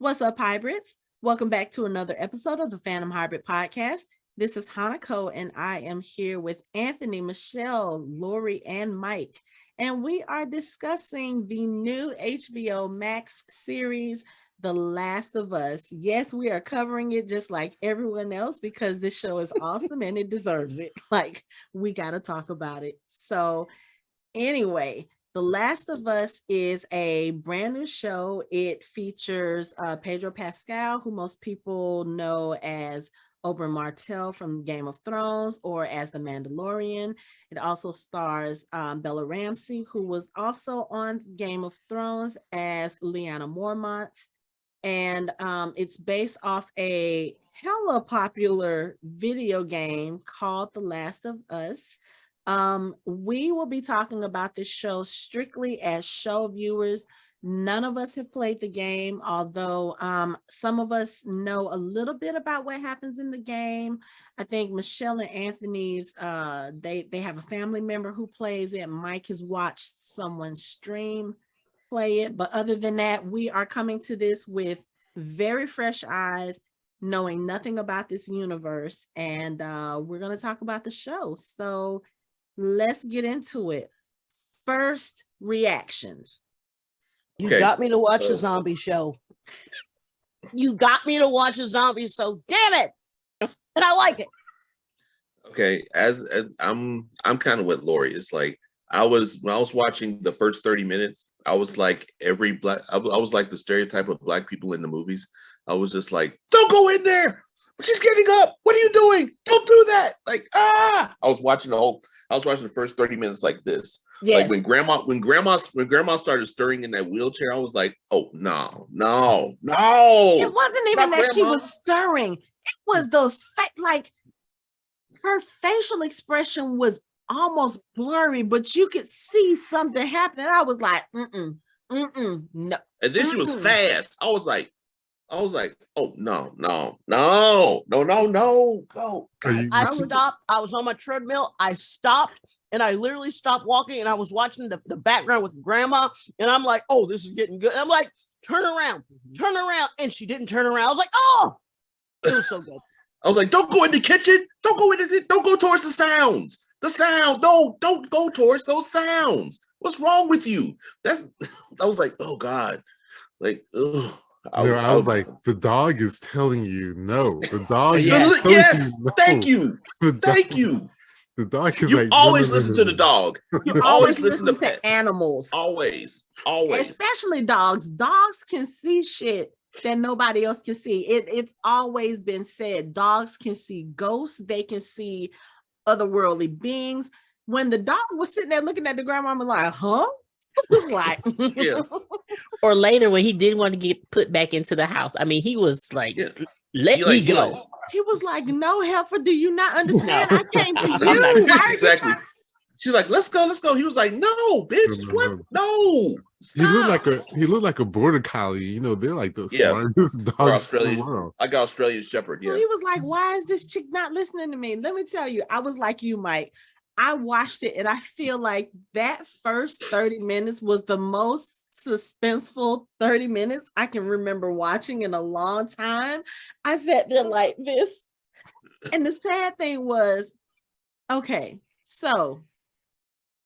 What's up, hybrids? Welcome back to another episode of the Fandom Hybrid Podcast. This is Hanako, and I am here with Anthony, Michelle, Lori, and Mike. And we are discussing the new HBO Max series, The Last of Us. Yes, we are covering it just like everyone else because this show is awesome and it deserves it. Like, we got to talk about it. So, anyway, The Last of Us is a brand new show. It features Pedro Pascal, who most people know as Oberyn Martell from Game of Thrones or as the Mandalorian. It also stars Bella Ramsey, who was also on Game of Thrones as Lyanna Mormont. And it's based off a hella popular video game called The Last of Us. We will be talking about this show strictly as show viewers. None of us have played the game, although some of us know a little bit about what happens in the game. I think Michelle and Anthony's they have a family member who plays it. Mike has watched someone stream play it, but other than that, we are coming to this with very fresh eyes, knowing nothing about this universe, and we're going to talk about the show. So let's get into it. First reactions. You got me to watch a zombie show. You got me to watch a zombie show. Damn it! And I like it. Okay, as I'm kind of with Lori. It's like when I was watching the first 30 minutes, I was like I was like the stereotype of black people in the movies. I was just like, don't go in there. She's getting up. What are you doing? Don't do that. Like, I was watching the first 30 minutes like this. Yes. Like when grandma started stirring in that wheelchair, I was like, oh no. It wasn't even that grandma. She was stirring. It was the like her facial expression was almost blurry, but you could see something happening. I was like, no. And then she was fast. I was like, oh no, go. I stopped. I was on my treadmill. I stopped and I literally stopped walking and I was watching the background with grandma. And I'm like, oh, this is getting good. And I'm like, turn around. And she didn't turn around. I was like, oh, it was so good. I was like, don't go in the kitchen. Don't go towards the sounds. The sound. No, don't go towards those sounds. What's wrong with you? I was like, oh God. Like, ugh. I was like, the dog is telling you no. The dog is yes, you no. Thank you. The dog is you always listen to the dog. You always listen to animals. Always. Especially dogs. Dogs can see shit that nobody else can see. It's always been said. Dogs can see ghosts. They can see otherworldly beings. When the dog was sitting there looking at the grandma, I'm like, huh? Like, yeah. Or later when he didn't want to get put back into the house. I mean, he was like, let me go. He was like, no, heifer, do you not understand? I came to you. Exactly. She's like, let's go. He was like, no, bitch, what? No. Stop. He looked like a border collie. You know, they're like the smartest dogs in the world. Like Australian Shepherd. Yeah. So he was like, why is this chick not listening to me? Let me tell you, I was like you, Mike. I watched it and I feel like that first 30 minutes was the most suspenseful 30 minutes I can remember watching in a long time. I sat there like this. And the sad thing was, okay, so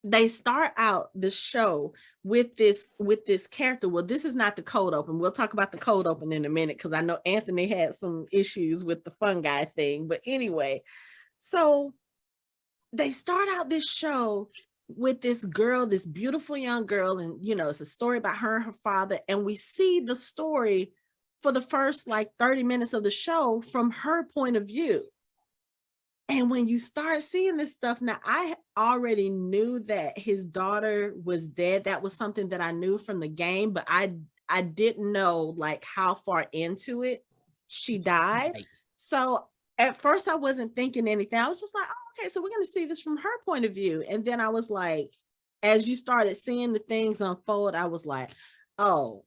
they start out the show with this character. Well, this is not the cold open. We'll talk about the cold open in a minute because I know Anthony had some issues with the fungi thing. But anyway, so they start out this show with this girl, this beautiful young girl, and you know, it's a story about her and her father, and we see the story for the first like 30 minutes of the show from her point of view. And when you start seeing this stuff, now I already knew that his daughter was dead. That was something that I knew from the game, but I didn't know like how far into it she died. So at first I wasn't thinking anything. I was just like, oh, okay, so we're going to see this from her point of view. And then I was like, as you started seeing the things unfold, I was like, oh,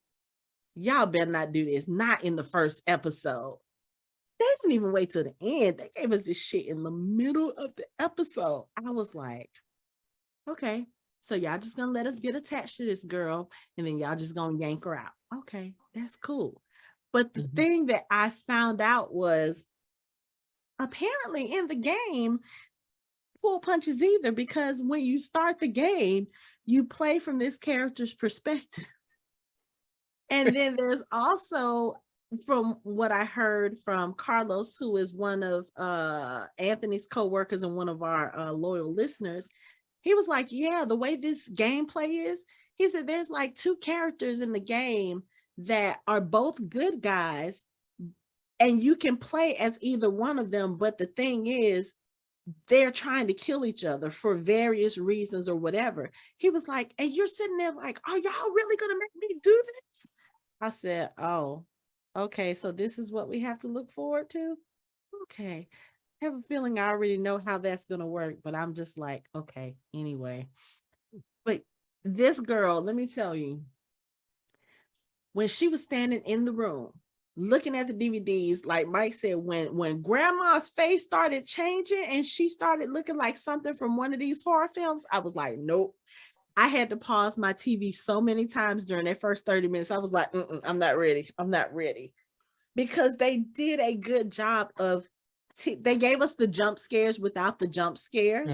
y'all better not do this. Not in the first episode. They didn't even wait till the end. They gave us this shit in the middle of the episode. I was like, okay, so y'all just going to let us get attached to this girl and then y'all just going to yank her out. Okay, that's cool. But the thing that I found out was apparently in the game, pull punches either, because when you start the game, you play from this character's perspective. And then there's also, from what I heard from Carlos, who is one of Anthony's co-workers and one of our loyal listeners, he was like, yeah, the way this gameplay is, he said there's like two characters in the game that are both good guys, and you can play as either one of them. But the thing is, they're trying to kill each other for various reasons or whatever. He was like, and you're sitting there like, are y'all really going to make me do this? I said, oh, okay. So this is what we have to look forward to. Okay. I have a feeling I already know how that's going to work, but I'm just like, okay, anyway. But this girl, let me tell you, when she was standing in the room, looking at the DVDs, like Mike said, when grandma's face started changing and she started looking like something from one of these horror films, I was like, nope. I had to pause my TV so many times during that first 30 minutes. I was like, I'm not ready. I'm not ready. Because they did a good job of, they gave us the jump scares without the jump scares.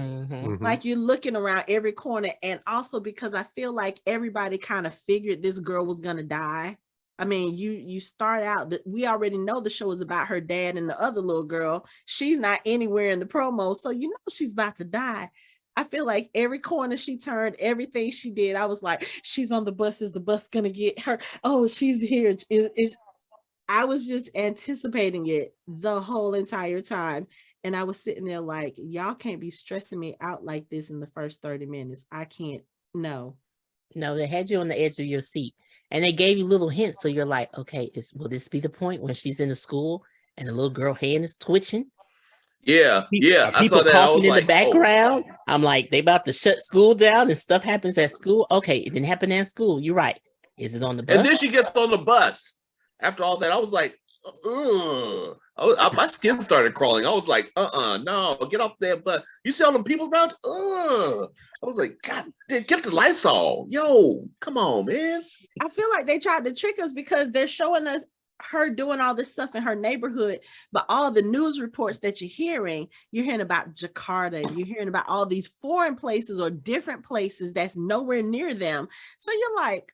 Like you're looking around every corner. And also because I feel like everybody kind of figured this girl was going to die. I mean, you start out, we already know the show is about her dad and the other little girl. She's not anywhere in the promo, so you know she's about to die. I feel like every corner she turned, everything she did, I was like, she's on the bus. Is the bus gonna get her? Oh, she's here. I was just anticipating it the whole entire time. And I was sitting there like, y'all can't be stressing me out like this in the first 30 minutes. I can't, no. No, they had you on the edge of your seat. And they gave you little hints. So you're like, okay, will this be the point when she's in the school and the little girl hand is twitching? Yeah. I saw that. I was in like, the background. Oh. I'm like, they about to shut school down and stuff happens at school. Okay, it didn't happen at school. You're right. Is it on the bus? And then she gets on the bus. After all that, I was like, my skin started crawling. I was like, no, get off that bus. You see all the people around? I was like, God, get the Lysol. Yo, come on, man. I feel like they tried to trick us because they're showing us her doing all this stuff in her neighborhood, but all the news reports that you're hearing about Jakarta, and you're hearing about all these foreign places or different places that's nowhere near them. So you're like,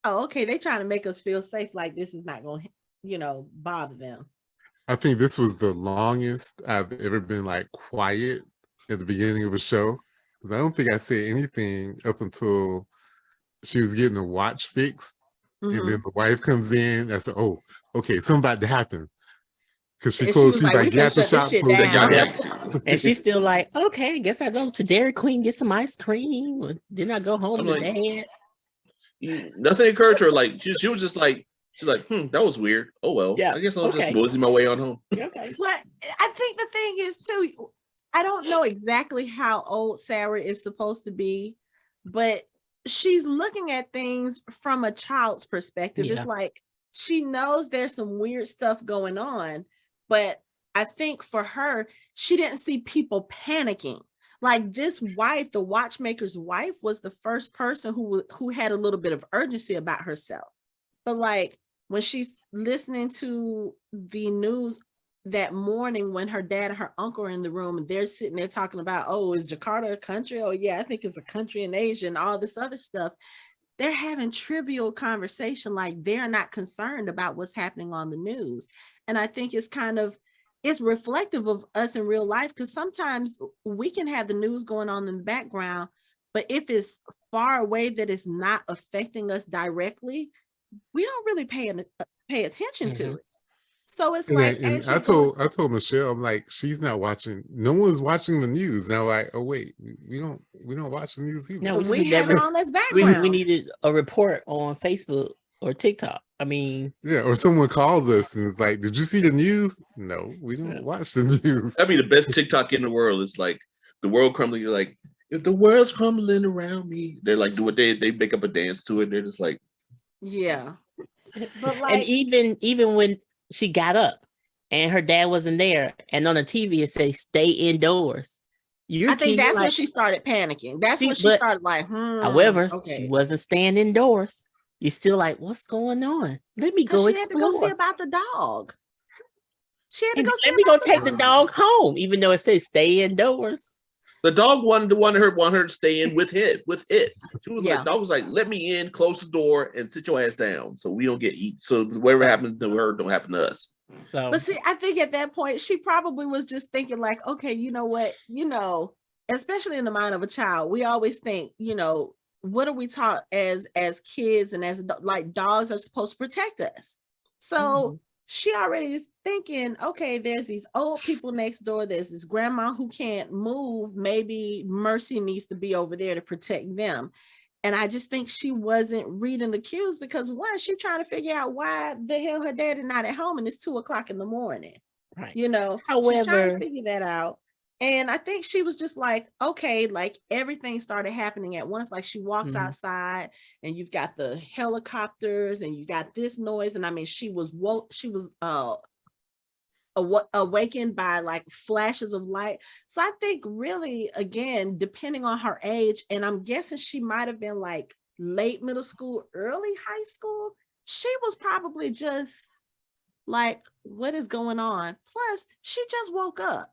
oh, okay, they trying to make us feel safe, like this is not going to, bother them. I think this was the longest I've ever been like quiet at the beginning of a show, because I don't think I said anything up until she was getting the watch fixed. And then the wife comes in. I said, "Oh, okay, something about to happen." Because she closed. She's like, "Got the shop closed." And she's still like, "Okay, I guess I go to Dairy Queen get some ice cream. Then I go home to Dad." Nothing encouraged her. Like she was just like, she's like, that was weird. Oh well, I guess I'll just mosey my way on home. Okay. But I think the thing is too, I don't know exactly how old Sarah is supposed to be, but she's looking at things from a child's perspective. It's like she knows there's some weird stuff going on, but I think for her, she didn't see people panicking. Like this wife, the watchmaker's wife, was the first person who had a little bit of urgency about herself. But like when she's listening to the news that morning, when her dad and her uncle are in the room and they're sitting there talking about, oh, is Jakarta a country? Oh yeah, I think it's a country in Asia and all this other stuff. They're having trivial conversation, like they're not concerned about what's happening on the news. And I think it's reflective of us in real life, because sometimes we can have the news going on in the background, but if it's far away that it's not affecting us directly, we don't really pay attention to it. So it's and I told Michelle, I'm like, she's not watching. No one's watching the news now. Like, oh wait, we don't watch the news either. No, we have it on as background. We needed a report on Facebook or TikTok. I mean, yeah, or someone calls us and it's like, did you see the news? No, we don't watch the news. That'd be the best TikTok in the world. It's like the world crumbling. You're like, if the world's crumbling around me, they're like, do what they make up a dance to it. They're just like, yeah. But like, and even when she got up and her dad wasn't there, and on the TV it says stay indoors. I think that's when she started panicking. That's when she started like, however, she wasn't staying indoors. you're still like, what's going on? Let me go Because she had to go see explore. about the dog. She had to And go see let me go about take the dog. dog home, even though it says stay indoors. The dog wanted her to stay in with it. She was Yeah. like, dog was like, let me in, close the door, and sit your ass down so we don't get eaten. So whatever happens to her don't happen to us. So But see, I think at that point, she probably was just thinking like, okay, you know what? Especially in the mind of a child, we always think, what are we taught as kids and as like dogs are supposed to protect us. So she already is thinking, okay, there's these old people next door. There's this grandma who can't move. Maybe Mercy needs to be over there to protect them. And I just think she wasn't reading the cues because one, she's trying to figure out why the hell her daddy not at home and it's 2:00 in the morning. right. She's trying However, to figure that out. And I think she was just like, okay, like everything started happening at once. Like she walks outside and you've got the helicopters and you got this noise. And I mean, she was awakened by like flashes of light. So I think really, again, depending on her age, and I'm guessing she might have been like late middle school, early high school. She was probably just like, what is going on? Plus, she just woke up.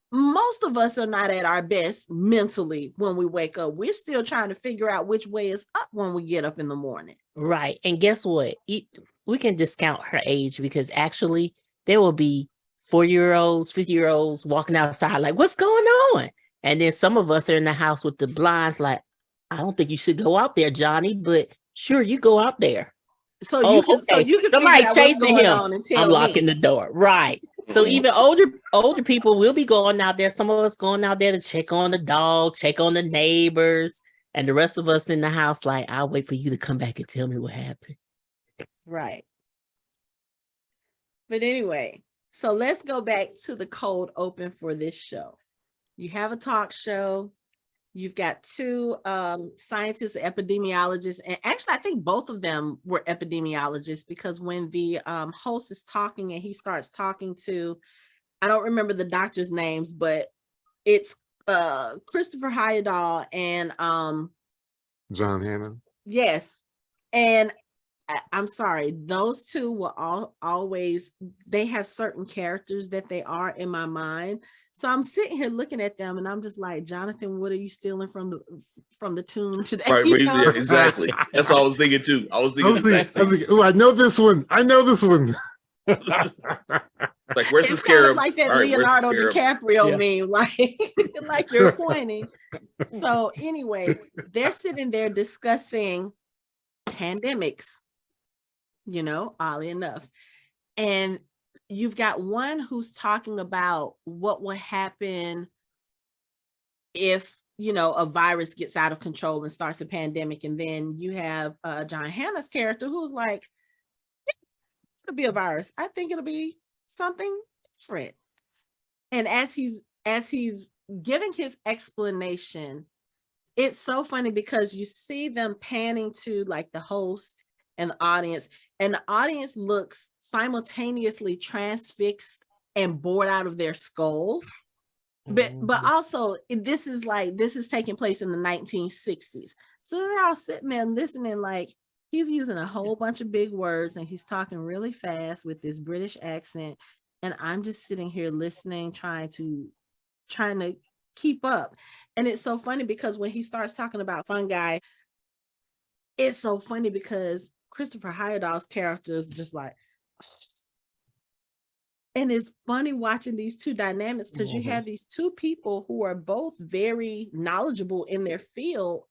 Most of us are not at our best mentally when we wake up. We're still trying to figure out which way is up when we get up in the morning. right. And guess what? We can discount her age because actually there will be 4-year-olds, 50-year-olds walking outside like, what's going on? And then some of us are in the house with the blinds like, I don't think you should go out there, Johnny, but sure, you go out there. So you can somebody figure out what's chasing going him. on and tell I'm locking me. the door. Right. So even older people will be going out there. Some of us going out there to check on the dog, check on the neighbors, and the rest of us in the house like, I'll wait for you to come back and tell me what happened. Right. But anyway, so let's go back to the cold open for this show. You have a talk show. You've got two scientists, epidemiologists, and actually I think both of them were epidemiologists because when the host is talking and he starts talking to, I don't remember the doctor's names, but it's Christopher Heyerdahl and John Hannon. yes. And I'm sorry, those two will always, they have certain characters that they are in my mind. So I'm sitting here looking at them and I'm just like, Jonathan, what are you stealing from the tomb today? Right, yeah, exactly. That's what I was thinking too. I was thinking, oh, I know this one. Like, where's the scarab? Like that Leonardo DiCaprio meme, like you're pointing. So anyway, they're sitting there discussing pandemics, oddly enough. And you've got one who's talking about what will happen if, a virus gets out of control and starts a pandemic. And then you have John Hannah's character who's like, it'll be a virus. I think it'll be something different. And as he's giving his explanation, it's so funny because you see them panning to like the host and the audience looks simultaneously transfixed and bored out of their skulls. But also this is taking place in the 1960s. So they're all sitting there listening like he's using a whole bunch of big words and he's talking really fast with this British accent. And I'm just sitting here listening, trying to keep up. And it's so funny because when he starts talking about fungi, it's so funny because Christopher Heyerdahl's character is just like, and it's funny watching these two dynamics because you have these two people who are both very knowledgeable in their field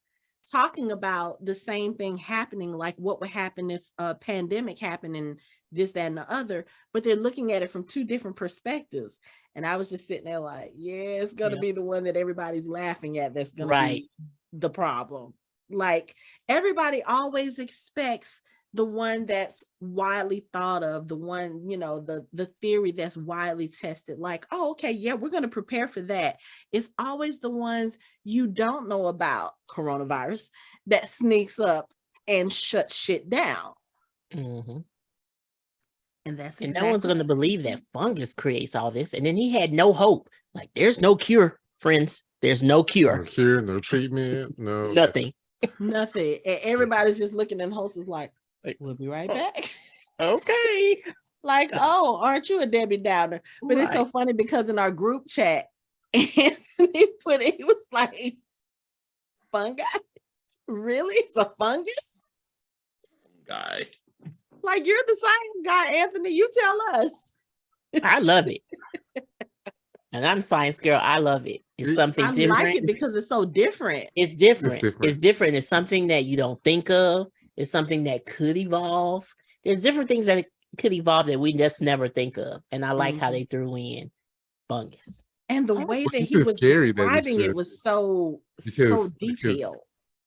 talking about the same thing happening, like what would happen if a pandemic happened and this, that, and the other, but they're looking at it from two different perspectives. And I was just sitting there like, yeah, it's going to be the one that everybody's laughing at that's going to be the problem. Like everybody always expects the one that's widely thought of, the one, the theory that's widely tested, like, oh, okay, yeah, we're going to prepare for that. It's always the ones you don't know about coronavirus that sneaks up and shuts shit down. Mm-hmm. And that's exactly. And no one's going to believe that fungus creates all this. And then he had no hope. Like, there's no cure, friends. There's no cure. No cure, no treatment, no nothing. Nothing. And everybody's just looking, and host is like, we'll be right back. Okay. Like, oh, aren't you a Debbie Downer? But it's so Right. funny because in our group chat, Anthony put it, he was like, fungi? Really? It's a fungus? Guy. Like, you're the science guy, Anthony. You tell us. I love it. And I'm science girl. I love it. It's something I different. like it because it's so different. It's different. different. It's different. It's something that you don't think of. It's something that could evolve. There's different things that could evolve that we just never think of. And I like how they threw in fungus. And the Oh, way that it's he just was scary that it's describing it just- was so because- detailed.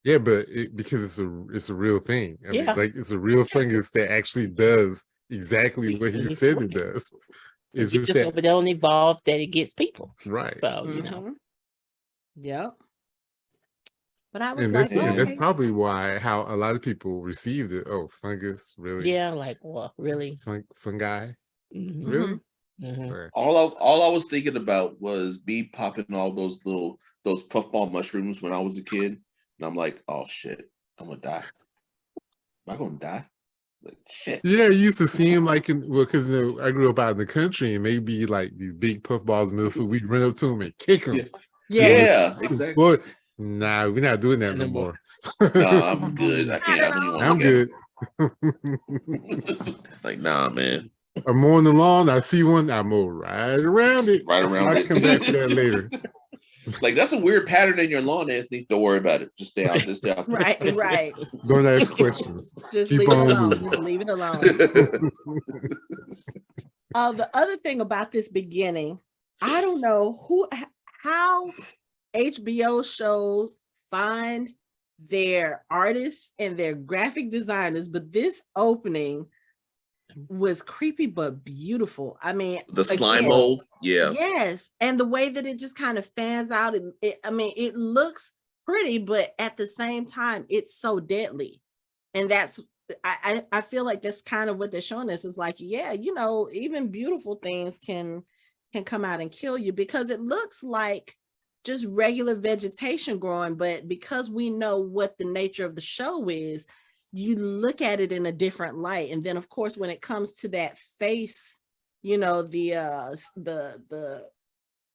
Yeah, but because it's a real thing. I mean, Yeah. like it's a real fungus that actually does exactly what he said it does. It's It's just just that they don't evolve that it gets people. right. So, you know. Yep. But I was And like, that's okay. probably why how a lot of people received it. Oh, fungus, really? Yeah, like, well, really? Fungi, Mhm. really? Mhm. Or- All I was thinking about was me popping all those puffball mushrooms when I was a kid, and I'm like, oh shit, I'm gonna die. Am I gonna die? Like shit. Yeah, you used to see him like because I grew up out in the country, and maybe like these big puffballs of milk food. We'd run up to him and kick him. Yeah. Yeah, exactly. Boy, nah, we're not doing that no No more. more. Nah, I'm good. I can't. I don't even want I'm good. Like, nah, man. I'm mowing the lawn. I see one. I mow right around it. Right around I'll it. come back to that later. Like that's a weird pattern in your lawn, Anthony. Don't worry about it. Just stay out. Just stay out. Right. Don't ask questions. Just Keep leave it on alone. moving. Just leave it alone. The other thing about this beginning, I don't know how HBO shows find their artists and their graphic designers, but this opening was creepy but beautiful. I mean, The slime again, mold. Yeah. yes, and the way that it just kind of fans out, and it looks pretty, but at the same time, it's so deadly, and that's I feel like that's kind of what they're showing us is like, yeah, even beautiful things can come out and kill you because it looks like just regular vegetation growing, but because we know what the nature of the show is, you look at it in a different light. And then of course, when it comes to that face, the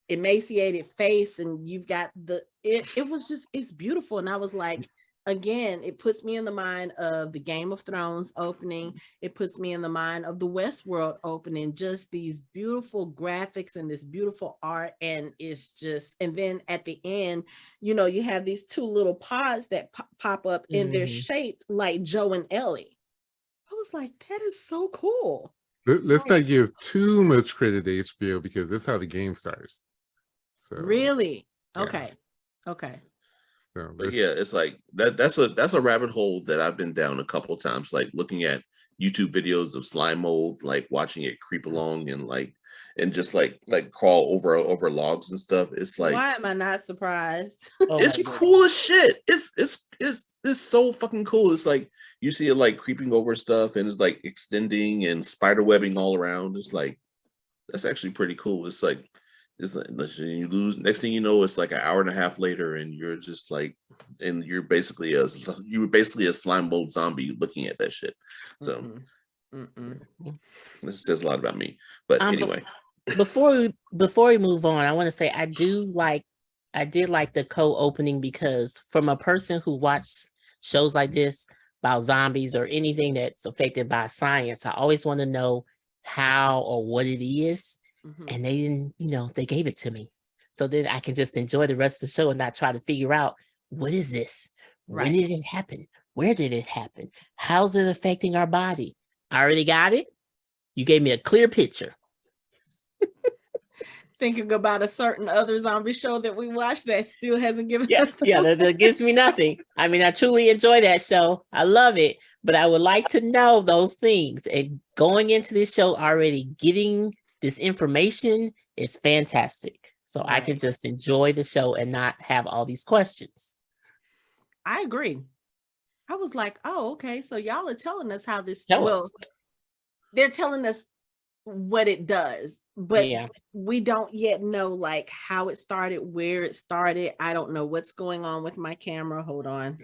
emaciated face, and you've got it's beautiful. And I was like, again, it puts me in the mind of the Game of Thrones opening. It puts me in the mind of the Westworld opening, just these beautiful graphics and this beautiful art. And it's just, and then at the end, you have these two little pods that pop up and they're shaped like Joe and Ellie. I was like, that is so cool. Let's not give too much credit to HBO because that's how the game starts. So Really? yeah. Okay. So But yeah, it's like that's a rabbit hole that I've been down a couple times, like looking at YouTube videos of slime mold, like watching it creep along and just like crawl over logs and stuff. It's like, why am I not surprised? Oh it's my goodness. cool as shit. It's so fucking cool. It's like you see it like creeping over stuff and it's like extending and spider webbing all around. It's like that's actually pretty cool. It's like you lose. Next thing you know, it's like an hour and a half later, and you're just like, and you're basically a slime mold zombie looking at that shit. So this says a lot about me. But anyway, before we move on, I want to say I did like the co-opening because from a person who watched shows like this about zombies or anything that's affected by science, I always want to know how or what it is. And they didn't, they gave it to me. So then I can just enjoy the rest of the show and not try to figure out, what is this? When did it happen? Where did it happen? How's it affecting our body? I already got it. You gave me a clear picture. Thinking about a certain other zombie show that we watched that still hasn't given us. That gives me nothing. I mean, I truly enjoy that show. I love it, but I would like to know those things. And going into this show already getting this information is fantastic. So I can just enjoy the show and not have all these questions. I agree. I was like, oh, okay. So y'all are telling us how this, Tell us. they're telling us what it does. but Yeah. we don't yet know like how it started, where it started. I don't know what's going on with my camera. Hold on.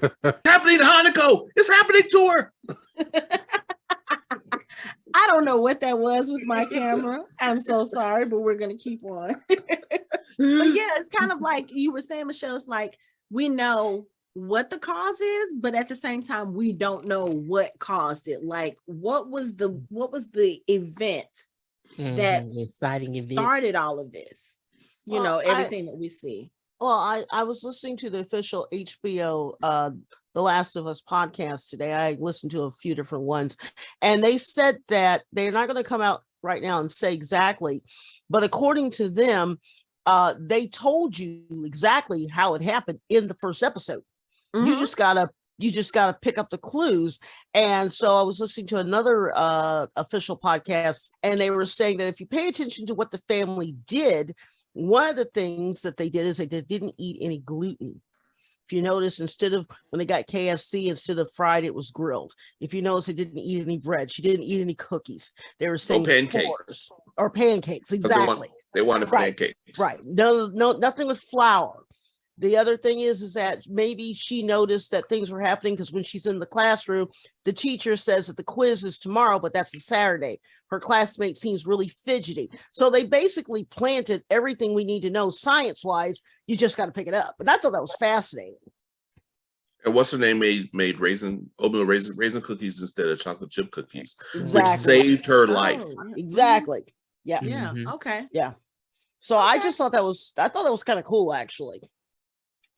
It's happening to Hanako. It's happening to her. I don't know what that was with my camera. I'm so sorry, but we're going to keep on. But yeah, it's kind of like you were saying, Michelle, it's like we know what the cause is, but at the same time, we don't know what caused it. Like what was the event that Exciting event. started all of this? You know, everything that we see. Well, I was listening to the official HBO The Last of Us podcast today. I listened to a few different ones, and they said that they're not going to come out right now and say exactly, but according to them, they told you exactly how it happened in the first episode. Mhm. You just gotta pick up the clues. And so I was listening to another official podcast, and they were saying that if you pay attention to what the family did, one of the things that they did is they didn't eat any gluten. If you notice, instead of when they got KFC, instead of fried, it was grilled. If you notice, they didn't eat any bread. She didn't eat any cookies. They were saying pancakes. or pancakes. Exactly. They wanted Right. pancakes. Right. No, nothing with flour. The other thing is that maybe she noticed that things were happening because when she's in the classroom, the teacher says that the quiz is tomorrow, but that's a Saturday. Her classmate seems really fidgety. So they basically planted everything we need to know science-wise. You just got to pick it up. And I thought that was fascinating. And what's her name made oatmeal raisin cookies instead of chocolate chip cookies, Exactly. which saved her life. Oh, yeah. Exactly. Yeah. Yeah. Mhm. Okay. Yeah. So I just thought that was kind of cool, actually.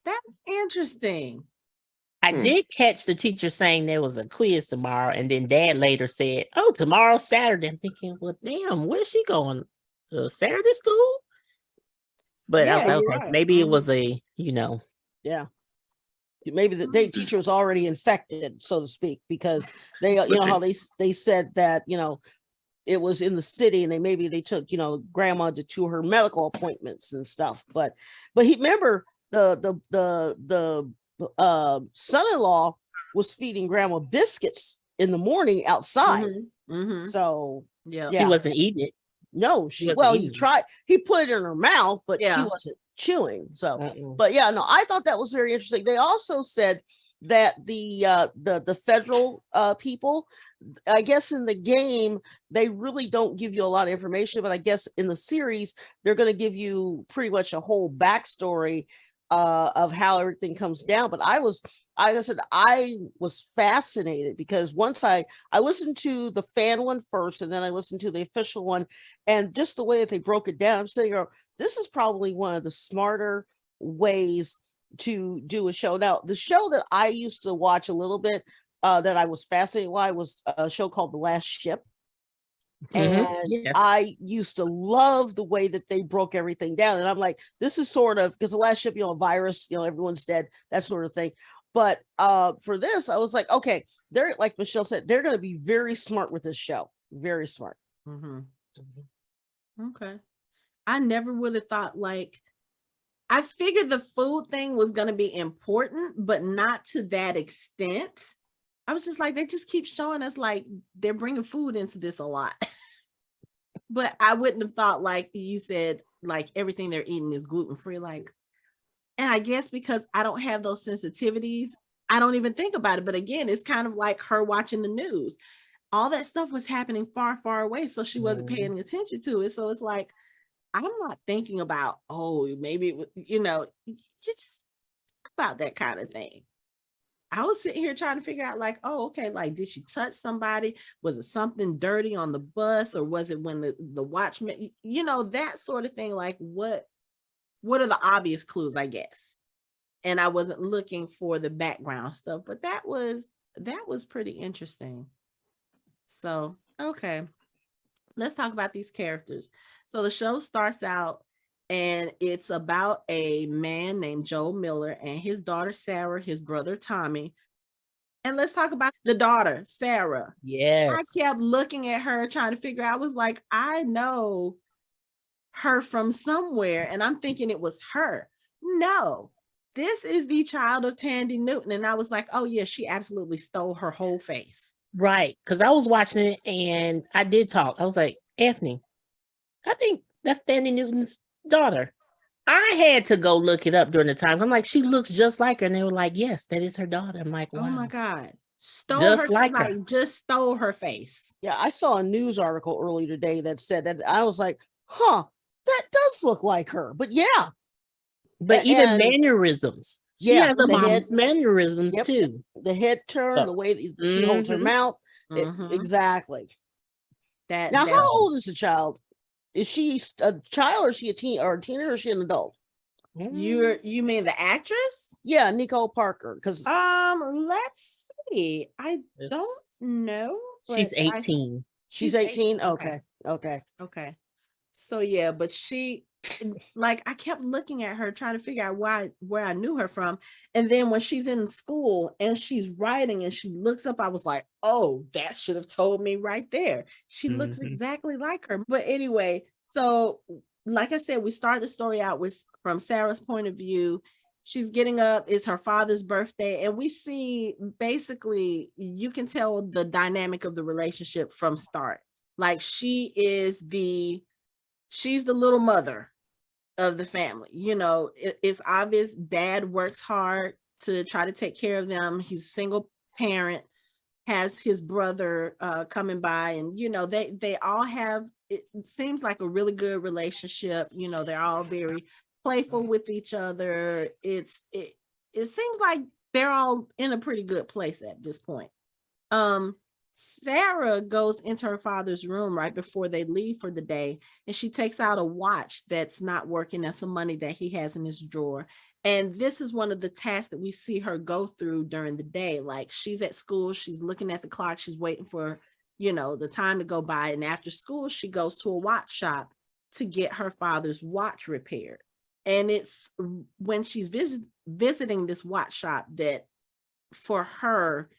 That's interesting. I did catch the teacher saying there was a quiz tomorrow, and then Dad later said, "Oh, tomorrow's Saturday." I'm thinking, well, damn, where's she going? Saturday school? But I was Yeah, like, you're okay, right. maybe it Mhm. was Yeah. Maybe the day teacher was already infected, so to speak, because they, you know, how they said that, you know, it was in the city, and they took, you know, grandma to her medical appointments and stuff. But he remember the son-in-law was feeding grandma biscuits in the morning outside. Mhm. Mhm. So Yeah. she wasn't eating it. no, She wasn't well, eating it. he put it in her mouth, but she Yeah. wasn't chewing. So Uh-uh. but yeah, no, I thought that was very interesting. They also said that the federal people, I guess in the game, they really don't give you a lot of information, but I guess in the series, they're going to give you pretty much a whole backstory of how everything comes down. But like I said, I was fascinated because once I listened to the fan one first, and then I listened to the official one, and just the way that they broke it down, I'm sitting here, this is probably one of the smarter ways to do a show. Now, the show that I used to watch a little bit, that I was fascinated by, was a show called The Last Ship. And Yes. I used to love the way that they broke everything down. And I'm like, this is sort of, because The Last Ship, you know, a virus, you know, everyone's dead, that sort of thing. But for this, I was like, okay, they're, like Michelle said, they're going to be very smart with this show. Very smart. Mhm. Okay. I never would have thought, like, I figured the food thing was going to be important, but not to that extent. I was just like, they just keep showing us like they're bringing food into this a lot. But I wouldn't have thought, like you said, like everything they're eating is gluten-free. Like, and I guess because I don't have those sensitivities, I don't even think about it. But again, it's kind of like her watching the news. All that stuff was happening far, far away. So she wasn't paying attention to it. So it's like, I'm not thinking about, oh, maybe, you know, you just think about that kind of thing. I was sitting here trying to figure out, like, oh, okay, like, did she touch somebody? Was it something dirty on the bus, or was it when the watchman, you know, that sort of thing? Like, what are the obvious clues, I guess? And I wasn't looking for the background stuff, but that was pretty interesting. So, okay, let's talk about these characters. So the show starts out, and it's about a man named Joel Miller and his daughter Sarah, his brother Tommy. And let's talk about the daughter, Sarah. Yes. I kept looking at her trying to figure out, I was like, I know her from somewhere, and I'm thinking it was her. No, this is the child of Tandy Newton. And I was like, oh yeah, she absolutely stole her whole face. Right. Because I was watching it and I did talk. I was like, Anthony, I think that's Danny Newton's daughter. I had to go look it up during the time. I'm like, she looks just like her. And they were like, yes, that is her daughter. I'm like, wow. Oh my God. Just like her. Just stole her face. Yeah, I saw a news article earlier today that said that. I was like, huh, that does look like her. But yeah. But even mannerisms. She has a mom's mannerisms too. The head turn, the way that she holds her mouth. Exactly. Now, how old is the child? Is she a child, or is she a teen, or a teenager, or is she an adult? You mean the actress? Yeah, Nicole Parker. Because let's see. I don't know. She's 18. She's 18. Okay. So yeah, but she, like, I kept looking at her trying to figure out where I knew her from. And then when she's in school and she's writing and she looks up, I was like, oh, that should have told me right there. She looks exactly like her. But anyway, so like I said, we start the story out with from Sarah's point of view. She's getting up, it's her father's birthday, and we see basically, you can tell the dynamic of the relationship from start. Like she's the little mother of the family. You know, it's obvious dad works hard to try to take care of them. He's a single parent, has his brother coming by, and you know, they all have, it seems like a really good relationship. You know, they're all very playful with each other. It seems like they're all in a pretty good place at this point. Sarah goes into her father's room right before they leave for the day, and she takes out a watch that's not working and some money that he has in his drawer. And this is one of the tasks that we see her go through during the day. Like she's at school, she's looking at the clock, she's waiting for, you know, the time to go by. And after school, she goes to a watch shop to get her father's watch repaired. And it's when she's visiting this watch shop that for her,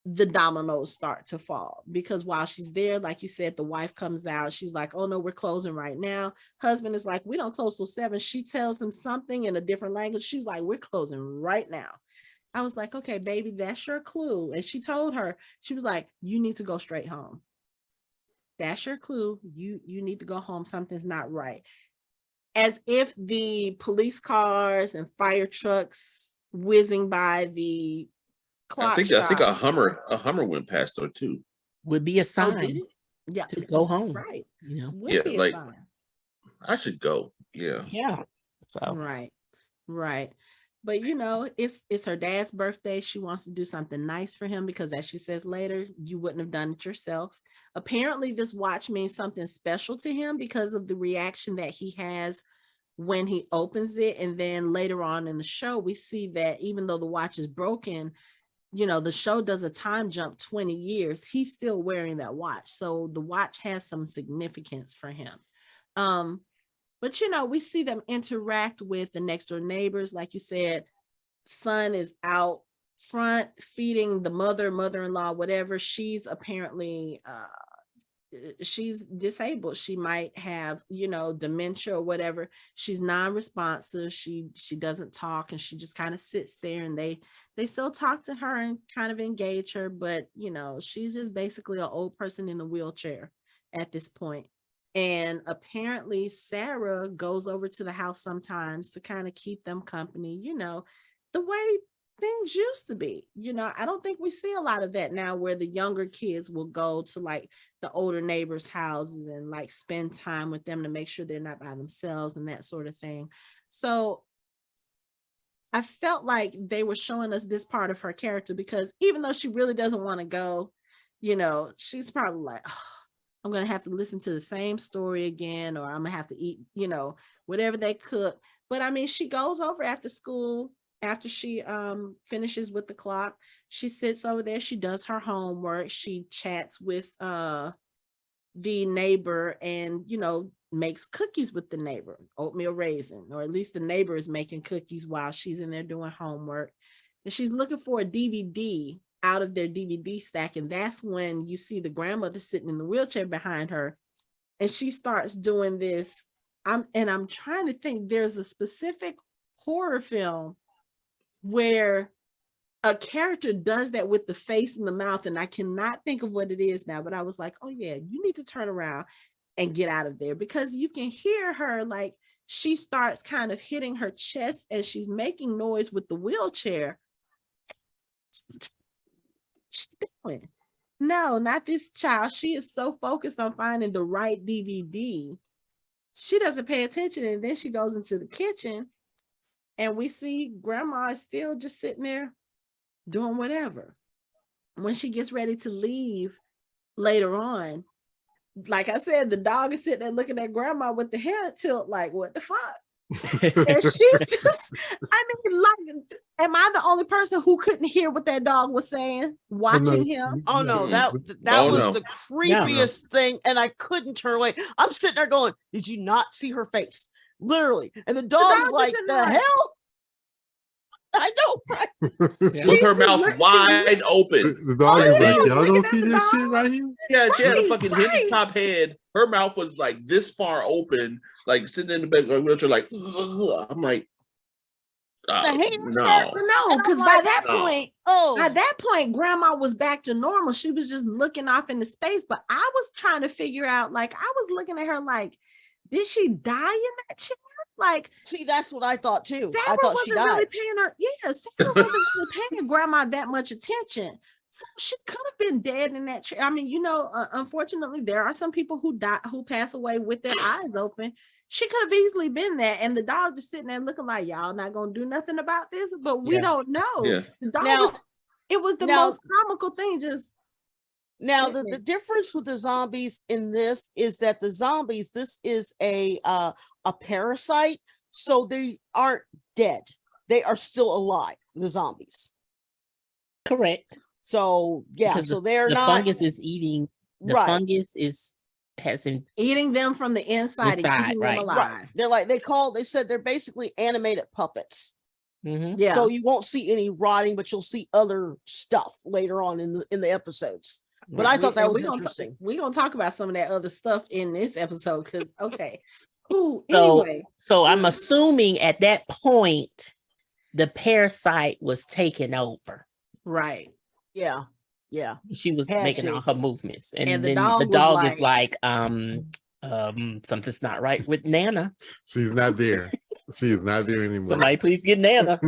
the dominoes start to fall, because while she's there, like you said, the wife comes out. She's like, oh no, we're closing right now. Husband is like, we don't close till 7. She tells him something in a different language. She's like, we're closing right now. I was like, okay, baby, that's your clue. And she told her, she was like, you need to go straight home. That's your clue. You need to go home. Something's not right. As if the police cars and fire trucks whizzing by the clock I think a Hummer went past her too. Would be a sign to go home. Right. You know? Yeah, like I should go. Yeah. Yeah. So right. But you know, it's her dad's birthday. She wants to do something nice for him because, as she says later, you wouldn't have done it yourself. Apparently, this watch means something special to him because of the reaction that he has when he opens it. And then later on in the show, we see that even though the watch is broken, you know, the show does a time jump 20 years. He's still wearing that watch. So the watch has some significance for him. But, you know, we see them interact with the next door neighbors. Like you said, son is out front feeding the mother-in-law, whatever. She's apparently, she's disabled. She might have, you know, dementia or whatever. She's non-responsive. She doesn't talk, and she just kind of sits there, and they still talk to her and kind of engage her. But, you know, she's just basically an old person in a wheelchair at this point. And apparently Sarah goes over to the house sometimes to kind of keep them company, you know, the way things used to be. You know, I don't think we see a lot of that now, where the younger kids will go to like the older neighbors' houses and like spend time with them to make sure they're not by themselves and that sort of thing. So I felt like they were showing us this part of her character, because even though she really doesn't want to go, you know, she's probably like, oh, I'm going to have to listen to the same story again, or I'm going to have to eat, you know, whatever they cook. But I mean, she goes over after school, after she finishes with the clock. She sits over there. She does her homework. She chats with the neighbor and, you know, makes cookies with the neighbor, oatmeal raisin, or at least the neighbor is making cookies while she's in there doing homework. And she's looking for a DVD out of their DVD stack, and that's when you see the grandmother sitting in the wheelchair behind her, and she starts doing this. I'm trying to think, there's a specific horror film where a character does that with the face and the mouth, and I cannot think of what it is now, but I was like, oh yeah, you need to turn around and get out of there, because you can hear her, like, she starts kind of hitting her chest as she's making noise with the wheelchair. She's doing? No, not this child. She is so focused on finding the right DVD. She doesn't pay attention. And then she goes into the kitchen and we see grandma is still just sitting there doing whatever. When she gets ready to leave later on, like I said, the dog is sitting there looking at grandma with the head tilt, like, what the fuck? And she's just, I mean, like, am I the only person who couldn't hear what that dog was saying watching him? Oh no, that Oh, was no. the creepiest thing, and I couldn't turn away. I'm sitting there going, "Did you not see her face?" Literally, and the dog's dog was like, in "The there like- hell." I know, right? With her mouth wide open. The dog is like, y'all looking don't at see the this shit dog. right here? Yeah, she had a Right, fucking hinge top head. Her mouth was like this far open, like sitting in the bed, wheelchair, like, ugh. I'm like, no. No, And because I'm by like, that no. point, Oh, by that point, grandma was back to normal. She was just looking off into space. But I was trying to figure out, like, I was looking at her like, did she die in that chair? Like, see, that's what I thought too. Sarah I thought she wasn't really died. paying her. Yeah, Sarah wasn't really paying grandma that much attention. So she could have been dead in that chair. I mean, you know, unfortunately, there are some people who die, who pass away with their eyes open. She could have easily been there, and the dog just sitting there looking like, y'all not gonna do nothing about this. But we Yeah. don't know. Yeah. The dog Now- was. It was the now- most comical thing. Just Now, the difference with the zombies in this is that the zombies, this is a parasite, so they aren't dead. They are still alive, the zombies. Correct. So yeah, Because so they're the not fungus is eating. The right. fungus has eating them from the inside and Inside, keeping right. them Right. alive. They're like they said they're basically animated puppets. Mhm. Yeah. So you won't see any rotting, but you'll see other stuff later on in the episodes. But I thought that was interesting. We're gonna talk about some of that other stuff in this episode because okay. Ooh, So- anyway. So I'm assuming at that point the parasite was taken over. Right. Yeah. Yeah. She was Had making to. all her movements, and, And the then dog the was dog like- is like, something's not right with Nana. She's not there. She is not there anymore. Somebody please get Nana.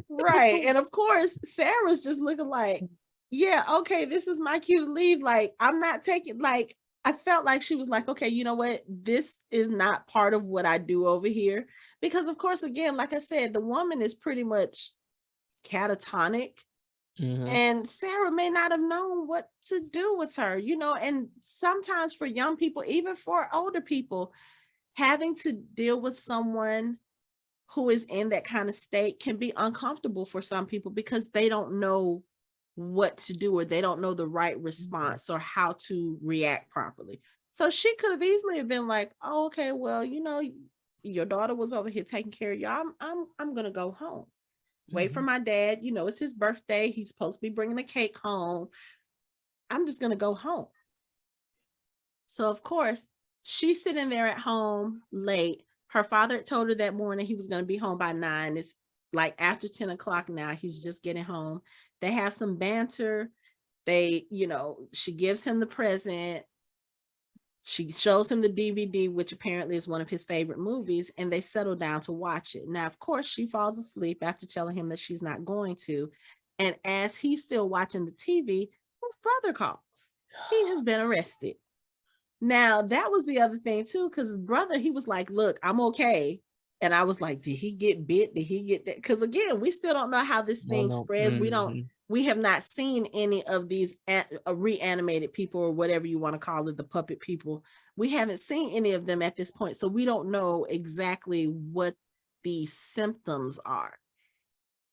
Right. And of course, Sarah's just looking like, yeah, okay, this is my cue to leave. Like, I'm not taking, like, I felt like she was like, okay, you know what? This is not part of what I do over here. Because, of course, again, like I said, the woman is pretty much catatonic. Mhm. And Sarah may not have known what to do with her, you know, and sometimes for young people, even for older people, having to deal with someone who is in that kind of state can be uncomfortable for some people because they don't know what to do or they don't know the right response or how to react properly. So she could have easily have been like, oh, okay, well, you know, your daughter was over here taking care of you. I'm gonna go home. Wait for my dad. You know, it's his birthday. He's supposed to be bringing a cake home. I'm just going to go home. So, of course, she's sitting there at home late. Her father had told her that morning he was going to be home by 9. It's like after 10 o'clock now. He's just getting home. They have some banter. They, you know, she gives him the present. She shows him the DVD, which apparently is one of his favorite movies, and they settle down to watch it. Now, of course, she falls asleep after telling him that she's not going to. And as he's still watching the TV, his brother calls. He has been arrested. Now, that was the other thing, too, because his brother, he was like, look, I'm okay. And I was like, did he get bit? Did he get that? Because again, we still don't know how this thing spreads. We have not seen any of these reanimated people or whatever you want to call it, the puppet people. We haven't seen any of them at this point. So we don't know exactly what the symptoms are.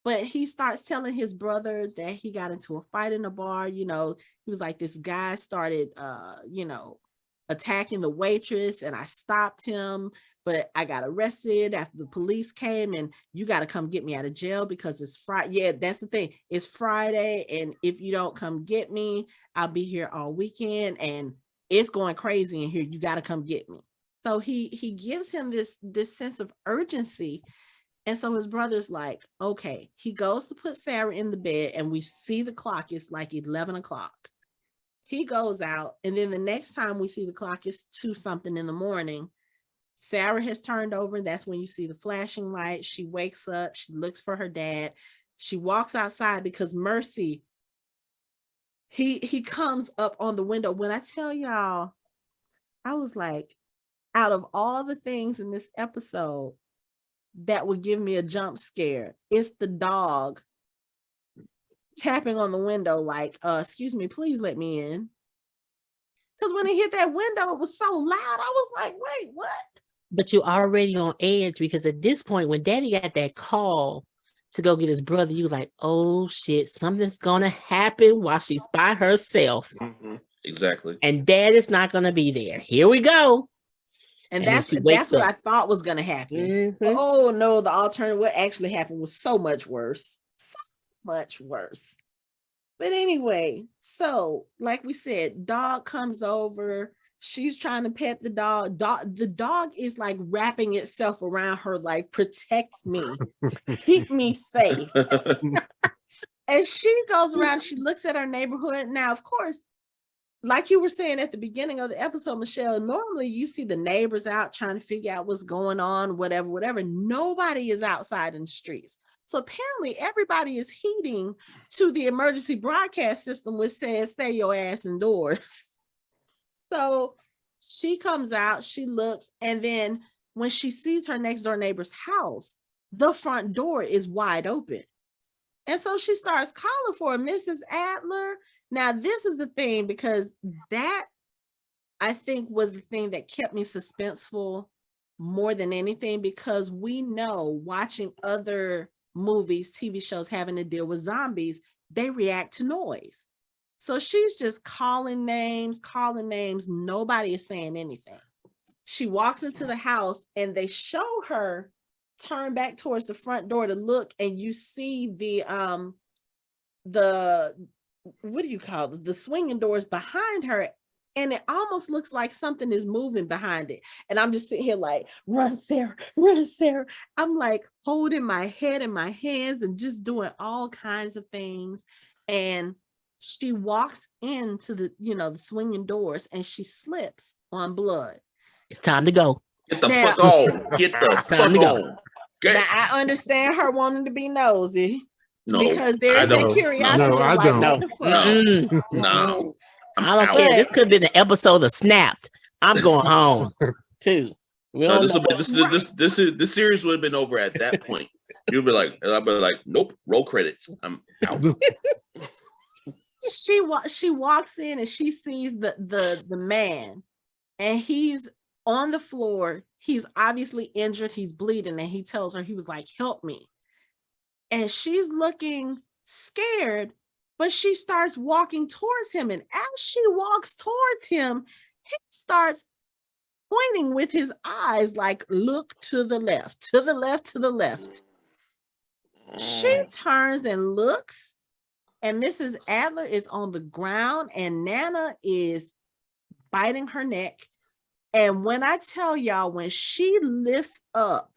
But he starts telling his brother that he got into a fight in a bar. You know, he was like, this guy started, you know, attacking the waitress and I stopped him. But I got arrested after the police came and you got to come get me out of jail because it's Friday. Yeah, that's the thing. It's Friday. And if you don't come get me, I'll be here all weekend and it's going crazy in here. You got to come get me. So he gives him this sense of urgency. And so his brother's like, okay, he goes to put Sarah in the bed and we see the clock. It's like 11 o'clock. He goes out, and then the next time we see the clock is 2-something in the morning. Sarah has turned over. That's when you see the flashing light. She wakes up. She looks for her dad. She walks outside because Mercy, he comes up on the window. When I tell y'all, I was like, out of all the things in this episode that would give me a jump scare, it's the dog tapping on the window like, excuse me, please let me in. Because when he hit that window, it was so loud. I was like, wait, what? But you're already on edge because at this point, when Daddy got that call to go get his brother, you like, oh shit, something's gonna happen while she's by herself. Exactly. And Dad is not gonna be there. Here we go. And then that's she wakes what up. I thought was gonna happen. Mhm. Oh no, the alternative, what actually happened was so much worse. So much worse. But anyway, so like we said, dog comes over. She's trying to pet the dog. The dog is like wrapping itself around her, like, protect me, keep me safe. And she goes around, she looks at her neighborhood. Now, of course, like you were saying at the beginning of the episode, Michelle, normally you see the neighbors out trying to figure out what's going on, whatever. Nobody is outside in the streets. So apparently everybody is heeding to the emergency broadcast system, which says, stay your ass indoors. So she comes out, she looks, and then when she sees her next door neighbor's house, the front door is wide open. And so she starts calling for Mrs. Adler. Now, this is the thing, because that, I think, was the thing that kept me suspenseful more than anything, because we know, watching other movies, TV shows having to deal with zombies, they react to noise. So she's just calling names. Nobody is saying anything. She walks into the house and they show her turn back towards the front door to look, and you see the what do you call it? The swinging doors behind her. And it almost looks like something is moving behind it. And I'm just sitting here like, run, Sarah, run, Sarah. I'm like holding my head in my hands and just doing all kinds of things. And she walks into the swinging doors and she slips on blood. It's time to go. Get the fuck on. Get the fuck on. Now, I understand her wanting to be nosy. No, because there's that curiosity. No, I don't. No. I don't care. This could be the episode of Snapped. I'm going home too. This series would have been over at that point. You'd be like, and I'd be like, nope, roll credits. I'm out. She walks in and she sees the man, and he's on the floor. He's obviously injured. He's bleeding, and he tells her, he was like, help me. And she's looking scared, but she starts walking towards him. And as she walks towards him, he starts pointing with his eyes, like, look to the left, to the left, to the left. She turns and looks, and Mrs. Adler is on the ground, and Nana is biting her neck. And when I tell y'all, when she lifts up,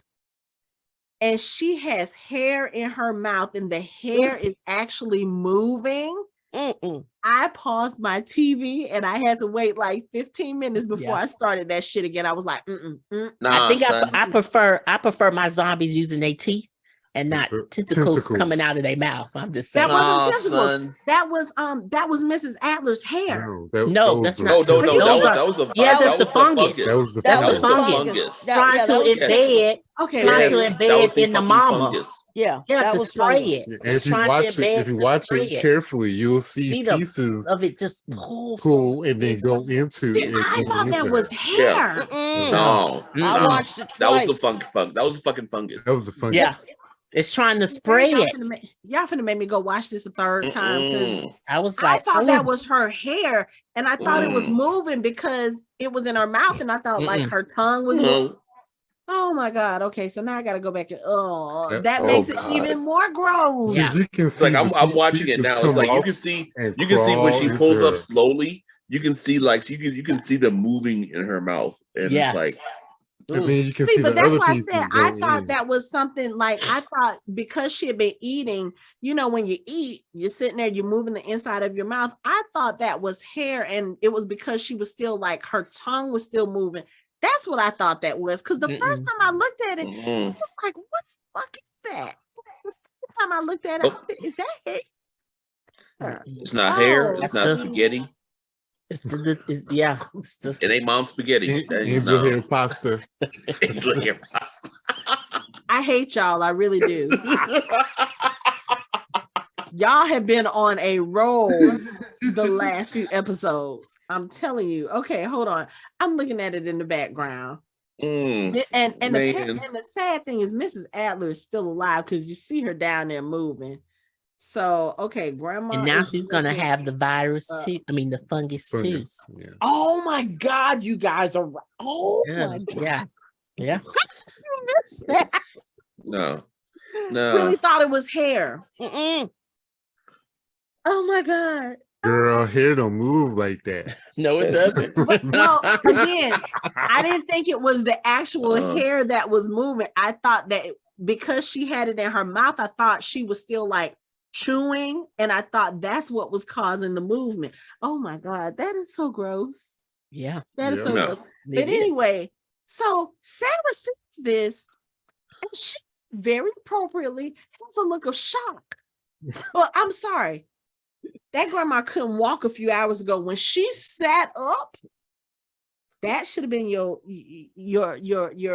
and she has hair in her mouth, and the hair is actually moving. I paused my TV and I had to wait like 15 minutes before I started that shit again. I was like, I think I prefer my zombies using their teeth and not tentacles coming out of their mouth. I'm just saying. That wasn't tentacles. That was Mrs. Adler's hair. No, that's not. No, that was the fungus. That was the fungus. Trying to embed. Okay, trying to embed in the mama. Fungus. Yeah, that to spray it. And if you watch it carefully, you'll see pieces of it just pull and then go into it. I thought that was hair. No, I watched it twice. That was the fungus. That was the fucking fungus. That was the fungus. Yes. It's trying to spray it. Y'all finna make me go watch this a third time, because I was like, I thought that was her hair, and I thought it was moving because it was in her mouth, and I thought like her tongue was moving. Oh my God. Okay, so now I gotta go back and that makes it even more gross. Yeah. It's like I'm watching it now. It's like you can see when she pulls up slowly, you can see like you can see the moving in her mouth. And it's like And then you can See, see but the that's other why I pieces said go I thought in. that was something like I thought because she had been eating, you know, when you eat, you're sitting there, you're moving the inside of your mouth. I thought that was hair, and it was because she was still like her tongue was still moving. That's what I thought that was. Because the first time I looked at it, I was like, what the fuck is that? The first time I looked at it, I said, is that hair? It's not hair. Oh, It's not spaghetti. It's yeah. It's the, It ain't mom's spaghetti. Angel hair pasta. Angel hair pasta. I hate y'all. I really do. Y'all have been on a roll the last few episodes. I'm telling you. Okay, hold on. I'm looking at it in the background. And the sad thing is Mrs. Adler is still alive because you see her down there moving. So okay, grandma. and now she's gonna have the virus too. I mean the fungus too. Yeah. Oh my God, you guys are right. Oh Yeah, my God. yeah. Yeah. You missed that. No. Really thought it was hair. Mm-mm. Oh my God. Girl, hair don't move like that. No, it doesn't. Well, again, I didn't think it was the actual hair that was moving. I thought that because she had it in her mouth, I thought she was still like chewing, and I thought that's what was causing the movement. Oh my God, that is so gross. Yeah. That is so No. gross. But anyway, so Sarah sees this, and she very appropriately has a look of shock. Well, I'm sorry. That grandma couldn't walk a few hours ago. When she sat up, that should have been your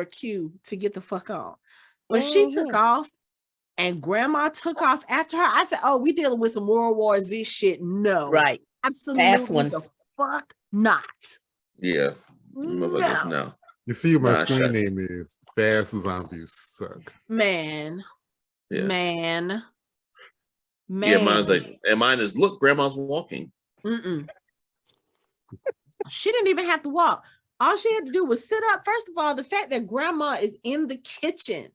cue to get the fuck on. But she took off, and grandma took off after her. I said, "Oh, we dealing with some World War Z shit." No, Right. absolutely Fast ones. the fuck not. Yeah. No. You see what my Nah, screen shut- name is? Fast Zombies Suck. Man. Yeah. Man. Yeah, mine's like, and mine is look, grandma's walking. She didn't even have to walk. All she had to do was sit up. First of all, the fact that grandma is in the kitchen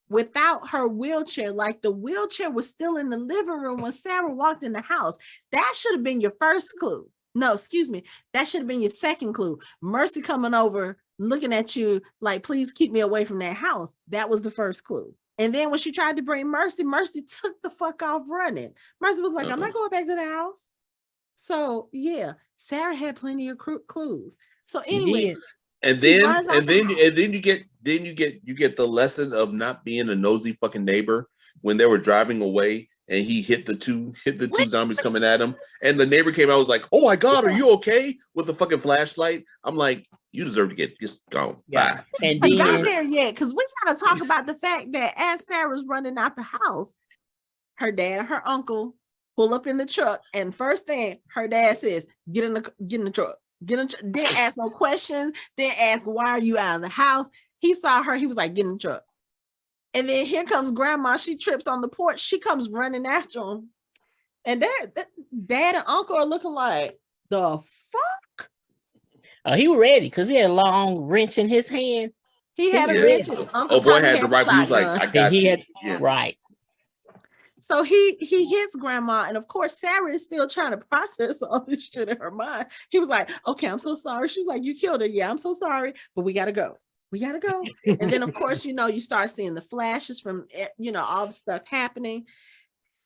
without her wheelchair, like the wheelchair was still in the living room when Sarah walked in the house. That should have been your first clue. No, excuse me. That should have been your second clue. Mercy coming over, looking at you like, please keep me away from that house. That was the first clue. And then when she tried to bring Mercy, Mercy took the fuck off running. Mercy was like, I'm not going back to the house. So yeah, Sarah had plenty of clues. So anyway, and then you get the lesson of not being a nosy fucking neighbor when they were driving away and he hit the two zombies coming at him, and the neighbor came out was like, "Oh my God, are you okay?" with the fucking flashlight. I'm like, you deserve to get just gone. Bye. And I got there yet because we gotta talk about the fact that as Sarah's running out the house, her dad and her uncle pull up in the truck, and first thing her dad says, get in the truck. Didn't ask no questions, didn't ask why are you out of the house. He saw her, he was like, get in the truck. And then here comes grandma, she trips on the porch, she comes running after him. And dad and uncle are looking like, the fuck? Oh, he was ready because he had a long wrench in his hand. He had a wrench. Oh boy, had the right. He was like, I got you. Right. So he hits grandma, and of course Sarah is still trying to process all this shit in her mind. He was like, okay, I'm so sorry. She was like, you killed her. Yeah, I'm so sorry, but we gotta go. And then of course, you start seeing the flashes from all the stuff happening,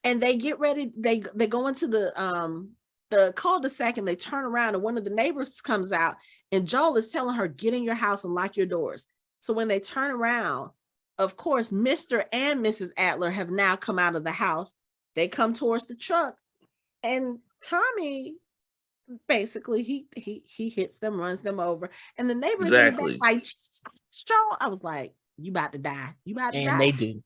and they get ready. They go into the cul-de-sac, and they turn around, and one of the neighbors comes out, and Joel is telling her, get in your house and lock your doors. So when they turn around, of course, Mr. and Mrs. Adler have now come out of the house. They come towards the truck, and Tommy basically he hits them, runs them over, and the neighbors exactly like, Joel. I was like, you about to die. You about to die. And they do.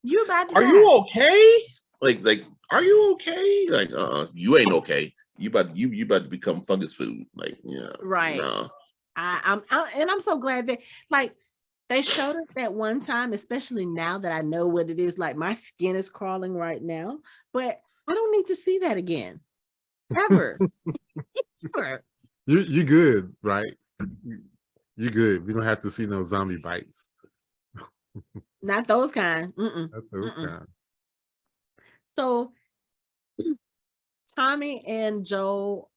You about to Are die. you okay? Like, are you okay? Like, you ain't okay. You about to become fungus food. Like, yeah, right. No. I'm so glad that like they showed us that one time, especially now that I know what it is. Like my skin is crawling right now, but I don't need to see that again. Ever. Ever. You good, right? You good. We don't have to see no zombie bites. Not those kind. Not those kind. So Tommy and Joe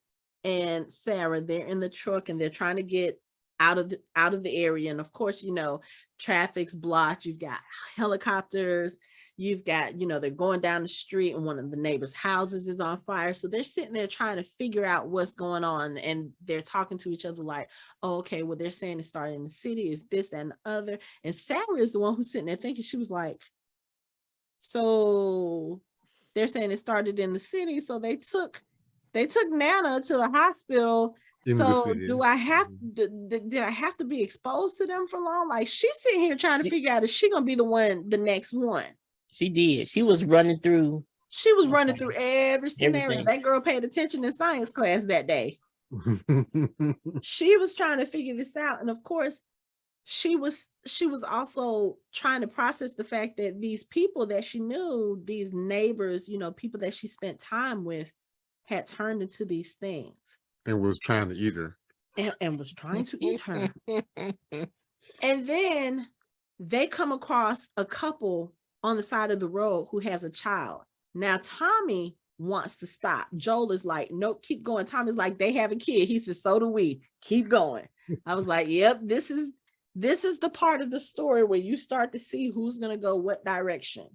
and Sarah, they're in the truck, and they're trying to get out of the area. And of course, you know, traffic's blocked. You've got helicopters. You've got, you know, they're going down the street and one of the neighbors' houses is on fire. So they're sitting there trying to figure out what's going on. And they're talking to each other like, oh, okay, well, they're saying it started in the city, is this, that, and the other. And Sarah is the one who's sitting there thinking, she was like, so they're saying it started in the city. So they took Nana to the hospital. So do I have did I have to be exposed to them for long? Like, she's sitting here trying to figure out, is she gonna be the next one? She did. She was running through every scenario. Everything. That girl paid attention in science class that day. She was trying to figure this out. And of course, she was also trying to process the fact that these people that she knew, these neighbors, you know, people that she spent time with, had turned into these things. And was trying to eat her. And was trying to eat her. And then they come across a couple on the side of the road who has a child. Now, Tommy wants to stop. Joel is like, nope, keep going. Tommy's like, they have a kid. He says, so do we. Keep going. I was like, yep, this is the part of the story where you start to see who's going to go what direction.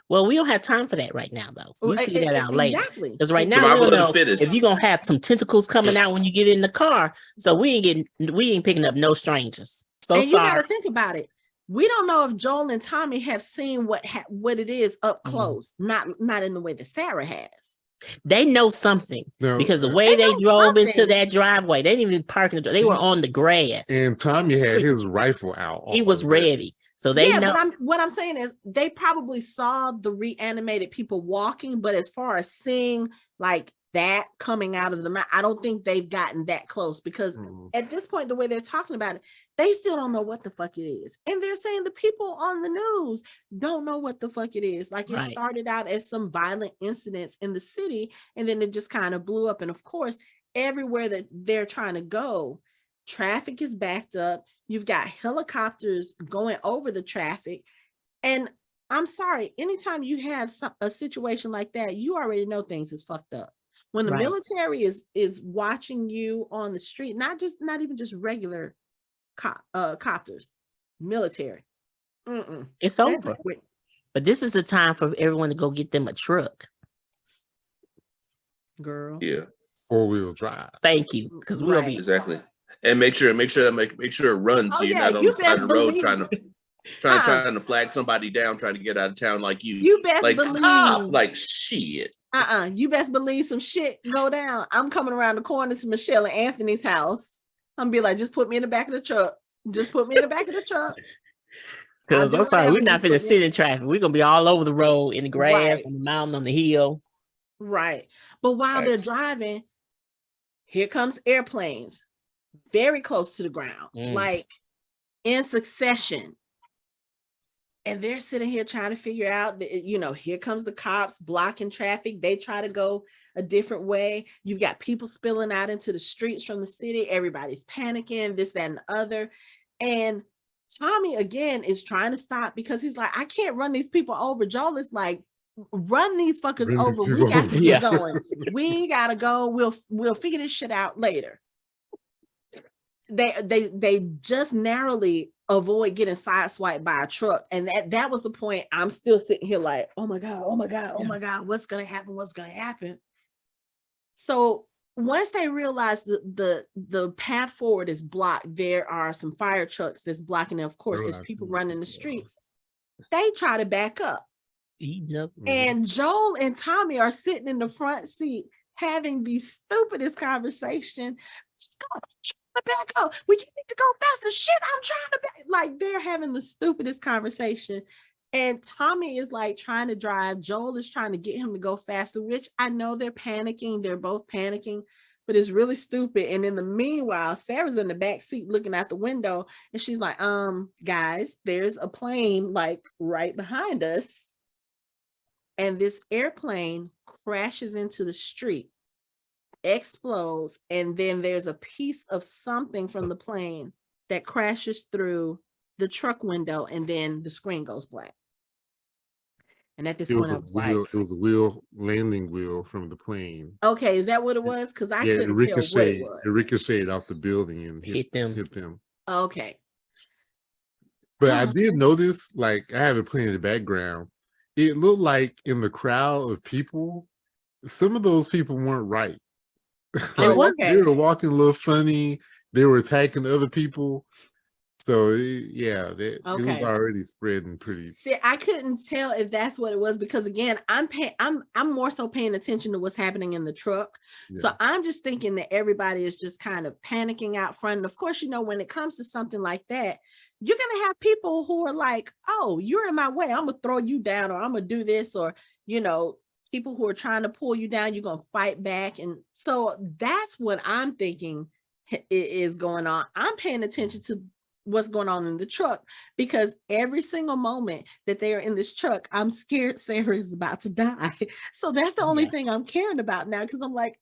Well, we don't have time for that right now, though. We'll figure that out later. Exactly. Because right now, we don't know if you're going to have some tentacles coming out when you get in the car. So we ain't picking up no strangers. So and sorry. You got to think about it. We don't know if Joel and Tommy have seen what it is up close, not in the way that Sarah has. They know something because the way they drove into that driveway, they didn't even park in the. They were on the grass, and Tommy had his rifle out. He was ready, so they know. But what I'm saying is, they probably saw the reanimated people walking, but as far as seeing like that coming out of the mouth, I don't think they've gotten that close, because at this point, the way they're talking about it, they still don't know what the fuck it is. And they're saying the people on the news don't know what the fuck it is. Like, it started out as some violent incidents in the city, and then it just kind of blew up. And of course, everywhere that they're trying to go, traffic is backed up. You've got helicopters going over the traffic. And I'm sorry, anytime you have a situation like that, you already know things is fucked up. When the military is watching you on the street, not even just regular copters, military. It's over. But this is the time for everyone to go get them a truck. Girl. Yeah. 4-wheel drive. Thank you. Because we'll be exactly. And make sure it runs, so you're not on the side of the road trying to flag somebody down, trying to get out of town like you. You best like, believe. Stop. Like, shit. You best believe some shit go down. I'm coming around the corner to Michelle and Anthony's house. I'm be like, just put me in the back of the truck. Just put me in the back of the truck. Because I'm sorry, we're not going to sit in traffic. We're going to be all over the road, in the grass, on the mountain, on the hill. Right. But while they're driving, here comes airplanes very close to the ground, like in succession. And they're sitting here trying to figure out, here comes the cops blocking traffic. They try to go a different way. You've got people spilling out into the streets from the city. Everybody's panicking, this, that, and the other. And Tommy, again, is trying to stop because he's like, I can't run these people over. Joel is like, run these fuckers over. We got to get going. We got to go. We'll figure this shit out later. They just narrowly avoid getting sideswiped by a truck, and that was the point. I'm still sitting here like, oh my god, what's gonna happen? So once they realize the path forward is blocked, there are some fire trucks that's blocking it. Of course, there's people running the streets. They try to back up, and Joel and Tommy are sitting in the front seat having the stupidest conversation. Back up. We need to go faster. Shit, I'm trying to back. Like, they're having the stupidest conversation. And Tommy is like trying to drive. Joel is trying to get him to go faster, which I know they're panicking. They're both panicking, but it's really stupid. And in the meanwhile, Sarah's in the back seat looking out the window, and she's like, guys, there's a plane like right behind us. And this airplane crashes into the street, explodes, and then there's a piece of something from the plane that crashes through the truck window, and then the screen goes black. And at this point, I was like, it was a landing wheel from the plane. Okay, is that what it was? Because I couldn't tell what it was. It ricocheted off the building and hit them. Okay. But I did notice, like, I have it playing in the background. It looked like in the crowd of people, some of those people weren't right. Oh, Like, okay. they were walking a little funny. They were attacking other people. So it was Okay. already spreading pretty. See, I couldn't tell if that's what it was because again, I'm more so paying attention to what's happening in the truck. So Yeah. I'm just thinking that everybody is just kind of panicking out front. And of course, when it comes to something like that, you're gonna have people who are like, "Oh, you're in my way. I'm gonna throw you down, or I'm gonna do this," or people who are trying to pull you down. You're gonna fight back, and so that's what I'm thinking is going on. I'm paying attention to what's going on in the truck because every single moment that they are in this truck, I'm scared Sarah is about to die. So that's the only thing I'm caring about now because I'm like,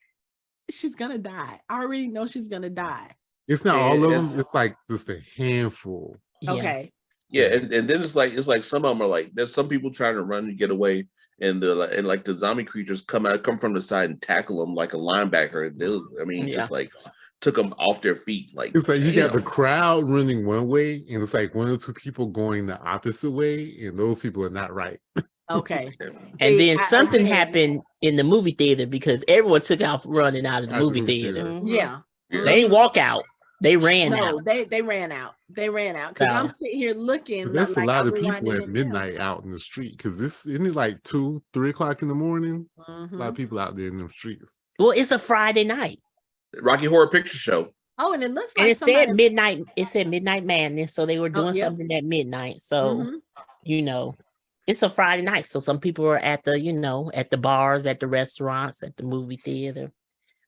she's gonna die. I already know she's gonna die. It's not Yeah, all of it's- them. It's like just a handful. Yeah. Okay. Yeah, and then it's like some of them are like there's some people trying to run and get away, and the zombie creatures come from the side and tackle them like a linebacker. Just like took them off their feet. Like It's like you got the damn. crowd running one way, and it's like one or two people going the opposite way, and those people are not right. Okay. And See, then something happened in the movie theater because everyone took off running out of the movie theater. Yeah. Yeah. They didn't walk out. They ran No, out. they ran out. They ran out because I'm So- sitting here looking. But that's like a lot I'm of people rewinding at it down. midnight out in the street because isn't it like 2-3 o'clock in the morning? A lot Mhm. of people out there in them streets. Well, it's a Friday night. Rocky Horror Picture Show. Oh, and it looks And like it said somebody. midnight. It said midnight madness. So they were doing yep. something at midnight. So, Mhm. it's a Friday night. So some people are at the, at the bars, at the restaurants, at the movie theater.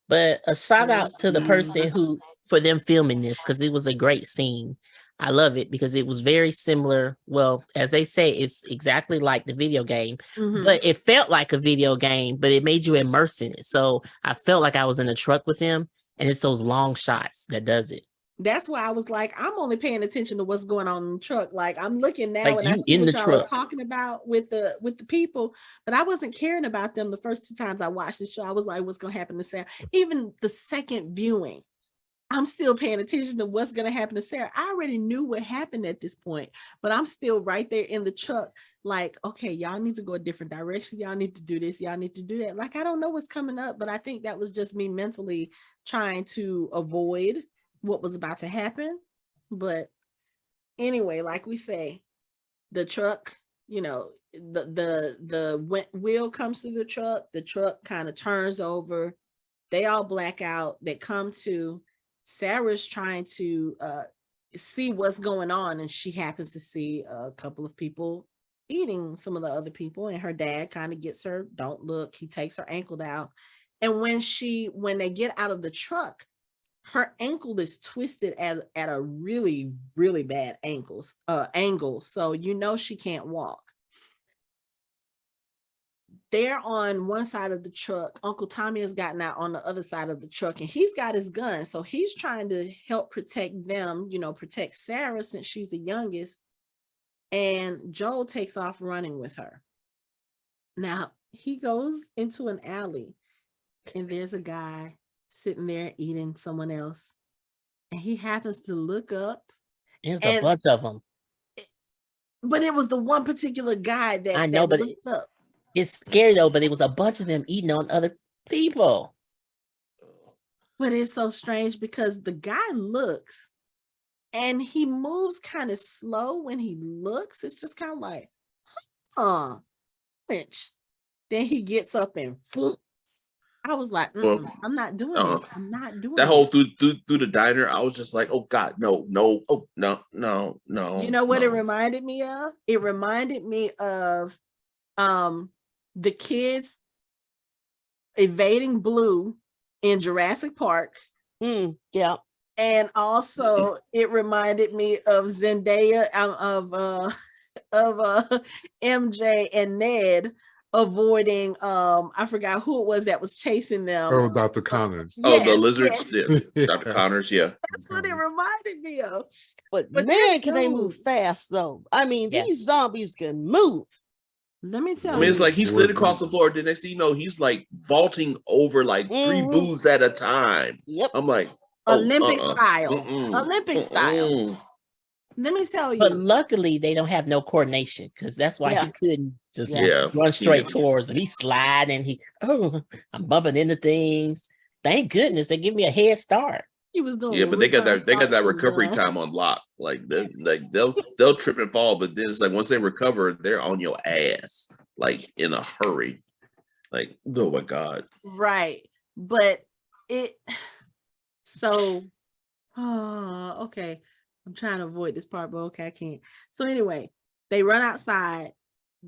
But a shout out to the person for them filming this, because it was a great scene. I love it because it was very similar. Well, as they say, it's exactly like the video game, Mhm. but it felt like a video game, but it made you immerse in it. So I felt like I was in a truck with him, and it's those long shots that does it. That's why I was like, I'm only paying attention to what's going on in the truck. Like I'm looking now Like and I you see in what the y'all were truck. talking about with the people, but I wasn't caring about them the first 2 times I watched the show. I was like, what's gonna happen to Sarah? Even the second viewing, I'm still paying attention to what's gonna happen to Sarah. I already knew what happened at this point, but I'm still right there in the truck, like, okay, y'all need to go a different direction. Y'all need to do this, y'all need to do that. Like, I don't know what's coming up, but I think that was just me mentally trying to avoid what was about to happen. But anyway, like we say, the truck, the wheel comes through the truck kind of turns over, they all black out, they come to, Sarah's trying to see what's going on, and she happens to see a couple of people eating some of the other people, and her dad kind of gets her, don't look, he takes her ankle down, and when they get out of the truck, her ankle is twisted at a really, really bad angle. So she can't walk. They're on one side of the truck. Uncle Tommy has gotten out on the other side of the truck, and he's got his gun. So he's trying to help protect them, protect Sarah since she's the youngest. And Joel takes off running with her. Now he goes into an alley, and there's a guy sitting there eating someone else, and he happens to look up. There's a bunch of them, but it was the one particular guy that I know, but looked up. It's scary though. But it was a bunch of them eating on other people. But it's so strange because the guy looks, and he moves kind of slow when he looks. It's just kind of like, bitch. Then he gets up and I was like, I'm not doing this. I'm not doing that this. whole through the diner. I was just like, oh God, no, oh no. You know what it reminded me of? It reminded me of the kids evading Blue in Jurassic Park. Yeah. And also it reminded me of Zendaya of MJ and Ned avoiding I forgot who it was that was chasing them. Oh, Dr. Connors. Oh, the lizard. Yeah. Dr. Connors, yeah. That's what it reminded me of. But man, can they move fast though? I mean, these zombies can move. Let me tell I mean, you. it's like he slid across the floor. The next thing you know, he's like vaulting over like 3 booths at a time. Yep. I'm like, Olympic uh-uh. style. Mm-mm. Olympic style. Mm-mm. Let me tell But you. luckily, they don't have no coordination because that's why Yeah. he couldn't just Yeah. run straight Yeah. towards him. He's sliding. I'm bumping into things. Thank goodness they give me a head start. He was doing Yeah, the but they got return that start shoe recovery gun. time on lock. Like they'll trip and fall, but then it's like once they recover, they're on your ass like in a hurry. Like, oh my God. Right. But it so okay. I'm trying to avoid this part, but okay, I can't. So anyway, they run outside.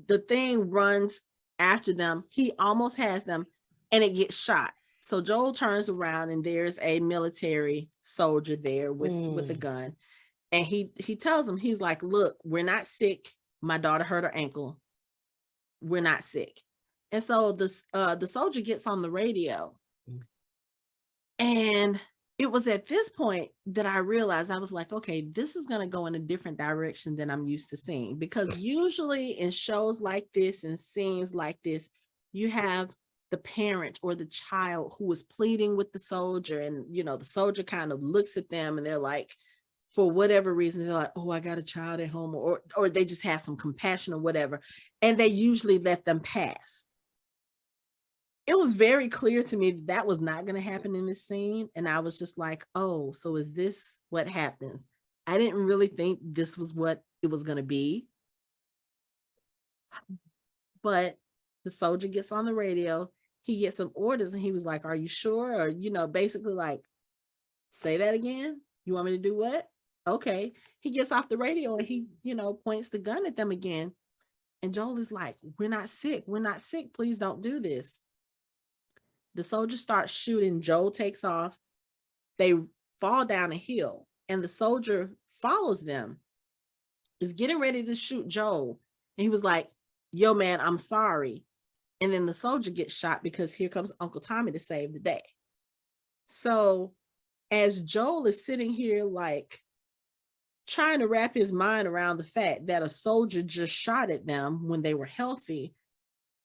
The thing runs after them. He almost has them and it gets shot. So Joel turns around and there's a military soldier there with a gun. And he tells him, he's like, look, we're not sick. My daughter hurt her ankle. We're not sick. And so the soldier gets on the radio. And it was at this point that I realized, I was like, okay, this is going to go in a different direction than I'm used to seeing. Because usually in shows like this and scenes like this, you have the parent or the child who is pleading with the soldier. And, you know, the soldier kind of looks at them and they're like, for whatever reason, they're like, oh, I got a child at home, or they just have some compassion or whatever. And they usually let them pass. It was very clear to me that was not going to happen in this scene. And I was just like, oh, so is this what happens? I didn't really think this was what it was going to be. But the soldier gets on the radio. He gets some orders and he was like, are you sure? Or, you know, basically like, say that again. You want me to do what? Okay. He gets off the radio and he, you know, points the gun at them again. And Joel is like, we're not sick. We're not sick. Please don't do this. The soldier starts shooting. Joel takes off. They fall down a hill and the soldier follows them, is getting ready to shoot Joel. And he was like, yo, man, I'm sorry. And then the soldier gets shot because here comes Uncle Tommy to save the day. So as Joel is sitting here, like trying to wrap his mind around the fact that a soldier just shot at them when they were healthy,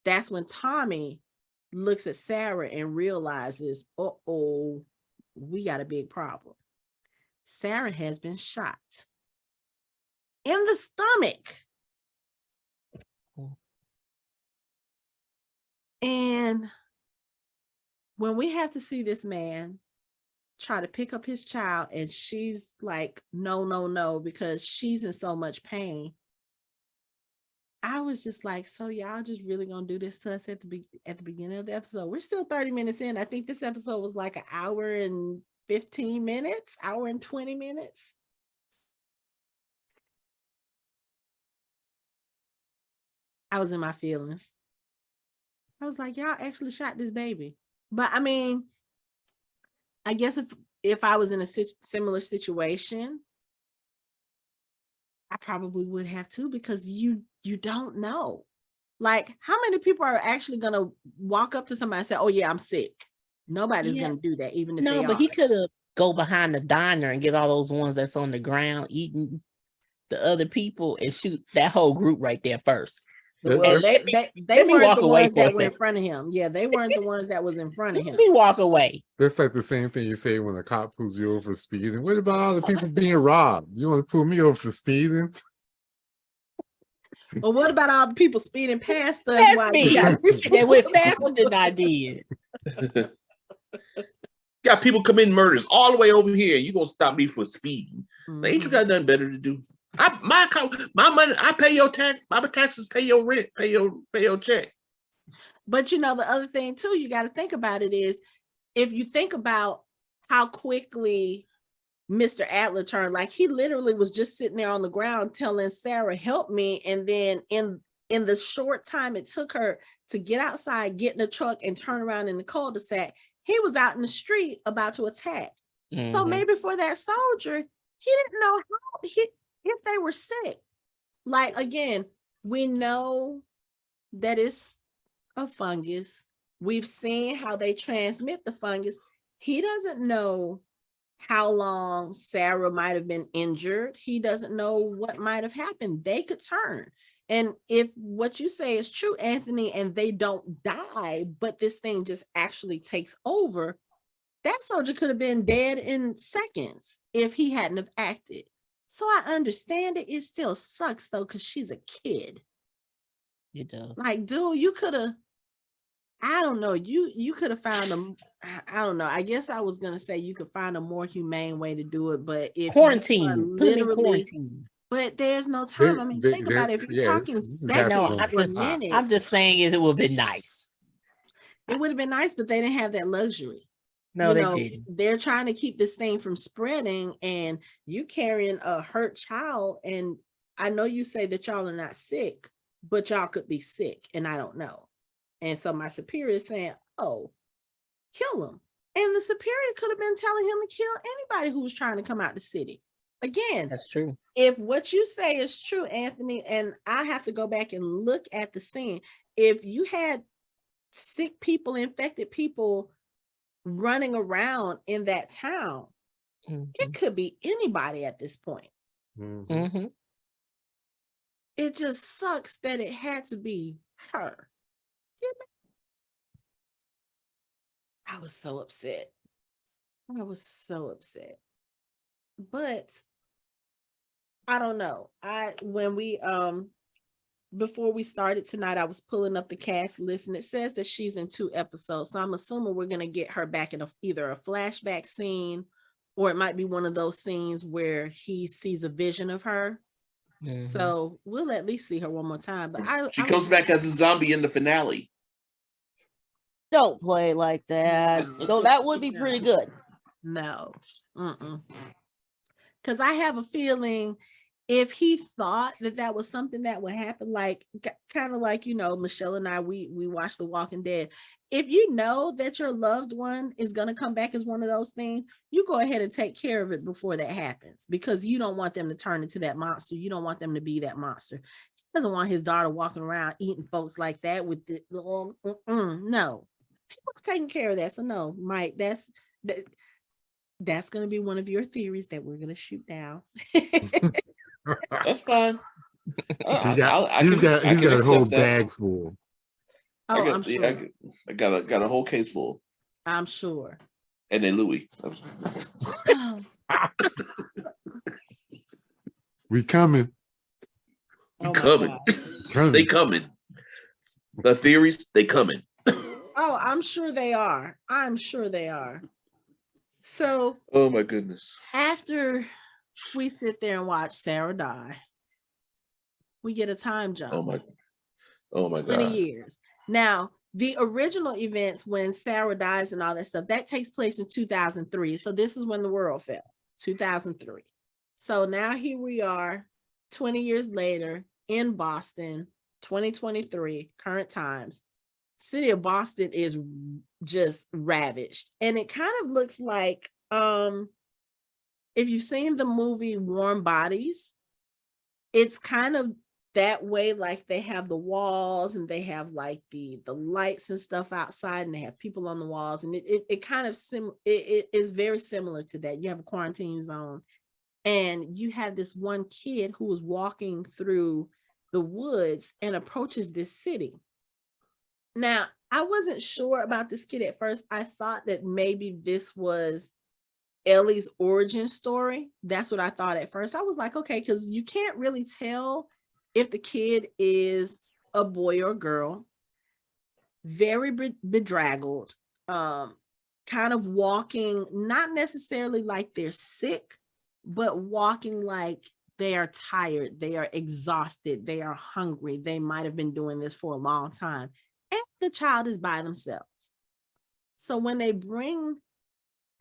that's when Tommy looks at Sarah and realizes, uh-oh, we got a big problem. Sarah has been shot in the stomach. And when we have to see this man try to pick up his child and she's like, no, because she's in so much pain, I was just like, so y'all just really gonna do this to us at the beginning of the episode? We're still 30 minutes in. I think this episode was like an hour and 15 minutes, hour and 20 minutes. I was in my feelings. I was like, y'all actually shot this baby. But I mean, I guess if I was in a similar situation, I probably would have too, because you don't know. Like, how many people are actually going to walk up to somebody and say, oh yeah, I'm sick? Nobody's going to do that, even if they are. No, but he could have go behind the diner and get all those ones that's on the ground eating the other people and shoot that whole group right there first. Well, they weren't the ones that were in front of him. Yeah, they weren't the ones that was in front of him. Let me walk away. That's like the same thing you say when a cop pulls you over for speeding. What about all the people being robbed? You want to pull me over for speeding? Well, what about all the people speeding past us? That's me. They went faster than I did. Got people committing murders all the way over here. You gonna stop me for speeding? Mm-hmm. Ain't you got nothing better to do? My money, I pay your tax. My taxes pay your rent. Pay your check. But you know, the other thing too, you got to think about it is, if you think about how quickly Mr. Adler turned, like he literally was just sitting there on the ground telling Sarah, help me. And then in the short time it took her to get outside, get in the truck and turn around in the cul-de-sac, he was out in the street about to attack. Mm-hmm. So maybe for that soldier, he didn't know if they were sick. Like, again, we know that it's a fungus. We've seen how they transmit the fungus. He doesn't know how long Sarah might have been injured. He doesn't know what might have happened. They could turn. And if what you say is true, Anthony, and they don't die, but this thing just actually takes over, That soldier could have been dead in seconds if he hadn't have acted. So I understand it. It still sucks though, because she's a kid. It does. Like, dude, you could have, I don't know, you could have found I don't know. I guess I was gonna say you could find a more humane way to do it, but if you are Quarantine. Put him in literally, quarantine. but there's no time. I mean, think about it. If you're talking you just I have know. to seconds or minutes, I'm just saying it would have been nice. it would have been nice, but they didn't have that luxury. No, they didn't. They're trying to keep this thing from spreading, and you carrying a hurt child. And I know you say that y'all are not sick, but y'all could be sick, and I don't know. And so my superior is saying, "Oh, kill him." And the superior could have been telling him to kill anybody who was trying to come out the city. Again, That's true. if what you say is true, Anthony, and I have to go back and look at the scene, if you had sick people, infected people running around in that town, it could be anybody at this point. Mm-hmm. It just sucks that it had to be her. I was so upset. I was so upset. But I don't know. When we before we started tonight, I was pulling up the cast list, and it says that she's in 2 episodes. So I'm assuming we're going to get her back in either a flashback scene, or it might be one of those scenes where he sees a vision of her. Mm-hmm. So we'll at least see her one more time. But she comes back as a zombie in the finale. Don't play like that. So that would be pretty good. No. Because I have a feeling if he thought that that was something that would happen, like kind of like, Michelle and I, we watched The Walking Dead. If you know that your loved one is going to come back as one of those things, you go ahead and take care of it before that happens, because you don't want them to turn into that monster. You don't want them to be that monster. He doesn't want his daughter walking around eating folks like that with the no. People are taking care of that. So no, Mike, that's going to be one of your theories that we're going to shoot down. That's fine. He's got a whole bag full. Oh, I'm sure. I got a whole case full. I'm sure. And then Louis. We coming. Oh coming. They coming. The theories, they coming. Oh, I'm sure they are. I'm sure they are. So, oh my goodness. After we sit there and watch Sarah die, we get a time jump. Oh my 20 God. years. Now, the original events when Sarah dies and all that stuff, that takes place in 2003. So this is when the world fell, 2003. So now here we are, 20 years later in Boston, 2023, current times. City of Boston is just ravaged. And it kind of looks like, if you've seen the movie Warm Bodies, it's kind of that way. Like they have the walls and they have like the lights and stuff outside, and they have people on the walls, and it kind of it is very similar to that. You have a quarantine zone, and you have this one kid who is walking through the woods and approaches this city. Now, I wasn't sure about this kid at first. I thought that maybe this was Ellie's origin story. That's what I thought at first. I was like, okay, because you can't really tell if the kid is a boy or girl. Very bedraggled, kind of walking, not necessarily like they're sick, but walking like they are tired, they are exhausted, they are hungry. They might have been doing this for a long time. And the child is by themselves. So when they bring,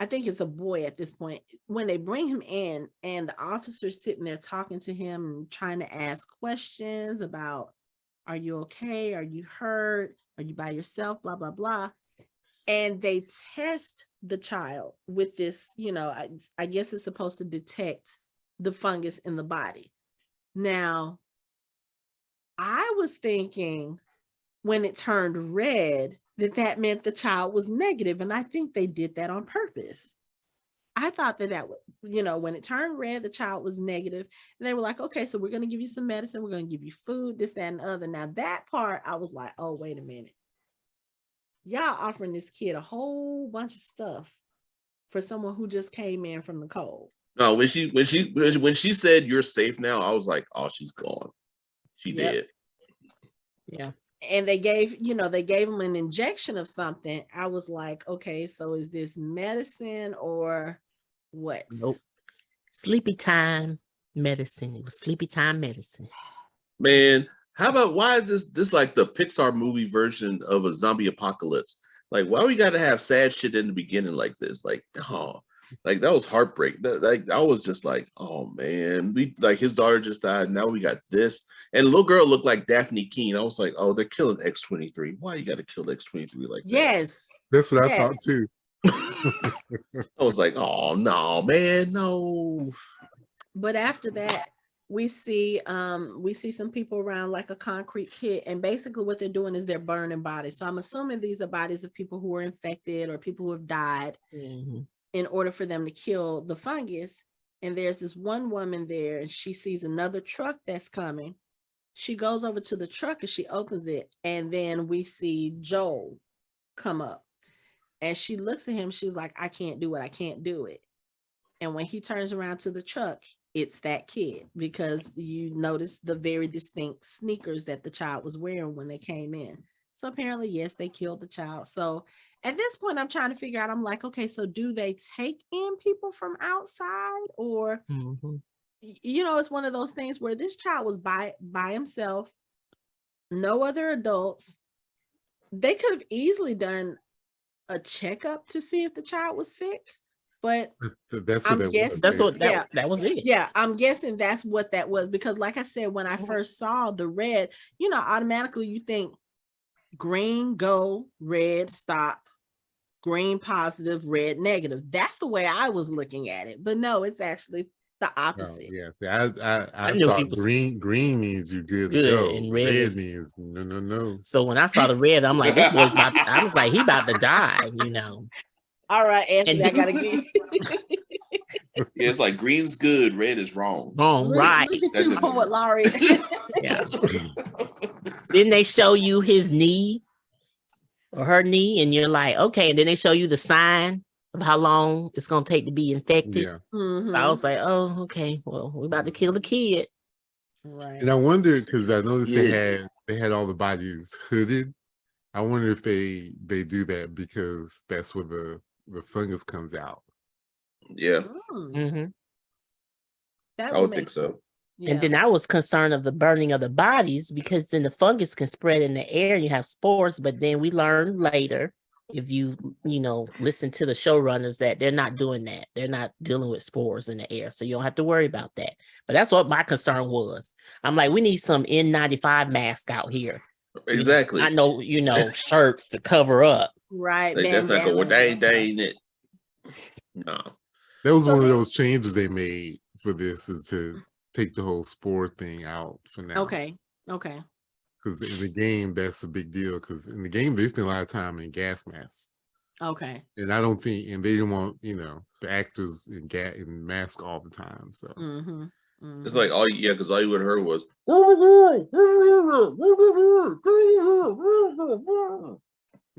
I think it's a boy at this point, when they bring him in and the officer's sitting there talking to him and trying to ask questions about, are you okay? Are you hurt? Are you by yourself? Blah, blah, blah. And they test the child with this, I guess it's supposed to detect the fungus in the body. Now, I was thinking when it turned red, that meant the child was negative. And I think they did that on purpose. I thought that would, when it turned red, the child was negative. And they were like, okay, so we're going to give you some medicine. We're going to give you food, this, that, and the other. Now that part, I was like, oh, wait a minute. Y'all offering this kid a whole bunch of stuff for someone who just came in from the cold. No, when she said you're safe now, I was like, oh, she's gone. She Yep. did. Yeah. And they gave him an injection of something. I was like, okay, so is this medicine or what? Nope. Sleepy time medicine. It was sleepy time medicine. Man, how about why is this like the Pixar movie version of a zombie apocalypse? Like, why we got to have sad shit in the beginning like this? Like, oh, like that was heartbreak. Like, I was just like, oh man, we like his daughter just died. Now we got this, and the little girl looked like Daphne Keene. I was like, oh, they're killing X-23. Why you got to kill X-23 like that? Yes, That's what I yes. thought too. I was like, oh no, man, no. But after that, we see some people around like a concrete pit, and basically what they're doing is they're burning bodies. So I'm assuming these are bodies of people who are infected or people who have died in order for them to kill the fungus. And there's this one woman there, and she sees another truck that's coming. She goes over to the truck and she opens it, and then we see Joel come up, and she looks at him. She's like, I can't do it. I can't do it. And when he turns around to the truck, it's that kid, because you notice the very distinct sneakers that the child was wearing when they came in. So apparently, yes, they killed the child. So at this point, I'm trying to figure out, I'm like, okay, so do they take in people from outside, or, it's one of those things where this child was by himself, no other adults. They could have easily done a checkup to see if the child was sick. But that's what that was it. Yeah, I'm guessing that's what that was, because like I said, when I first saw the red, automatically you think green, go, red, stop, green, positive, red, negative. That's the way I was looking at it. But no, it's actually the opposite. Oh, yeah. See, I knew thought green means you're good to go. And red means no. So when I saw the red, I'm like, this boy's I was like, he about to die, All right, Anthony, I gotta get Yeah, it's like green's good, red is wrong. Right. Look at you, poet laureate. Yeah. Then they show you his knee or her knee, and you're like, okay. And then they show you the sign of how long it's gonna take to be infected. Yeah. I was like, oh, okay. Well, we're about to kill the kid. Right. And I wondered, because I noticed they had all the bodies hooded. I wonder if they do that because that's where the fungus comes out. Yeah. That I would think so. Yeah. And then I was concerned of the burning of the bodies, because then the fungus can spread in the air and you have spores. But then we learned later, if you listen to the showrunners, that they're not doing that. They're not dealing with spores in the air. So you don't have to worry about that. But that's what my concern was. I'm like, we need some N95 mask out here. Exactly. I know, shirts to cover up. Right. Like, that's not going. That ain't it. No. That was one of those changes they made for this, is to take the whole spore thing out for now. Okay. Because in the game, that's a big deal. Because in the game, they spend a lot of time in gas masks. Okay. And I don't think, and they didn't want, the actors in mask all the time. So It's like because all you would heard was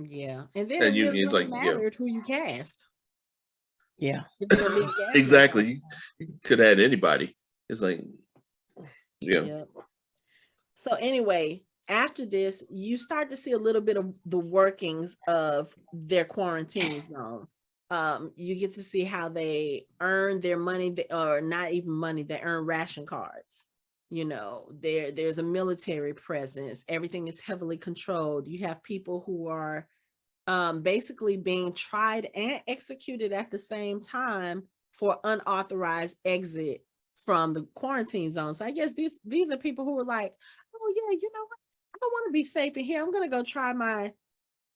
yeah, and then and it it's really like mattered who you cast. Yeah. Exactly. You could add anybody. It's like Yeah. So anyway, after this, you start to see a little bit of the workings of their quarantine zone. You get to see how they earn their money, or not even money, they earn ration cards. There's a military presence. Everything is heavily controlled. You have people who are basically being tried and executed at the same time for unauthorized exit from the quarantine zone. So I guess these are people who are like, oh yeah, you know what? I don't want to be safe in here. I'm gonna go try my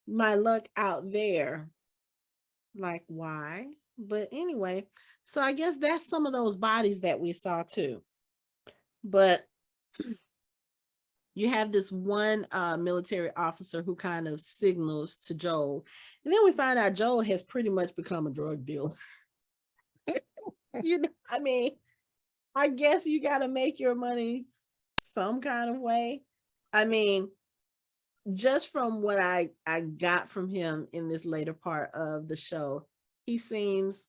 luck out there. Like, why? But anyway, so I guess that's some of those bodies that we saw too. But you have this one military officer who kind of signals to Joel. And then we find out Joel has pretty much become a drug dealer. I guess you got to make your money some kind of way. Just from what I got from him in this later part of the show, he seems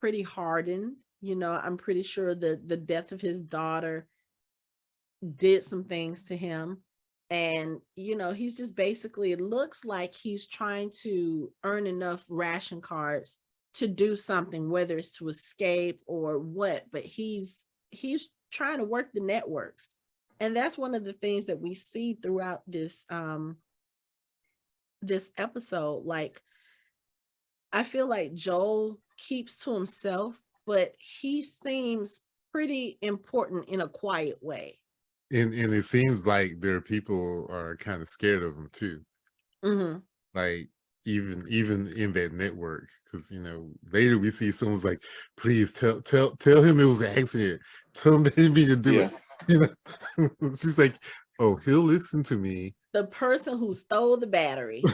pretty hardened. I'm pretty sure that the death of his daughter did some things to him. And, he's just basically, it looks like he's trying to earn enough ration cards to do something, whether it's to escape or what, but he's trying to work the networks. And that's one of the things that we see throughout this this episode. Like, I feel like Joel keeps to himself, but he seems pretty important in a quiet way. And it seems like their people are kind of scared of him too. Mm-hmm. Like even in that network, because later we see someone's like, please tell him it was an accident. Tell him they didn't mean to do it. She's like, oh, he'll listen to me. The person who stole the battery.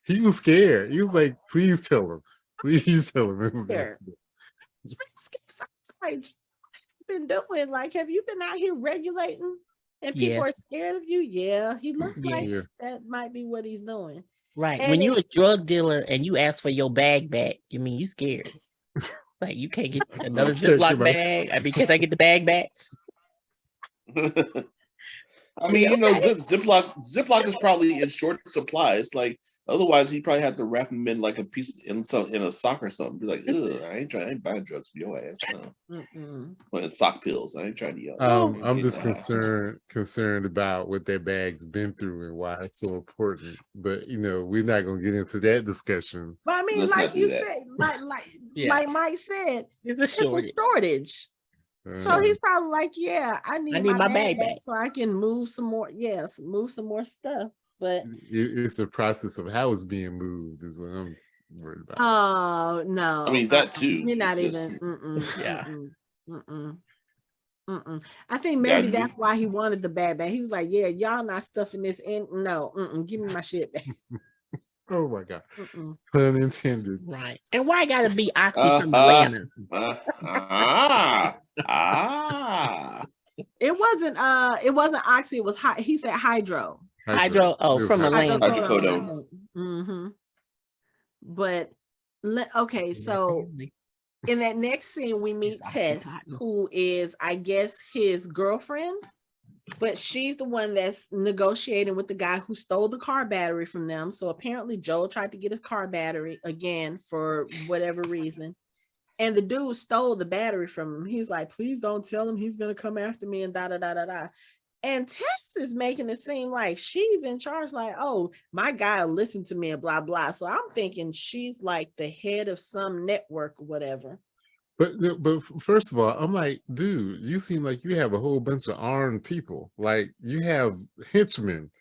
He was scared. He was like, please tell him. Please tell him it was an accident. It's really scary. Sorry, been doing? Like, have you been out here regulating and people are scared of you? Yeah, he looks like that might be what he's doing. Right. And when you're a drug dealer and you ask for your bag back, you scared. Like, you can't get another Ziploc bag. Can't I get the bag back? I mean, Ziploc is probably in short supply. It's like, otherwise he probably had to wrap them in like a piece in a sock or something. Be like, ugh, I ain't buying drugs for your ass. No. Well, it's sock pills. I ain't trying to. I'm just concerned about what that bag's been through and why it's so important. But we're not gonna get into that discussion. But I mean, like you said, like Mike said, it's a shortage. So he's probably like, yeah, I need my bag back so I can move some more. Yes, move some more stuff. But it's the process of how it's being moved is what I'm worried about. Oh no! I mean that too. You're not even. I think maybe that's why he wanted the bag back. He was like, "Yeah, y'all not stuffing this in. No, give me my shit back." Oh my god! Pun intended. Right. And why gotta be Oxy from Atlanta? It wasn't Oxy. It was he said hydro. Hydro. Oh, from Atlanta. Hydrocodone. But okay, so in that next scene we meet Tess, who is, I guess, his girlfriend. But she's the one that's negotiating with the guy who stole the car battery from them. So apparently Joel tried to get his car battery again for whatever reason. And the dude stole the battery from him. He's like, please don't tell him, he's going to come after me and da-da-da-da-da. And Tess is making it seem like she's in charge, like, oh, my guy will listen to me and blah, blah. So I'm thinking she's like the head of some network or whatever. But first of all, I'm like, dude, you seem like you have a whole bunch of armed people. Like, you have henchmen.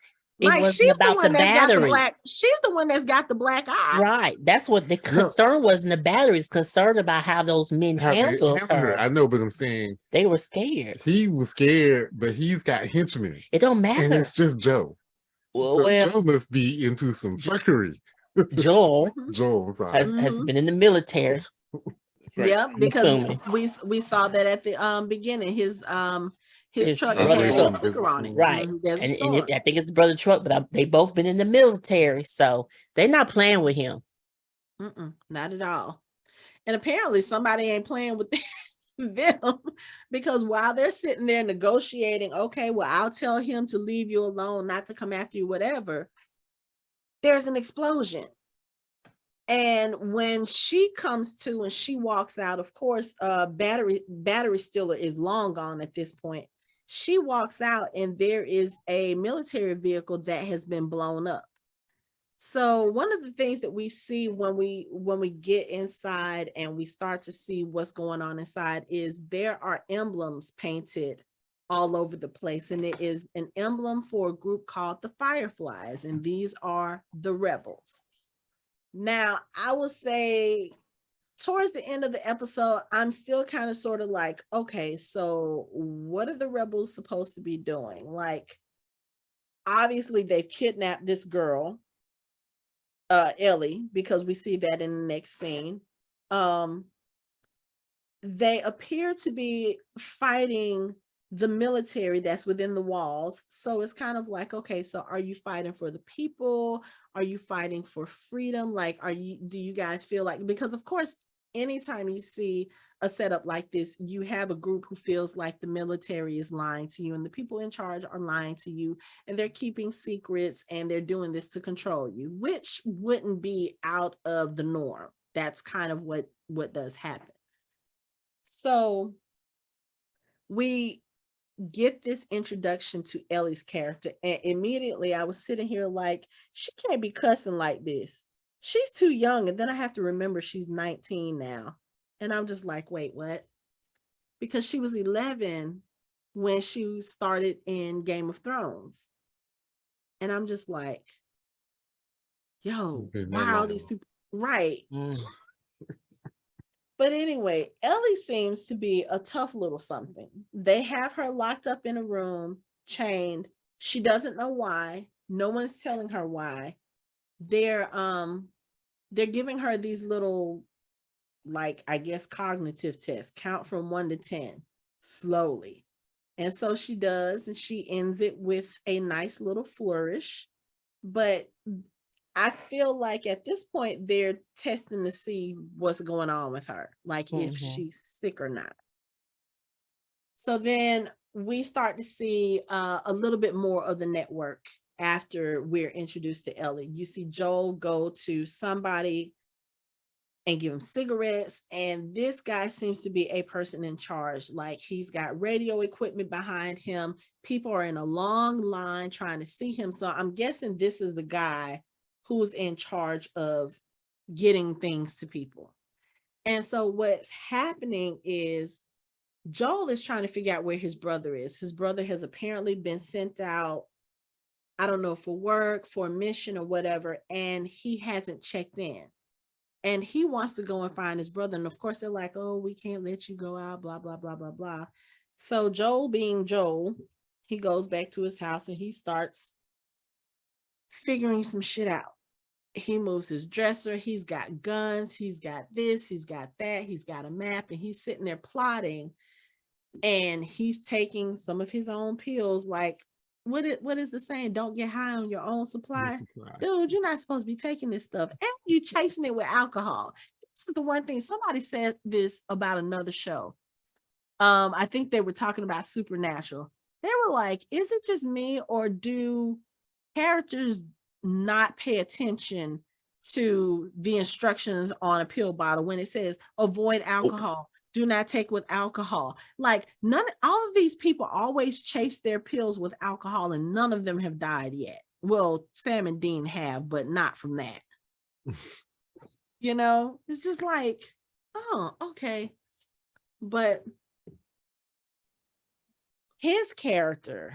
Like, she's the one that's got the black. She's the one that's got the black eye. Right. That's what the concern wasn't the battery. It's concerned about how those men handled her. I know, but I'm saying they were scared. He was scared, but he's got henchmen. It don't matter. And it's just Joe. Well, Joe must be into some fuckery. Joel has been in the military. Right. Yeah, because we saw that at the beginning. His truck has a sticker on it. Right. And I think it's brother truck, but they both been in the military, so they're not playing with him. Not at all. And apparently somebody ain't playing with them, because while they're sitting there negotiating, okay, well, I'll tell him to leave you alone, not to come after you, whatever, there's an explosion. And when she comes to and she walks out, of course, battery stealer is long gone at this point. She walks out and there is a military vehicle that has been blown up. So one of the things that we see when we get inside and we start to see what's going on inside is there are emblems painted all over the place. And it is an emblem for a group called the Fireflies. And these are the rebels. Now, I will say towards the end of the episode, I'm still kind of sort of like, okay, so what are the rebels supposed to be doing? Like, obviously they've kidnapped this girl, Ellie, because we see that in the next scene. They appear to be fighting the military that's within the walls. So it's kind of like, okay, so are you fighting for the people? Are you fighting for freedom? Like, do you guys feel like, because of course anytime you see a setup like this, you have a group who feels like the military is lying to you and the people in charge are lying to you and they're keeping secrets and they're doing this to control you, which wouldn't be out of the norm. That's kind of what does happen. So we get this introduction to Ellie's character, and immediately I was sitting here like, she can't be cussing like this. She's too young. And then I have to remember she's 19 now. And I'm just like, wait, what? Because she was 11 when she started in Game of Thrones. And I'm just like, yo, It's been why that are all long. these people right? Mm. But anyway, Ellie seems to be a tough little something. They have her locked up in a room, chained. She doesn't know why. No one's telling her why. They're giving her these little, like, I guess, cognitive tests. Count from 1 to 10 slowly. And so she does, and she ends it with a nice little flourish. But I feel like at this point, they're testing to see what's going on with her, like if she's sick or not. So then we start to see a little bit more of the network after we're introduced to Ellie. You see Joel go to somebody and give him cigarettes. And this guy seems to be a person in charge. Like, he's got radio equipment behind him. People are in a long line trying to see him. So I'm guessing this is the guy who's in charge of getting things to people. And so what's happening is Joel is trying to figure out where his brother is. His brother has apparently been sent out, I don't know, for work, for a mission or whatever, and he hasn't checked in. And he wants to go and find his brother. And of course, they're like, oh, we can't let you go out, blah, blah, blah, blah, blah. So Joel, being Joel, he goes back to his house and he starts figuring some shit out. He moves his dresser. He's got guns. He's got this. He's got that. He's got a map. And he's sitting there plotting. And he's taking some of his own pills, like, what is the saying? Don't get high on your own supply. Dude, you're not supposed to be taking this stuff. And you chasing it with alcohol. This is the one thing. Somebody said this about another show. I think they were talking about Supernatural. They were like, is it just me, or do characters not pay attention to the instructions on a pill bottle when it says avoid alcohol? Do not take with alcohol. Like, all of these people always chase their pills with alcohol, and none of them have died yet. Well, Sam and Dean have, but not from that. You know, it's just like, oh, okay. But his character,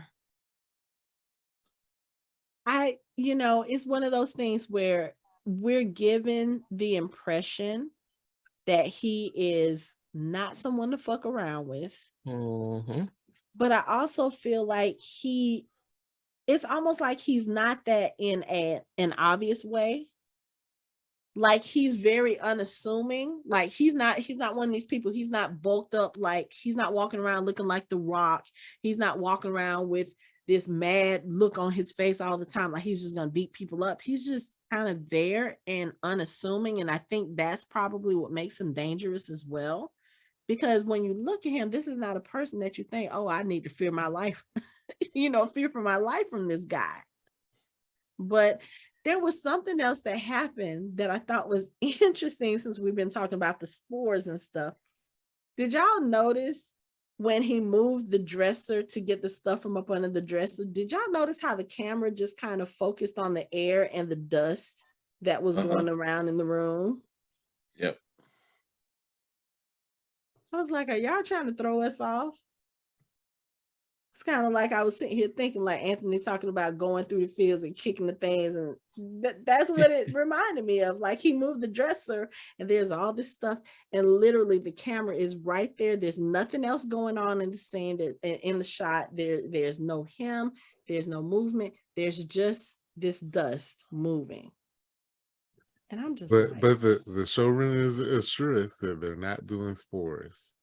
it's one of those things where we're given the impression that he is not someone to fuck around with. But I also feel like it's almost like he's not that in an obvious way. Like, he's very unassuming. Like, he's not one of these people. He's not bulked up. Like, he's not walking around looking like The Rock. He's not walking around with this mad look on his face all the time, like he's just gonna beat people up. He's just kind of there and unassuming. And I think that's probably what makes him dangerous as well. Because when you look at him, this is not a person that you think, oh, I need to fear my life, fear for my life from this guy. But there was something else that happened that I thought was interesting, since we've been talking about the spores and stuff. Did y'all notice when he moved the dresser to get the stuff from up under the dresser? Did y'all notice how the camera just kind of focused on the air and the dust that was going around in the room? Yep. I was like, are y'all trying to throw us off? It's kind of like I was sitting here thinking, like Anthony talking about going through the fields and kicking the things, and that's what it reminded me of. Like, he moved the dresser and there's all this stuff, and literally the camera is right there. There's nothing else going on in the scene, in the shot. There's no him, there's no movement, there's just this dust moving. And I'm just but the showrunners assure us that they're not doing spores.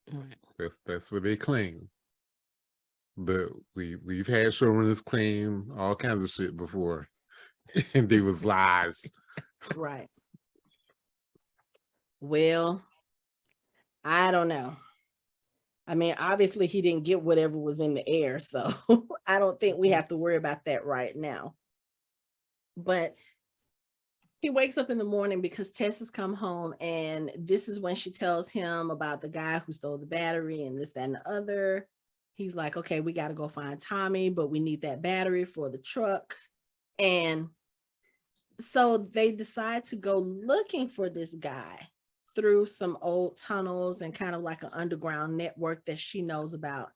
That's what they claim. But we've had showrunners claim all kinds of shit before, and they was lies. Right. Well, I don't know. I mean, obviously he didn't get whatever was in the air, so I don't think we have to worry about that right now. But he wakes up in the morning because Tess has come home, and this is when she tells him about the guy who stole the battery and this, that, and the other. He's like, okay, we got to go find Tommy, but we need that battery for the truck. And so they decide to go looking for this guy through some old tunnels and kind of like an underground network that she knows about.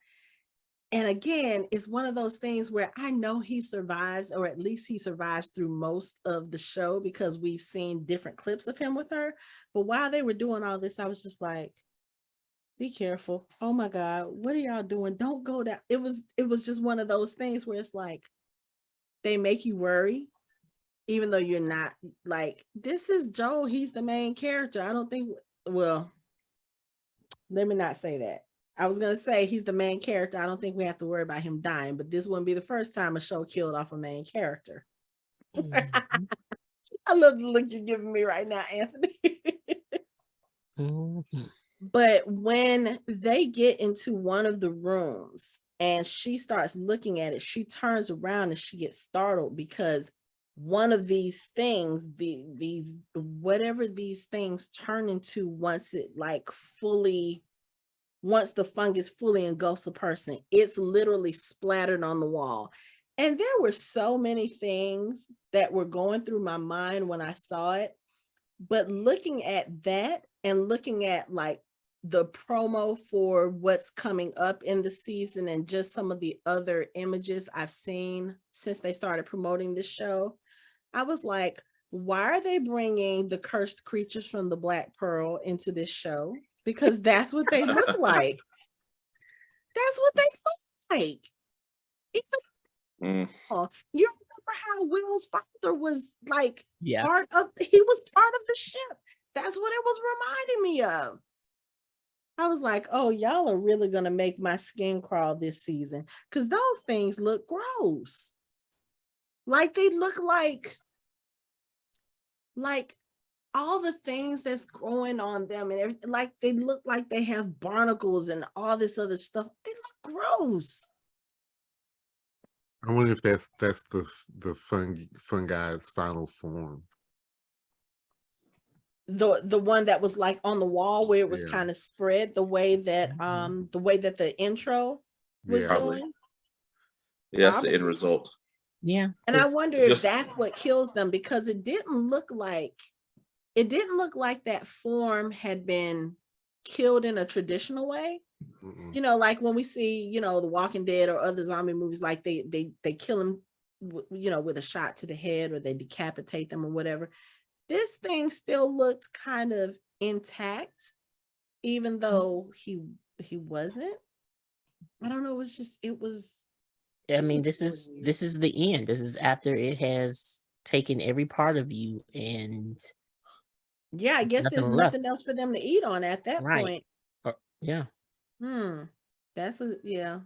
And again, it's one of those things where I know he survives, or at least he survives through most of the show because we've seen different clips of him with her. But while they were doing all this, I was just like, be careful. Oh my God, what are y'all doing? Don't go down. It was just one of those things where it's like, they make you worry, even though you're not. Like, this is Joel. He's the main character. I don't think, well, let me not say that. I was going to say he's the main character. I don't think we have to worry about him dying, but this wouldn't be the first time a show killed off a main character. Mhm. I love the look you're giving me right now, Anthony. Mhm. But when they get into one of the rooms and she starts looking at it, she turns around and she gets startled because one of these things, these whatever these things turn into once it like fully, once the fungus fully engulfs a person, it's literally splattered on the wall. And there were so many things that were going through my mind when I saw it. But looking at that and looking at like the promo for what's coming up in the season and just some of the other images I've seen since they started promoting this show, I was like, why are they bringing the cursed creatures from the Black Pearl into this show? Because that's what they look like. That's what they look like. Even, you remember how Will's father was like Yeah. he was part of the ship. That's what it was reminding me of. I was like, oh, y'all are really going to make my skin crawl this season because those things look gross. Like they look like all the things that's growing on them and everything, like they look like they have barnacles and all this other stuff. They look gross. I wonder if that's the fungi's final form. The one that was like on the wall where it was Yeah. kind of spread the way that the intro was Yeah. Probably. doing. Yeah, that's the Probably. end result. Yeah. And I 'cause- wonder It's if just- that's what kills them, because it didn't look like that form had been killed in a traditional way. Mm-mm. You know, like when we see, you know, The Walking Dead or other zombie movies, like they kill them, you know, with a shot to the head, or they decapitate them or whatever. This thing still looked kind of intact, even though he wasn't. I don't know. It was. I mean, was this really is the end. This is after it has taken every part of you, and yeah, I guess there's nothing nothing left. else for them to eat on at that Right. point. Yeah. That's yeah.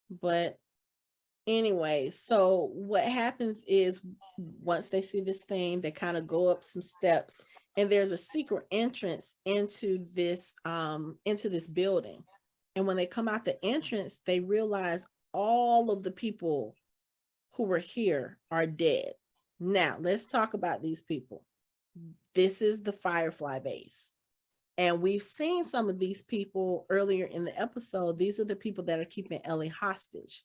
But anyway, so what happens is once they see this thing, they kind of go up some steps, and there's a secret entrance into this building. And when they come out the entrance, they realize all of the people who were here are dead. Now, let's talk about these people. This is the Firefly base. And we've seen some of these people earlier in the episode. These are the people that are keeping Ellie hostage.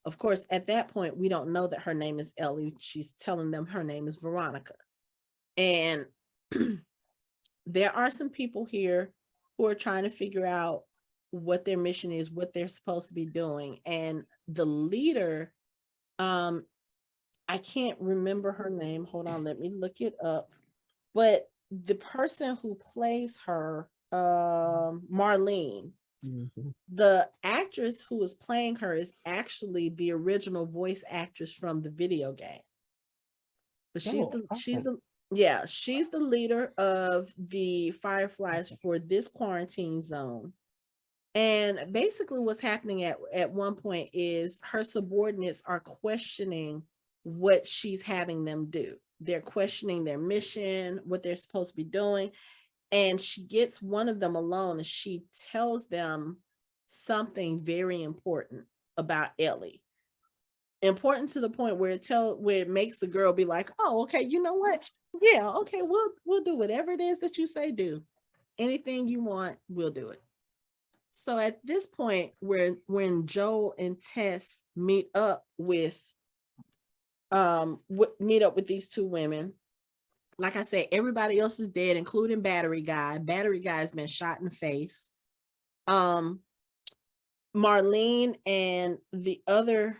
Of course, at that point, we don't know that her name is Ellie. She's telling them her name is Veronica. And there are some people here who are trying to figure out what their mission is, what they're supposed to be doing. And the leader, I can't remember her name. Hold on, let me look it up. But the person who plays her, Marlene, the actress who is playing her is actually the original voice actress from the video game. But she's the leader of the Fireflies for this quarantine zone. And basically what's happening at one point is her subordinates are questioning what she's having them do. They're questioning their mission, what they're supposed to be doing. and she gets one of them alone and she tells them something very important about Ellie. Important to the point where it makes the girl be like, oh, okay, you know what? Yeah, okay, we'll do whatever it is that you say do. Anything you want, we'll do it. So at this point, when Joel and Tess meet up with these two women, like I said, everybody else is dead, including Battery Guy. Battery Guy's been shot in the face. Marlene and the other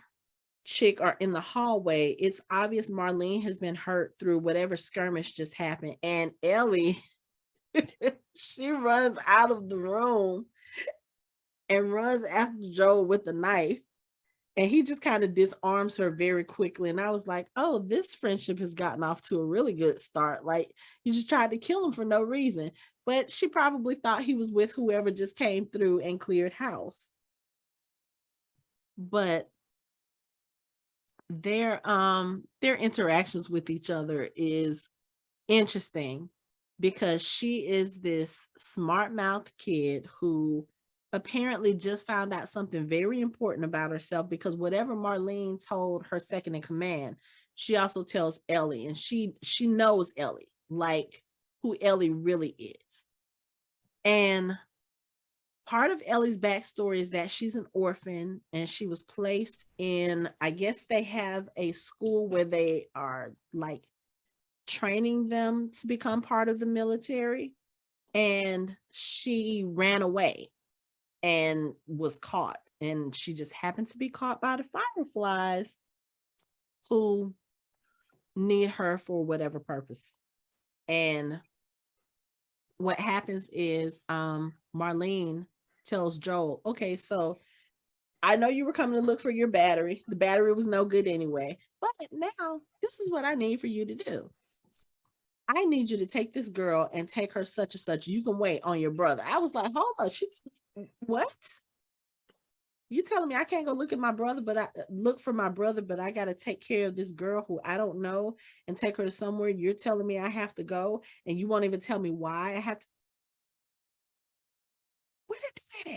chick are in the hallway. It's obvious Marlene has been hurt through whatever skirmish just happened. And Ellie, she runs out of the room and runs after Joel with the knife. And he just kind of disarms her very quickly. And I was like, oh, this friendship has gotten off to a really good start. Like, you just tried to kill him for no reason. But she probably thought he was with whoever just came through and cleared house. But their interactions with each other is interesting because she is this smart mouth kid who apparently just found out something very important about herself, because whatever Marlene told her second in command, she also tells Ellie, and she knows Ellie, like who Ellie really is. And part of Ellie's backstory is that she's an orphan and she was placed in, I guess they have a school where they are like training them to become part of the military. And she ran away and was caught. And she just happened to be caught by the Fireflies, who need her for whatever purpose. And what happens is Marlene tells Joel, okay, so I know you were coming to look for your battery. The battery was no good anyway. But now this is what I need for you to do. I need you to take this girl and take her such and such. You can wait on your brother. I was like, hold on. What? You telling me I can't go look at my brother, but I look for my brother, but I got to take care of this girl who I don't know and take her to somewhere. You're telling me I have to go, and you won't even tell me why I have to. Where did they do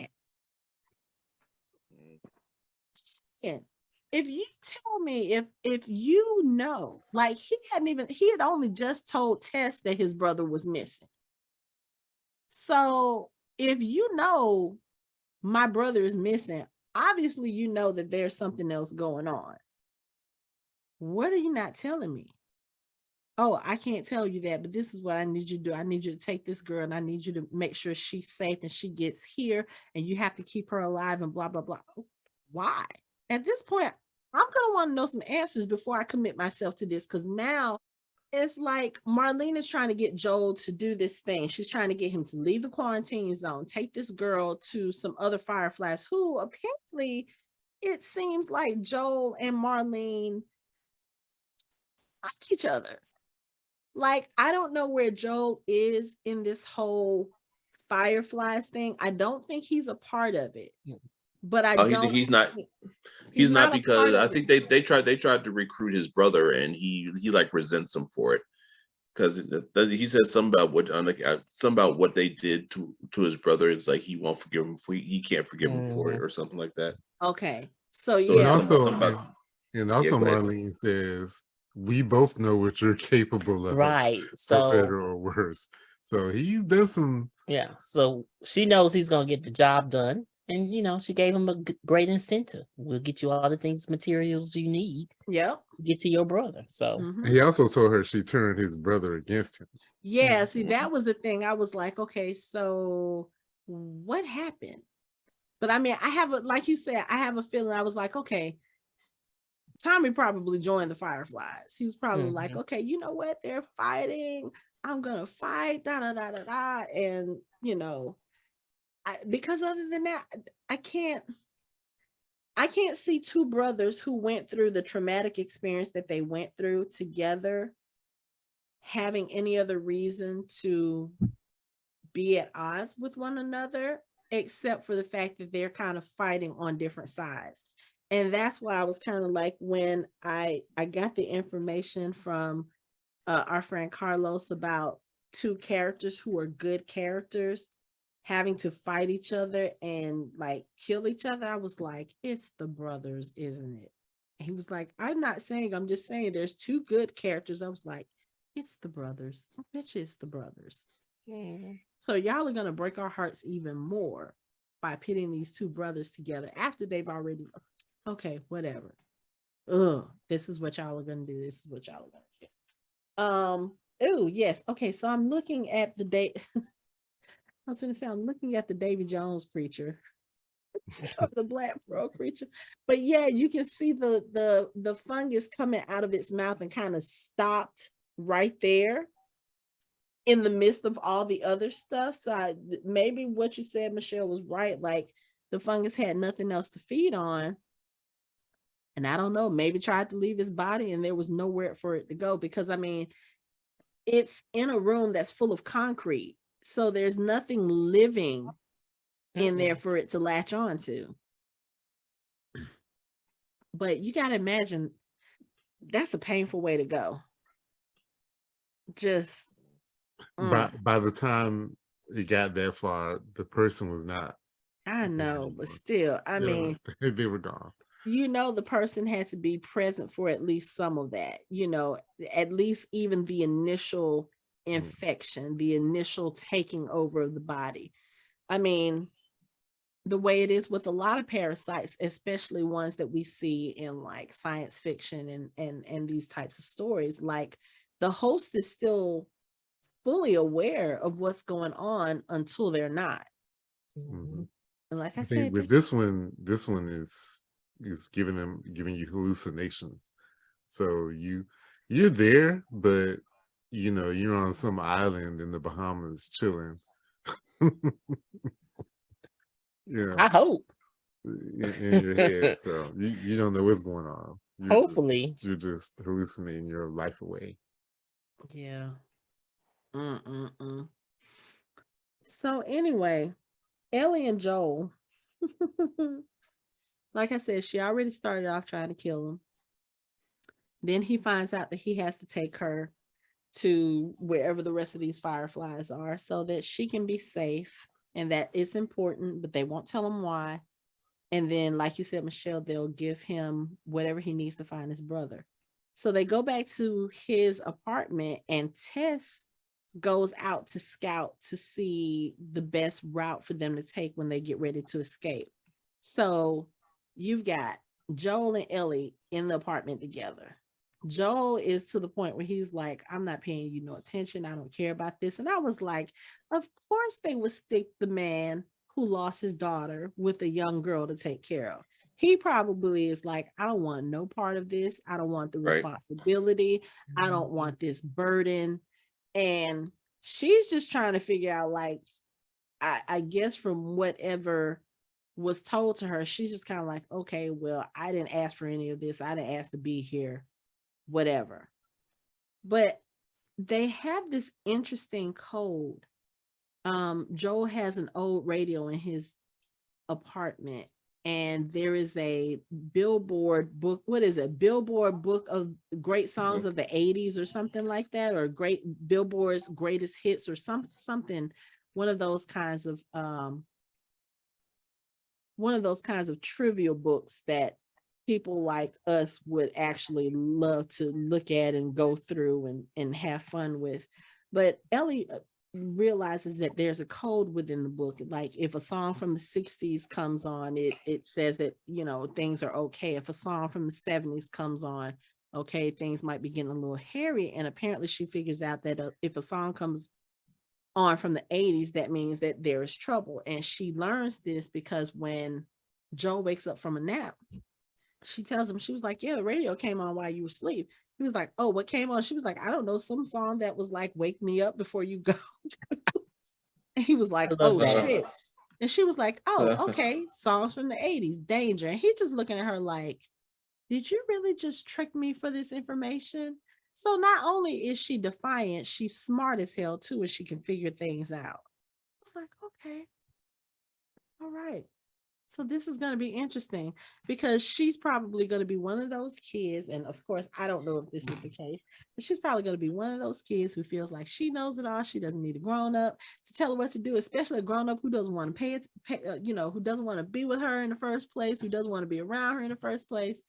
that at? If you tell me, if you know, like he had only just told Tess that his brother was missing. So if you know my brother is missing, obviously you know that there's something else going on. What are you not telling me? Oh, I can't tell you that, but this is what I need you to do. I need you to take this girl and I need you to make sure she's safe and she gets here, and you have to keep her alive and blah, blah, blah. Why? At this point, I'm going to want to know some answers before I commit myself to this, because now it's like Marlene is trying to get Joel to do this thing. She's trying to get him to leave the quarantine zone, take this girl to some other Fireflies who apparently, it seems like Joel and Marlene like each other. Like, I don't know where Joel is in this whole Fireflies thing. I don't think he's a part of it. But I don't. He's not. He's not, because I think they tried to recruit his brother, and he like resents them for it, because he says something about what they did to his brother. It's like he won't forgive him. He can't forgive him for it, or something like that. Okay, so And yeah. also, Yeah, Marlene says, we both know what you're capable of. Right. For So better or worse. So he does some. yeah. So she knows he's gonna get the job done. And she gave him a great incentive. We'll get you all the things, materials you need. Yep. Get to your brother. So he also told her she turned his brother against him. Yeah, see, that was the thing. I was like, okay, so what happened? But I mean, like you said, I have a feeling. I was like, okay, Tommy probably joined the Fireflies. He was probably like, okay, you know what? They're fighting. I'm gonna fight, da da da da da. And because other than that, I can't see two brothers who went through the traumatic experience that they went through together having any other reason to be at odds with one another, except for the fact that they're kind of fighting on different sides. And that's why I was kind of like, when I got the information from our friend Carlos about two characters who are good characters having to fight each other and like kill each other, I was like, it's the brothers, isn't it? And he was like, I'm not saying, I'm just saying there's two good characters. I was like, it's the brothers. I bet you it's the brothers. So y'all are gonna break our hearts even more by pitting these two brothers together after they've already, okay, whatever. Ugh, this is what y'all are gonna do. This is what y'all are gonna do. Oh yes. Okay, so I'm looking at the date. I was gonna say I'm looking at the Davy Jones creature of the black pearl creature. But yeah, you can see the fungus coming out of its mouth and kind of stopped right there in the midst of all the other stuff. So maybe what you said, Michelle, was right. Like the fungus had nothing else to feed on. And I don't know, maybe tried to leave his body and there was nowhere for it to go, because I mean, it's in a room that's full of concrete. So there's nothing living in there for it to latch on to. But you got to imagine that's a painful way to go. Just by the time it got that far, the person was not. I know, but still, I mean, they were gone. You know, the person had to be present for at least some of that, you know, at least even the initial infection, the initial taking over of the body. I mean, the way it is with a lot of parasites, especially ones that we see in like science fiction and these types of stories, like the host is still fully aware of what's going on until they're not. And like I said, with this one is giving you hallucinations. So you're there, but you know, you're on some island in the Bahamas chilling. Yeah, I hope. In your head, so you don't know what's going on. Hopefully. You're just hallucinating your life away. Yeah. So anyway, Ellie and Joel, like I said, she already started off trying to kill him. Then he finds out that he has to take her to wherever the rest of these fireflies are so that she can be safe, and that it's important, but they won't tell him why. And then, like you said, Michelle, they'll give him whatever he needs to find his brother. So they go back to his apartment, and Tess goes out to scout to see the best route for them to take when they get ready to escape. So you've got Joel and Ellie in the apartment together. Joel is to the point where he's like, I'm not paying you no attention. I don't care about this. And I was like, of course they would stick the man who lost his daughter with a young girl to take care of. He probably is like, I don't want no part of this. I don't want the responsibility. I don't want this burden. And she's just trying to figure out, like, I guess from whatever was told to her, she's just kind of like, okay, well, I didn't ask for any of this. I didn't ask to be here, whatever. But they have this interesting code. Joel has an old radio in his apartment, and there is a Billboard book. What is it? Billboard book of great songs of the 80s or something like that, or great Billboard's greatest hits or something. One of those kinds of trivial books that people like us would actually love to look at and go through and have fun with. But Ellie realizes that there's a code within the book. Like if a song from the 60s comes on, it says that, you know, things are okay. If a song from the 70s comes on, okay, things might be getting a little hairy. And apparently she figures out that if a song comes on from the 80s, that means that there is trouble. And she learns this because when Joel wakes up from a nap, she tells him, she was like, yeah, the radio came on while you were asleep. He was like, oh, what came on? She was like, I don't know, some song that was like, wake me up before you go. And he was like, oh, shit. And she was like, oh, okay, songs from the 80s, danger. And he just looking at her like, did you really just trick me for this information? So not only is she defiant, she's smart as hell too, and she can figure things out. It's like, okay, all right. So this is going to be interesting because she's probably going to be one of those kids. And of course, I don't know if this is the case, but she's probably going to be one of those kids who feels like she knows it all. She doesn't need a grown up to tell her what to do, especially a grown up who doesn't want to who doesn't want to be with her in the first place, who doesn't want to be around her in the first place.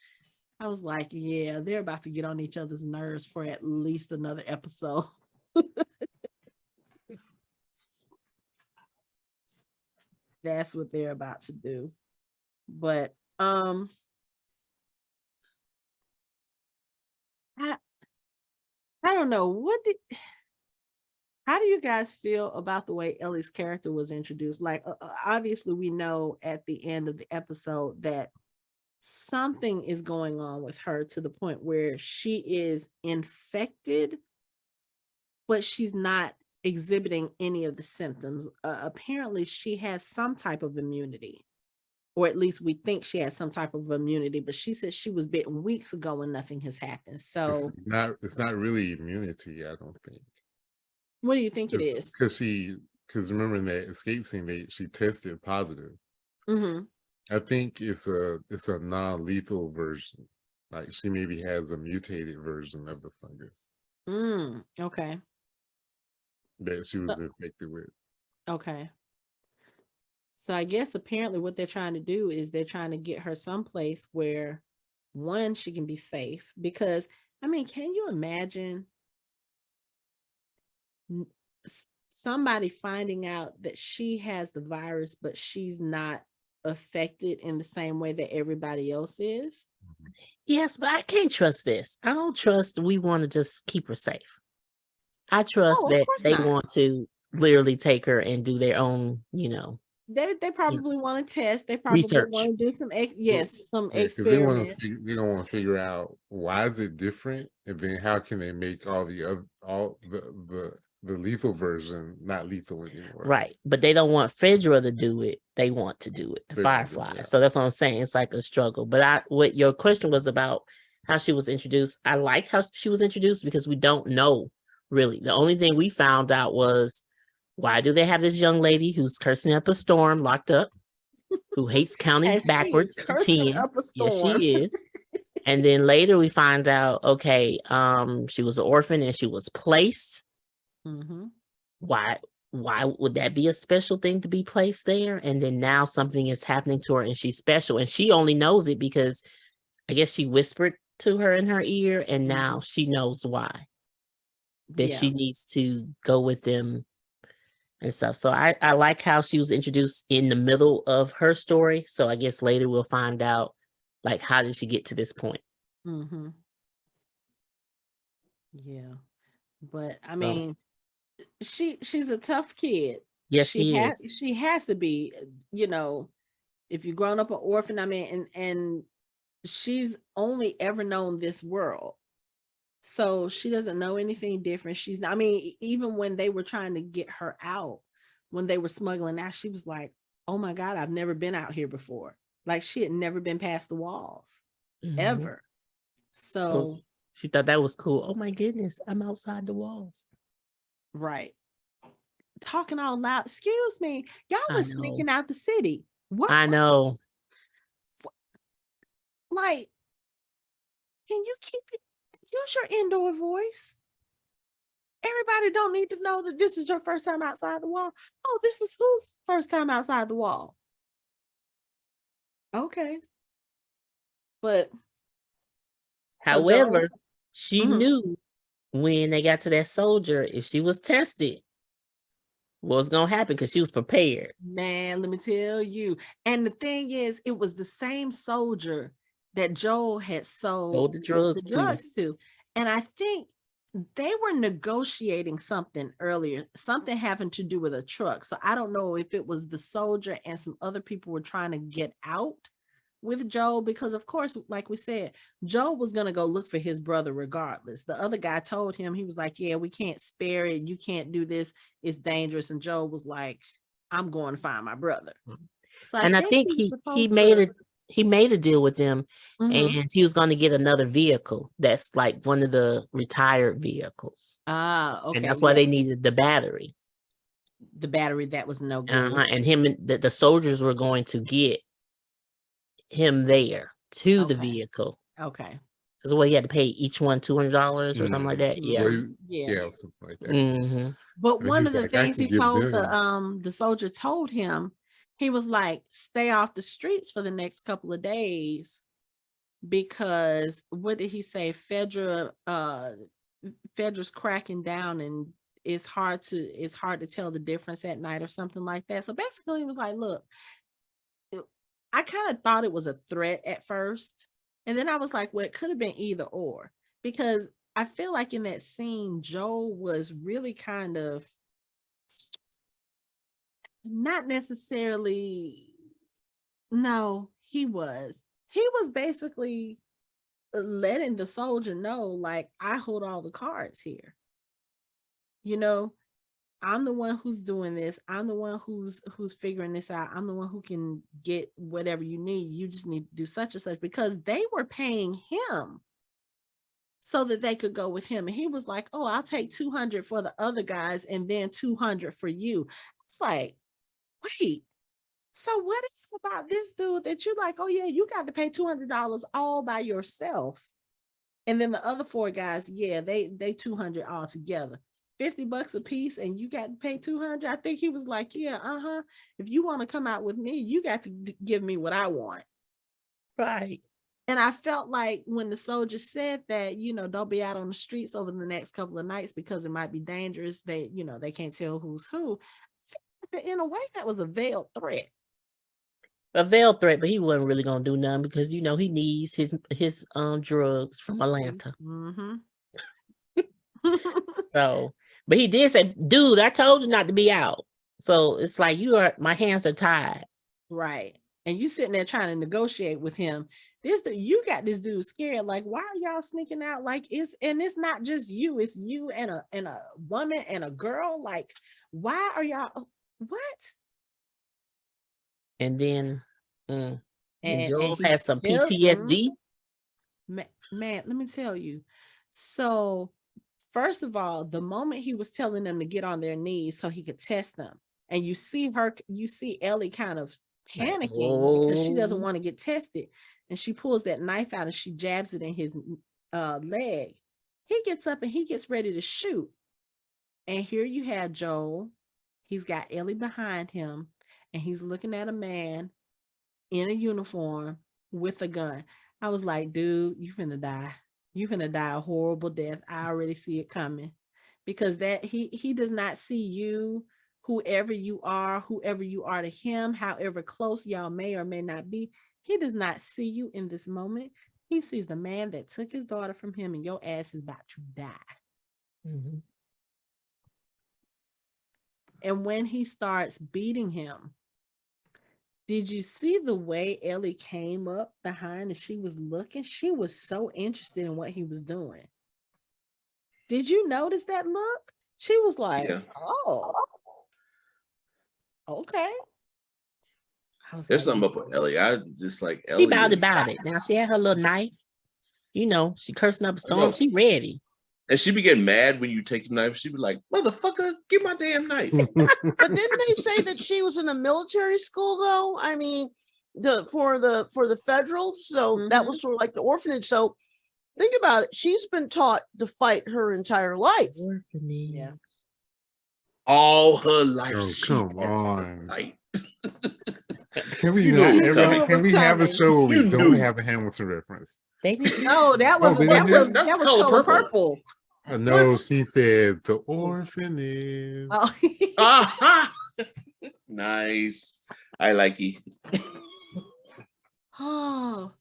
I was like, yeah, they're about to get on each other's nerves for at least another episode. That's what they're about to do. But I don't know, how do you guys feel about the way Ellie's character was introduced? Like obviously we know at the end of the episode that something is going on with her to the point where she is infected, but she's not exhibiting any of the symptoms. Apparently she has some type of immunity, or at least we think she has some type of immunity, but she said she was bitten weeks ago and nothing has happened. So it's not really immunity, I don't think. What do you think it is? Because remember in that escape scene, she tested positive. Mm-hmm. I think it's a non-lethal version. Like she maybe has a mutated version of the fungus. Okay. That she was infected with. Okay. So I guess apparently what they're trying to do is they're trying to get her someplace where, one, she can be safe. Because, I mean, can you imagine somebody finding out that she has the virus, but she's not affected in the same way that everybody else is? Yes, but I can't trust this. I don't trust we want to just keep her safe. I trust that they want to literally take her and do their own, They probably want to test. They probably want to do some experiments. They don't want to figure out why is it different, and then how can they make all the lethal version not lethal anymore. Right, but they don't want Fedra to do it. They want to do it, the Firefly. Yeah. So that's what I'm saying. It's like a struggle. But what your question was about how she was introduced. I liked how she was introduced because we don't know really. The only thing we found out was, why do they have this young lady who's cursing up a storm locked up, who hates counting backwards to 10? Yes, she is. And then later we find out, okay, she was an orphan and she was placed. Mm-hmm. Why would that be a special thing to be placed there? And then now something is happening to her and she's special. And she only knows it because I guess she whispered to her in her ear, and now she knows why. That she needs to go with them and stuff. So I like how she was introduced in the middle of her story. So I guess later we'll find out, like, how did she get to this point? Mm-hmm. Yeah. But I mean, she's a tough kid. Yes, she is. She has to be, if you've grown up an orphan, I mean, and she's only ever known this world. So she doesn't know anything different. Even when they were trying to get her out, when they were smuggling out, she was like, oh my God, I've never been out here before. Like she had never been past the walls ever. So she thought that was cool. Oh my goodness, I'm outside the walls. Right. Talking all loud. Excuse me. Y'all was sneaking out the city. What? I know. Like, can you use your indoor voice? Everybody don't need to know that this is your first time outside the wall. Oh, this is whose first time outside the wall? Okay. But however, she knew when they got to that soldier, if she was tested, what was going to happen, because she was prepared. Man, let me tell you. And the thing is, it was the same soldier that Joel had sold the drugs to. And I think they were negotiating something earlier, something having to do with a truck. So I don't know if it was the soldier and some other people were trying to get out with Joel, because of course, like we said, Joel was going to go look for his brother regardless. The other guy told him, he was like, yeah, we can't spare it. You can't do this. It's dangerous. And Joel was like, I'm going to find my brother. So I think he made a deal with them, and he was going to get another vehicle that's like one of the retired vehicles. Okay. And that's why they needed the battery. The battery that was no good. And him and the soldiers were going to get him there to the Okay. vehicle. Okay. Because what he had to pay each one $200 or something like that. Yeah. Well, Yeah. yeah, something like that. Mm-hmm. But And one he's of the like, I things can he give told them. the soldier told him, he was like, stay off the streets for the next couple of days, because what did he say? Fedra's cracking down, and it's hard to tell the difference at night or something like that. So basically, he was like, look, I kind of thought it was a threat at first, and then I was like, well, it could have been either or, because I feel like in that scene, Joel was really kind of not necessarily, no, he was basically letting the soldier know, like, I hold all the cards here. You know, I'm the one who's doing this. I'm the one who's figuring this out. I'm the one who can get whatever you need. You just need to do such and such, because they were paying him so that they could go with him. And he was like, oh, I'll take 200 for the other guys and then 200 for you. It's like, wait, so what is it about this dude that you like, oh yeah, you got to pay $200 all by yourself. And then the other four guys, yeah, they 200 all together. $50 a piece, and you got to pay 200. I think he was like, yeah, if you want to come out with me, you got to give me what I want. Right. And I felt like when the soldier said that, don't be out on the streets over the next couple of nights because it might be dangerous. They can't tell who's who. In a way, that was a veiled threat. A veiled threat, but he wasn't really gonna do nothing because he needs his drugs from Atlanta. Mm-hmm. So, but he did say, dude, I told you not to be out. So it's like my hands are tied. Right. And you sitting there trying to negotiate with him. You got this dude scared. Like, why are y'all sneaking out? Like, it's not just you, it's you and a woman and a girl. Like, why are y'all what? And then And Joel he has some tells PTSD. man, let me tell you. So first of all, the moment he was telling them to get on their knees so he could test them, and you see Ellie kind of panicking because she doesn't want to get tested, and she pulls that knife out and she jabs it in his leg. He gets up and he gets ready to shoot, and here you have Joel. He's got Ellie behind him, and he's looking at a man in a uniform with a gun. I was like, dude, you finna die. You finna die a horrible death. I already see it coming, because that he does not see you, whoever you are to him, however close y'all may or may not be. He does not see you in this moment. He sees the man that took his daughter from him, and your ass is about to die. Mm-hmm. And when he starts beating him, did you see the way Ellie came up behind and she was looking? She was so interested in what he was doing. Did you notice that look? She was like, Yeah. oh, okay. There's something up with Ellie. I just like Ellie. She about it. Now she had her little knife. She cursing up a storm. She ready. And she be getting mad when you take the knife. She be like, motherfucker, give my damn knife. But didn't they say that she was in a military school though? I mean, for the federals, so that was sort of like the orphanage. So think about it. She's been taught to fight her entire life. Orphanage. Yeah. All her life. Oh, come on. Can we have a show where we don't have a Hamilton reference? No, that was Color Purple. No, she said the orphanage. Oh. Nice. I like it. Oh,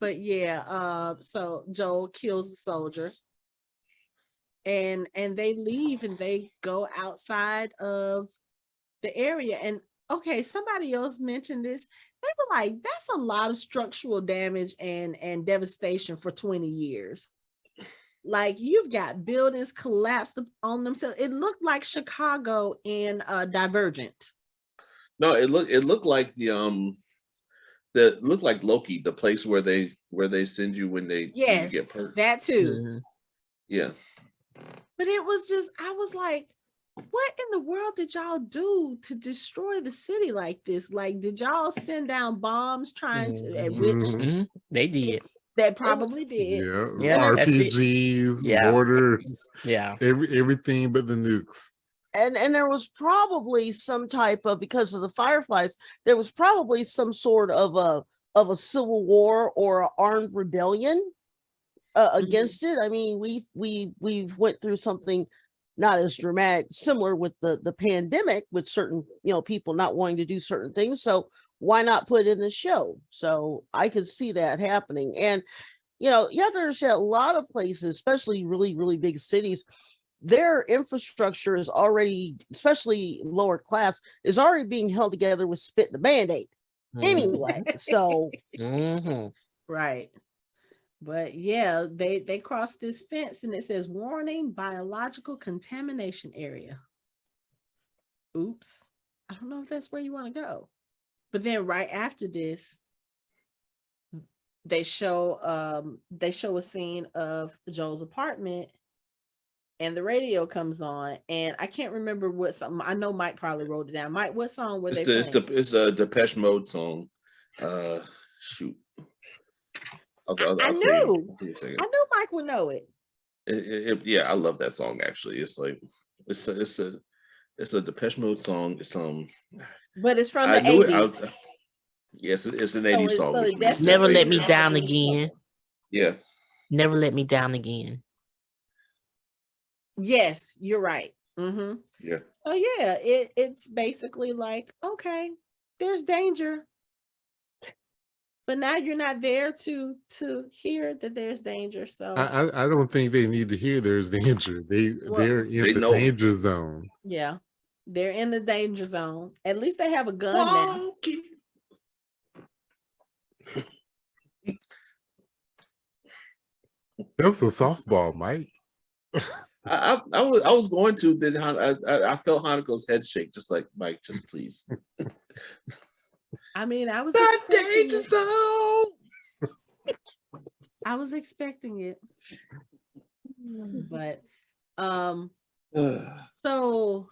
but yeah, so Joel kills the soldier, and they leave and they go outside of the area. And okay, somebody else mentioned this. They were like, that's a lot of structural damage and devastation for 20 years. Like, you've got buildings collapsed on themselves. It looked like Chicago in Divergent. No, it looked like looked like Loki, the place where they send you when you get hurt. That too. Mm-hmm. Yeah. But it was just, I was like, what in the world did y'all do to destroy the city like this? Like, did y'all send down bombs trying to, at which Mhm. They did. they probably did. Yeah, Yeah, that's it. RPGs, Yeah. mortars, Yeah. everything but the nukes. And there was probably some type of, because of the fireflies, there was probably some sort of a civil war or an armed rebellion against it. I mean, we've went through something not as dramatic, similar with the pandemic, with certain people not wanting to do certain things. So why not put in the show? So I could see that happening. And you have to understand, a lot of places, especially really, really big cities, their infrastructure is already, especially lower class, is already being held together with spit and a band-aid. Anyway, so Mhm. Right. But yeah, they crossed this fence and it says warning, biological contamination area. Oops. I don't know if that's where you want to go. But then right after this, they show a scene of Joel's apartment and the radio comes on, and I can't remember what song. I know Mike probably wrote it down. Mike, what song were they playing? It's a Depeche Mode song. Shoot. I'll I tell knew. you. Give me a second. I knew Mike would know it. Yeah, I love that song actually. It's like it's a Depeche Mode song. It's But it's from I the knew 80s. it. Yes, it's an So 80s it song. so Which it means definitely Never let me has to down be again. Yeah. Never let me down again. Yes, you're right. Mm-hmm. Yeah. So yeah, it's basically like, okay, there's danger, but now you're not there to hear that there's danger. So I don't think they need to hear there's danger. They're in They the know. danger zone. yeah, they're in the danger zone. At least they have a gun now. Walking. That's a softball, Mike. I was going to, then I felt Hanako's head shake, just like, Mike, just please. I mean, I was The expecting danger it. zone. I was expecting it. But so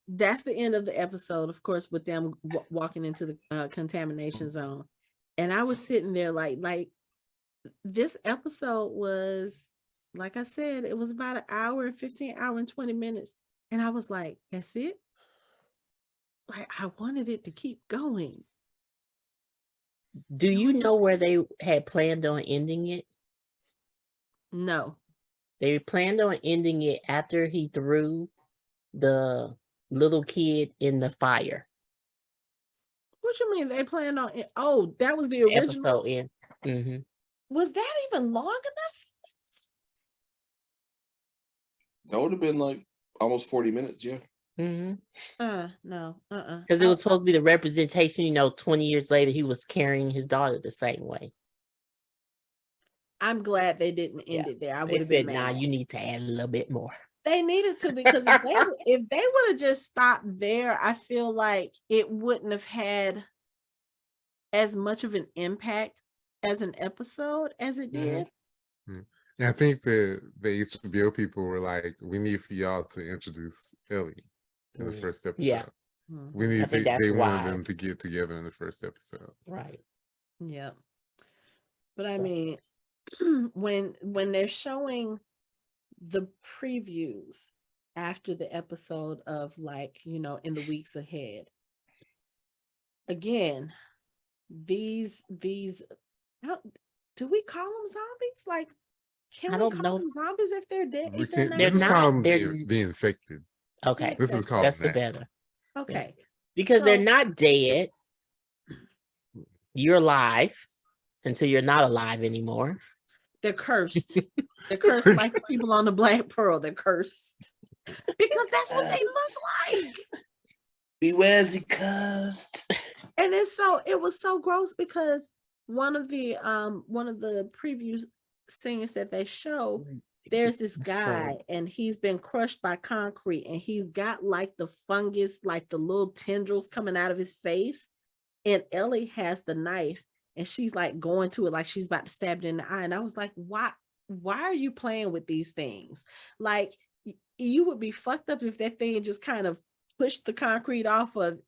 that's the end of the episode, of course, with them walking into the contamination zone. And I was sitting there like this episode was, like I said, it was about an hour and 15 hour and 20 minutes. And I was like, that's it? Like, I wanted it to keep going. Do you know where they had planned on ending it? No. They planned on ending it after he threw the little kid in the fire. What you mean they planned on it? Oh, that was the original Episode in. Mm-hmm. Was that even long enough? That would have been like almost 40 minutes, yeah. Mm-hmm. No. Because it was supposed to be the representation, 20 years later, he was carrying his daughter the same way. I'm glad they didn't end it there. I would have been mad. Nah, you need to add a little bit more. They needed to, because if they would have just stopped there, I feel like it wouldn't have had as much of an impact as an episode as it did. Mm-hmm. And I think that the HBO people were like, we need for y'all to introduce Ellie in the first episode. Yeah. We need to, they wanted them wise. to get together in the first episode. Right. Yeah. But I mean, when they're showing the previews after the episode of, like, in the weeks ahead, again, these do we call them zombies? Like, can we call them zombies if they're dead? They're not. They're the infected. Okay. This is called that's the better. Okay. Because they're not dead. You're alive until you're not alive anymore. They're cursed. They're cursed like the people on the Black Pearl. They're cursed. Because that's what they look like. Beware the cursed. And it was so gross, because one of the preview scenes that they show, there's this guy and he's been crushed by concrete, and he's got like the fungus, like the little tendrils coming out of his face, and Ellie has the knife and she's like going to it like she's about to stab it in the eye. And I was like, why are you playing with these things? Like, you would be fucked up if that thing just kind of pushed the concrete off of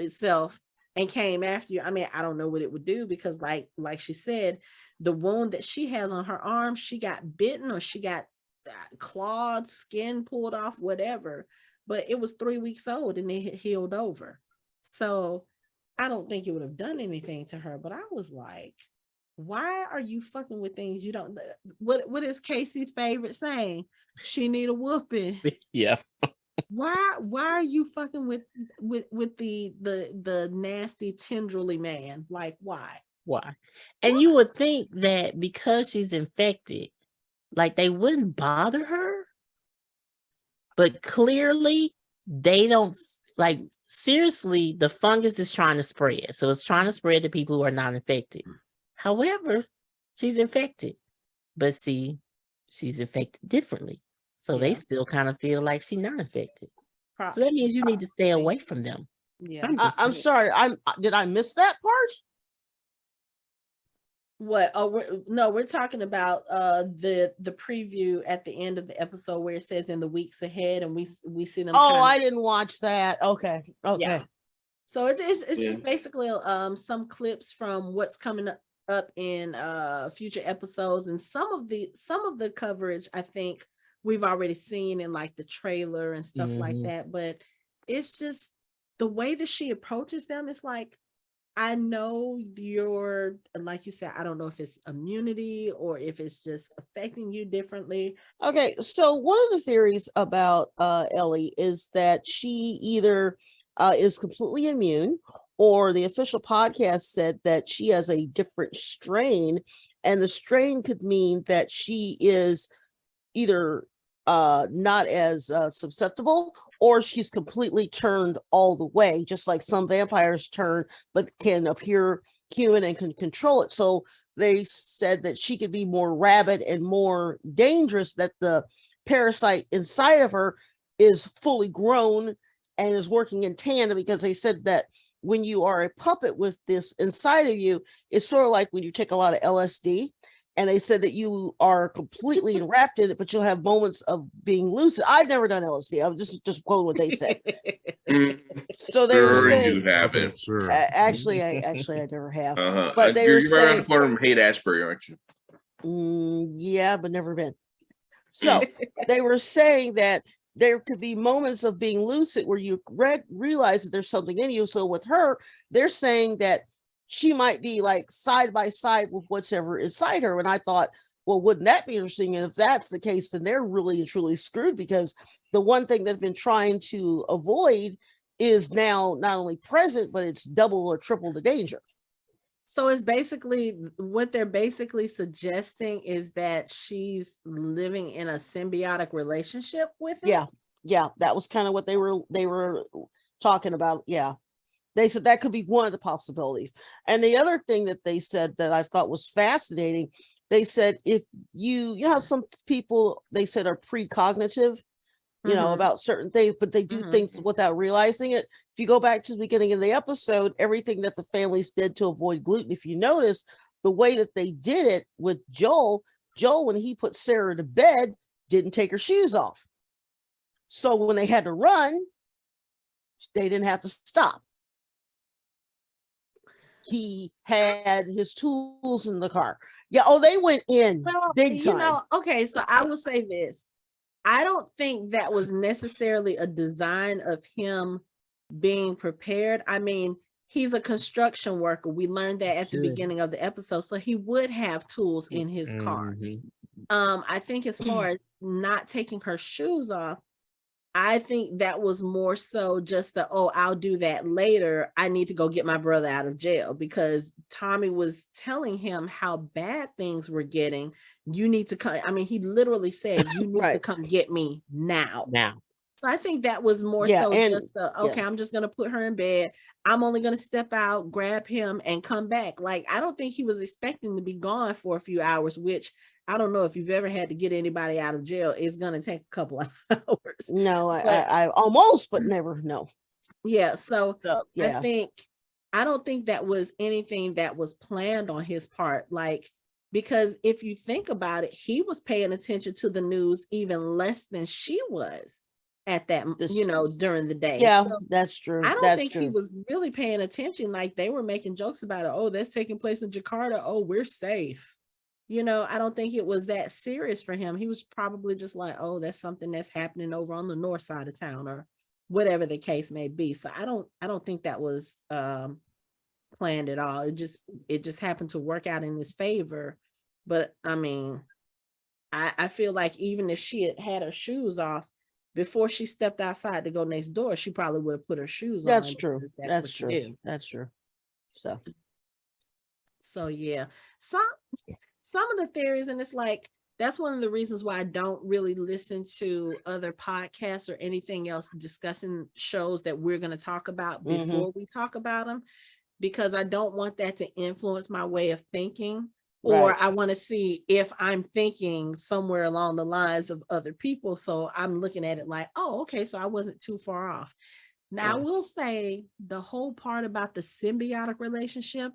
itself and came after you. I mean, I don't know what it would do, because like she said, the wound that she has on her arm, she got bitten or she got clawed, skin pulled off, whatever. But it was 3 weeks old and it had healed over. So I don't think it would have done anything to her. But I was like, why are you fucking with things you don't? What is Casey's favorite saying? She need a whooping. Yeah. Why are you fucking with the nasty tendrily man? Like, why? And you would think that because she's infected, like they wouldn't bother her, but clearly they don't. Like, seriously, the fungus is trying to spread, so it's trying to spread to people who are not infected. However, she's infected, but see, she's infected differently, so they still kind of feel like she's not infected. So that means you need to stay away from them. Yeah, I'm sorry. Did I miss that part? What? Oh, we're talking about the preview at the end of the episode where it says in the weeks ahead, and we see them. Oh, I didn't watch that. Okay. Yeah. So it's just basically some clips from what's coming up in future episodes, and some of the coverage I think we've already seen in like the trailer and stuff like that. But it's just the way that she approaches them. It's like, I know you're, like you said, I don't know if it's immunity or if it's just affecting you differently. Okay, so one of the theories about Ellie is that she either is completely immune, or the official podcast said that she has a different strain, and the strain could mean that she is either not as susceptible, or she's completely turned all the way, just like some vampires turn but can appear human and can control it. So they said that she could be more rabid and more dangerous, that the parasite inside of her is fully grown and is working in tandem, because they said that when you are a puppet with this inside of you, it's sort of like when you take a lot of LSD. And they said that you are completely enwrapped in it, but you'll have moments of being lucid. I've never done LSD. I'm just quoting what they said. So they were saying, you haven't. Sure. Actually, I never have. Uh-huh. But they you're were right saying, around the corner from Haight-Ashbury, aren't you? Yeah, but never been. So they were saying that there could be moments of being lucid where you realize that there's something in you. So with her, they're saying that she might be like side by side with whatever inside her. And I thought, well, wouldn't that be interesting? And if that's the case, then they're really and truly screwed, because the one thing they've been trying to avoid is now not only present, but it's double or triple the danger. So it's basically, what they're basically suggesting is that she's living in a symbiotic relationship with it. Yeah, that was kind of what they were talking about. Yeah. They said that could be one of the possibilities. And the other thing that they said that I thought was fascinating, they said, if you know how some people, they said, are precognitive, you know, about certain things, but they do things without realizing it. If you go back to the beginning of the episode, everything that the families did to avoid gluten, if you notice the way that they did it with Joel, when he put Sarah to bed, didn't take her shoes off. So when they had to run, they didn't have to stop. He had his tools in the car. Yeah. Oh, they went in big time. You know, okay. So I will say this. I don't think that was necessarily a design of him being prepared. I mean, he's a construction worker. We learned that at the beginning of the episode. So he would have tools in his car. I think as far as not taking her shoes off, I think that was more so just I'll do that later. I need to go get my brother out of jail, because Tommy was telling him how bad things were getting. You need to come. I mean, he literally said, you need to come get me now. So I think that was more just I'm just going to put her in bed. I'm only going to step out, grab him, and come back. Like, I don't think he was expecting to be gone for a few hours, which I don't know if you've ever had to get anybody out of jail. It's going to take a couple of hours. No, I almost, but never. No. Yeah. So I don't think that was anything that was planned on his part. Like, because if you think about it, he was paying attention to the news even less than she was at that, during the day. Yeah, So that's true. I don't That's think true. he was really paying attention. Like, they were making jokes about it. Oh, that's taking place in Jakarta. Oh, we're safe. I don't think it was that serious for him. He was probably just like, oh, that's something that's happening over on the north side of town, or whatever the case may be. So I don't think that was planned at all. It just happened to work out in his favor. But I mean, I feel like even if she had had her shoes off before she stepped outside to go next door, she probably would have put her shoes on. That's true. because That's what you true. do. That's true. So yeah, some of the theories, and it's like, that's one of the reasons why I don't really listen to other podcasts or anything else discussing shows that we're going to talk about before we talk about them, because I don't want that to influence my way of thinking, or Right. I want to see if I'm thinking somewhere along the lines of other people. So I'm looking at it like, oh, okay, so I wasn't too far off. Now, I Yeah. will say the whole part about the symbiotic relationship,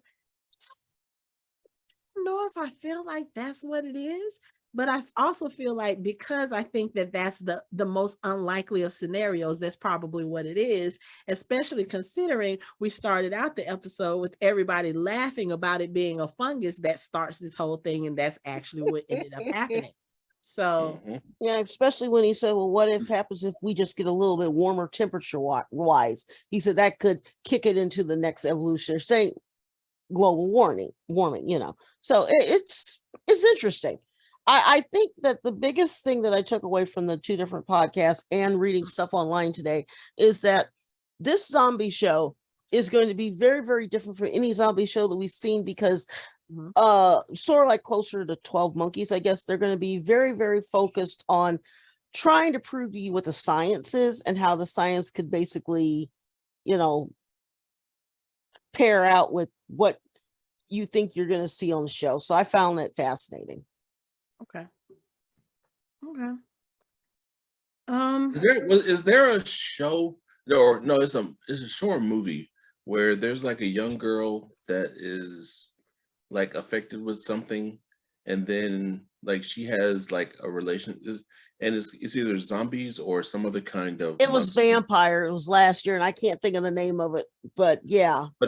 I don't know if I feel like that's what it is, but I also feel like, because I think that that's the most unlikely of scenarios, that's probably what it is, especially considering we started out the episode with everybody laughing about it being a fungus that starts this whole thing, and that's actually what ended up happening. So Mhm. Yeah, especially when he said, well, what if happens if we just get a little bit warmer temperature wise? He said that could kick it into the next evolution, say global warming, So it's interesting. I think that the biggest thing that I took away from the two different podcasts and reading stuff online today is that this zombie show is going to be very, very different from any zombie show that we've seen, because sort of like closer to 12 Monkeys, I guess they're going to be very, very focused on trying to prove to you what the science is and how the science could basically, pair out with what you think you're going to see on the show. So I found that fascinating. okay. Is there a show, or no, it's a short movie where there's like a young girl that is like affected with something, and then like she has like a relation, and it's either zombies or some other kind of It was monster. Vampire. It was last year, and I can't think of the name of it, but yeah. Or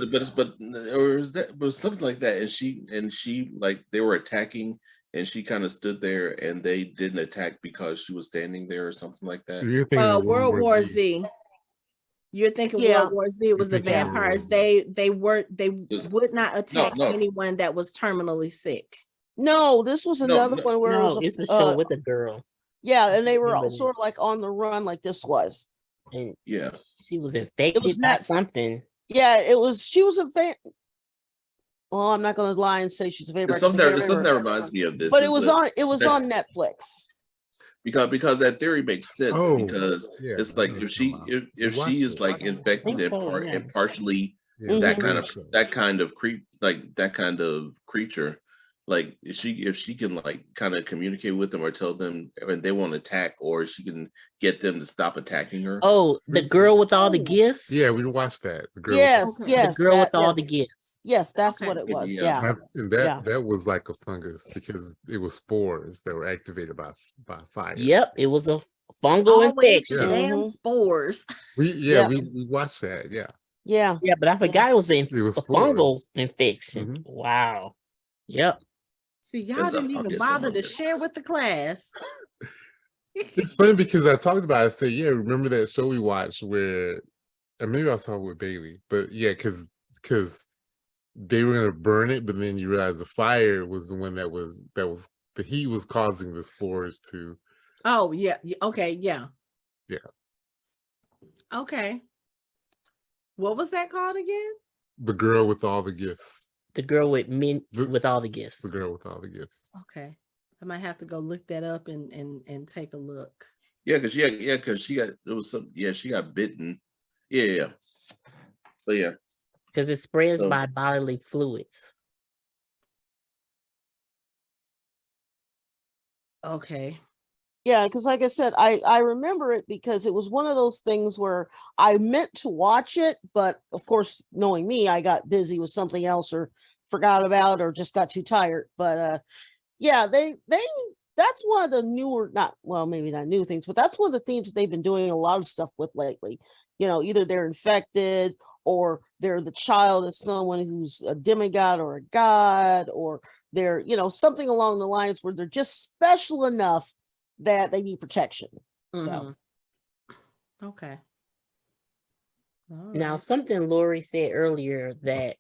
is that, but something like that, and she like, they were attacking, and she kind of stood there, and they didn't attack because she was standing there or something like that. You're thinking of World War Z. You're thinking Yeah. World War Z. It was the You're thinking of World War vampires. Z. They would not attack no. anyone that was terminally sick. No, this was another one where it No, was it's a show with a girl. yeah, and they were all Remember that. sort of like on the run, like this was. And Yeah. she was infected by not- something. Yeah, she was a well, I'm not going to lie and say she's a vampire. It's something that reminds me of this. But it was on Netflix. Because that theory makes sense, Oh, because yeah, it's I like know if what you're talking about. if We watched she is it. like infected think so, yeah. and partially Yeah, that it's a kind great of show. that kind of creature, like if she can like kind of communicate with them or tell them when they won't attack, or she can get them to stop attacking her. Oh, the girl with all the gifts? Yeah, we watched that. The girl. Yes, Okay. yes. The girl with all yes. the gifts. Yes, that's Okay. what it was. Yeah. Yeah. And Yeah. that was like a fungus because it was spores that were activated by fire. Yep, it was a fungal Always infection. the damn spores. Yep. We watched that. Yeah. Yeah. Yeah, but I forgot it was a was fungal spores. infection. Mhm. Wow. Yep. See, y'all It's a didn't even fungus bother among to us. share with the class. It's funny because I talked about it. I said, yeah, remember that show we watched where, and maybe I saw it with Bailey, but yeah, because they were gonna burn it, but then you realize the fire was the one that was the heat was causing the spores to. Oh, yeah. Okay, yeah. Yeah. Okay. What was that called again? The girl with all the gifts. The girl with The- with all the gifts. The girl with all the gifts. Okay. I might have to go look that up and take a look. Yeah, because she got bitten. Yeah. So yeah. Because it spreads So- by bodily fluids. Okay. Yeah, because like I said, I remember it because it was one of those things where I meant to watch it, but of course, knowing me, I got busy with something else or forgot about or just got too tired. But yeah, they that's one of the newer, not well, maybe not new things, but that's one of the themes that they've been doing a lot of stuff with lately. Either they're infected or they're the child of someone who's a demigod or a god, or they're, something along the lines where they're just special enough that they need protection. So okay. All Now, right. something Lori said earlier that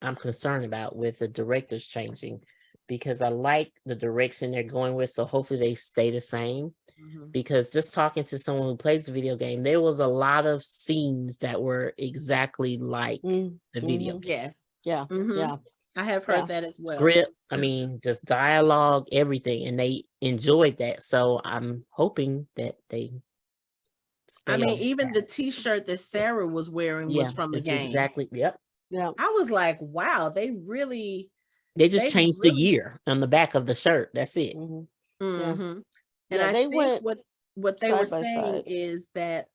I'm concerned about with the directors changing, because I like the direction they're going with. So hopefully they stay the same. Mhm. Because just talking to someone who plays the video game, there was a lot of scenes that were exactly like the video game. Yes. yeah, Mhm. yeah. I have heard Yeah. that as well. Script, I mean, just dialogue, everything, and they enjoyed that. So I'm hoping that they stay I mean, on even that. the T-shirt that Sarah was wearing was from the it's game. exactly. Yep. Yeah. I was like, wow, they really. They just They changed the really- year on the back of the shirt. That's it. Mhm. Mhm. And Yeah, I they think went what they were side by saying side. is that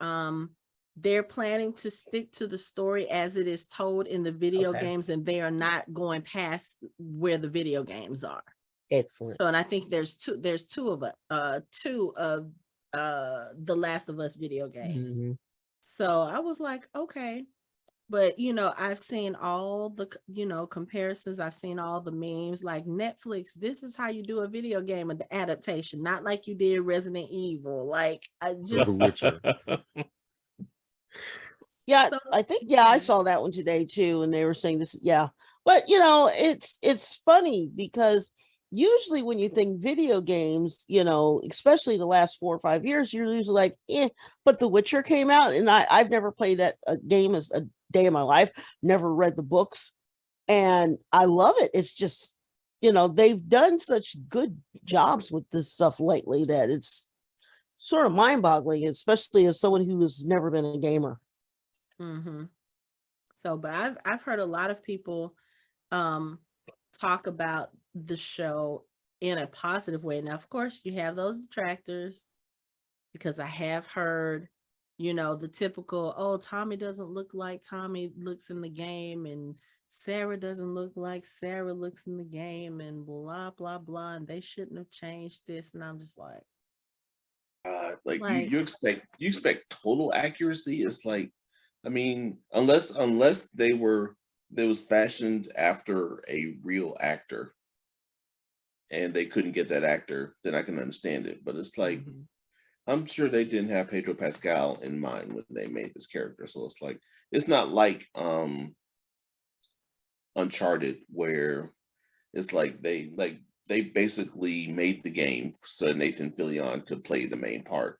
they're planning to stick to the story as it is told in the video Okay. games, and they are not going past where the video games are. Excellent. So, and I think there's two of the Last of Us video games. Mhm. So I was like, okay. But I've seen all the comparisons. I've seen all the memes. Like Netflix, this is how you do a video game adaptation, not like you did Resident Evil. Like I The just Witcher. Yeah, so- I think I saw that one today too, and they were saying this. Yeah, but it's funny because usually when you think video games, especially the last 4 or 5 years, you're usually like, But The Witcher came out, and I've never played that game as a day in my life. Never read the books, and I love it. It's just they've done such good jobs with this stuff lately that it's sort of mind-boggling, especially as someone who has never been a gamer. Mm-hmm. So, but I've heard a lot of people talk about the show in a positive way. Now, of course, you have those detractors, because I have heard, the typical, oh, Tommy doesn't look like Tommy looks in the game, and Sarah doesn't look like Sarah looks in the game, and blah blah blah, and they shouldn't have changed this. And I'm just like, You expect total accuracy. It's like, I mean, unless they was fashioned after a real actor and they couldn't get that actor, then I can understand it. But it's like, mhm. I'm sure they didn't have Pedro Pascal in mind when they made this character. So it's like, it's not like Uncharted, where it's like they basically made the game so Nathan Fillion could play the main part,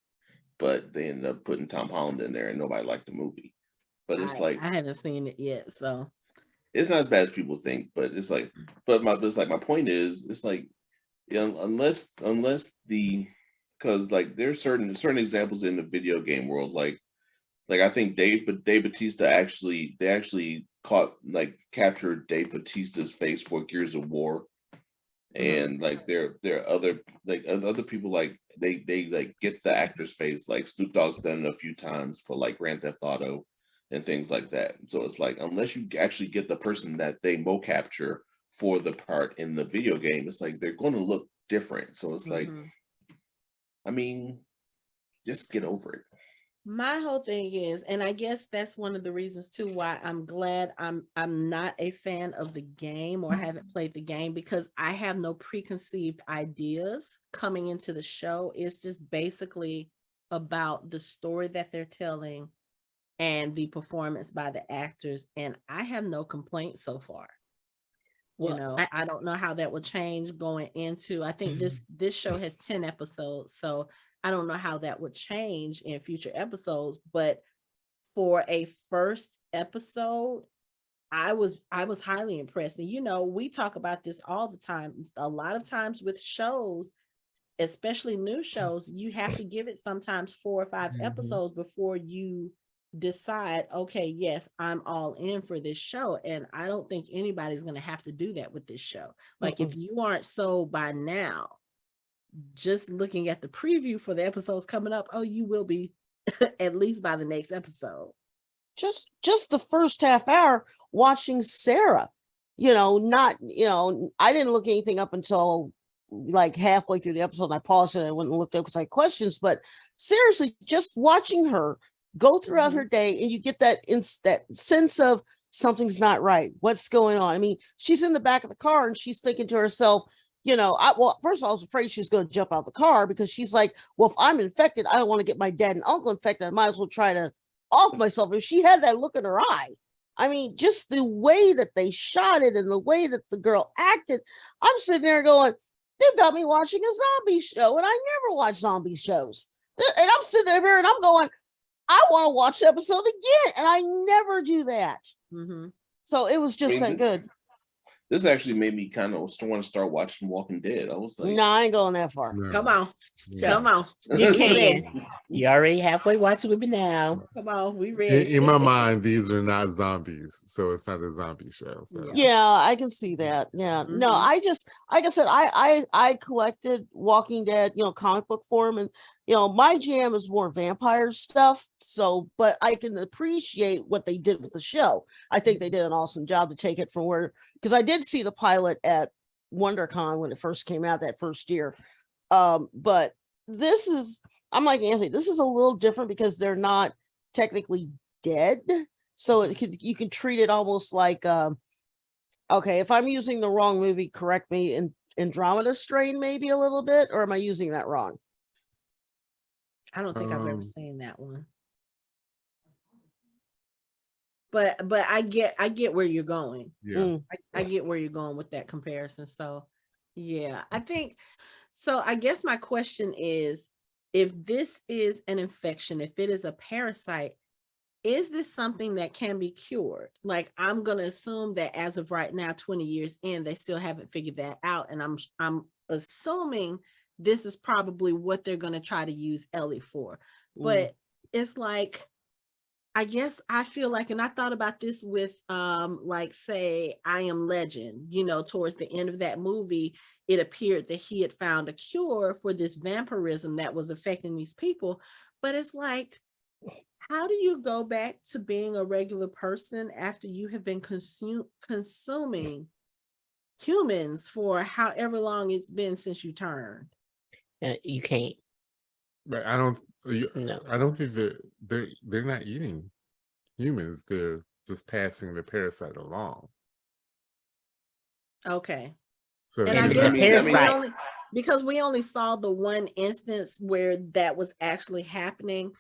but they ended up putting Tom Holland in there and nobody liked the movie. But it's like, I haven't seen it yet, so it's not as bad as people think, but it's like, my point is, it's like, unless because like there's certain examples in the video game world, like I think Dave Bautista actually captured Dave Bautista's face for Gears of War, and like there are other people, like they like get the actor's face, like Snoop Dogg's done it a few times for like Grand Theft Auto and things like that. So it's like, unless you actually get the person that they capture for the part in the video game, it's like they're going to look different. So it's like, I mean, just get over it. my whole thing is, and I guess that's one of the reasons too why I'm glad I'm not a fan of the game, or haven't played the game, because I have no preconceived ideas coming into the show. It's just basically about the story that they're telling and the performance by the actors, and I have no complaints so far. Well, I don't know how that will change going into, I think this show has 10 episodes, so I don't know how that would change in future episodes, but for a first episode, I was highly impressed. And we talk about this all the time. A lot of times with shows, especially new shows, you have to give it sometimes 4 or 5 episodes before you decide, okay, yes, I'm all in for this show. And I don't think anybody's going to have to do that with this show. Like, if you aren't sold by now, just looking at the preview for the episodes coming up, oh, you will be at least by the next episode. Just the first half hour watching Sarah. I didn't look anything up until like halfway through the episode, and I paused it. I went and looked up because I had questions. But seriously, just watching her go throughout her day, and you get that sense of something's not right. What's going on? I mean, she's in the back of the car and she's thinking to herself, first of all, I was afraid she was going to jump out the car because she's like, well, if I'm infected, I don't want to get my dad and uncle infected. I might as well try to off myself. If she had that look in her eye, I mean, just the way that they shot it and the way that the girl acted, I'm sitting there going, they've got me watching a zombie show, and I never watch zombie shows. And I'm sitting there and I'm going, I want to watch the episode again, and I never do that. Mm-hmm. So it was just that good. This actually made me kind of want to start watching Walking Dead. I was like, no, I ain't going that far. No. Come on. Yeah. Come on. You can. You already halfway watching with me now. Come on. We ready. In my mind, these are not zombies, so it's not a zombie show. So. Yeah, I can see that. Yeah. Mm-hmm. No, I just, like I said, I collected Walking Dead, comic book form, and my jam is more vampire stuff. So, but I can appreciate what they did with the show. I think they did an awesome job to take it from where, because I did see the pilot at WonderCon when it first came out that first year. But this is, I'm like Anthony, this is a little different because they're not technically dead. So you can treat it almost like, okay, if I'm using the wrong movie, correct me, in Andromeda Strain maybe a little bit, or am I using that wrong? I don't think I've ever seen that one. But I get where you're going. Yeah. I get where you're going with that comparison. So yeah, I think so. I guess my question is, if this is an infection, if it is a parasite, is this something that can be cured? Like, I'm going to assume that as of right now, 20 years in, they still haven't figured that out. And I'm assuming this is probably what they're going to try to use Ellie for. But it's like, I guess I feel like, and I thought about this with, like, say, I Am Legend, towards the end of that movie, it appeared that he had found a cure for this vampirism that was affecting these people. But it's like, how do you go back to being a regular person after you have been consuming humans for however long it's been since you turned? You can't. But I don't. No. I don't think that they're not eating humans. They're just passing the parasite along. Okay. So And I guess because we only saw the one instance where that was actually happening.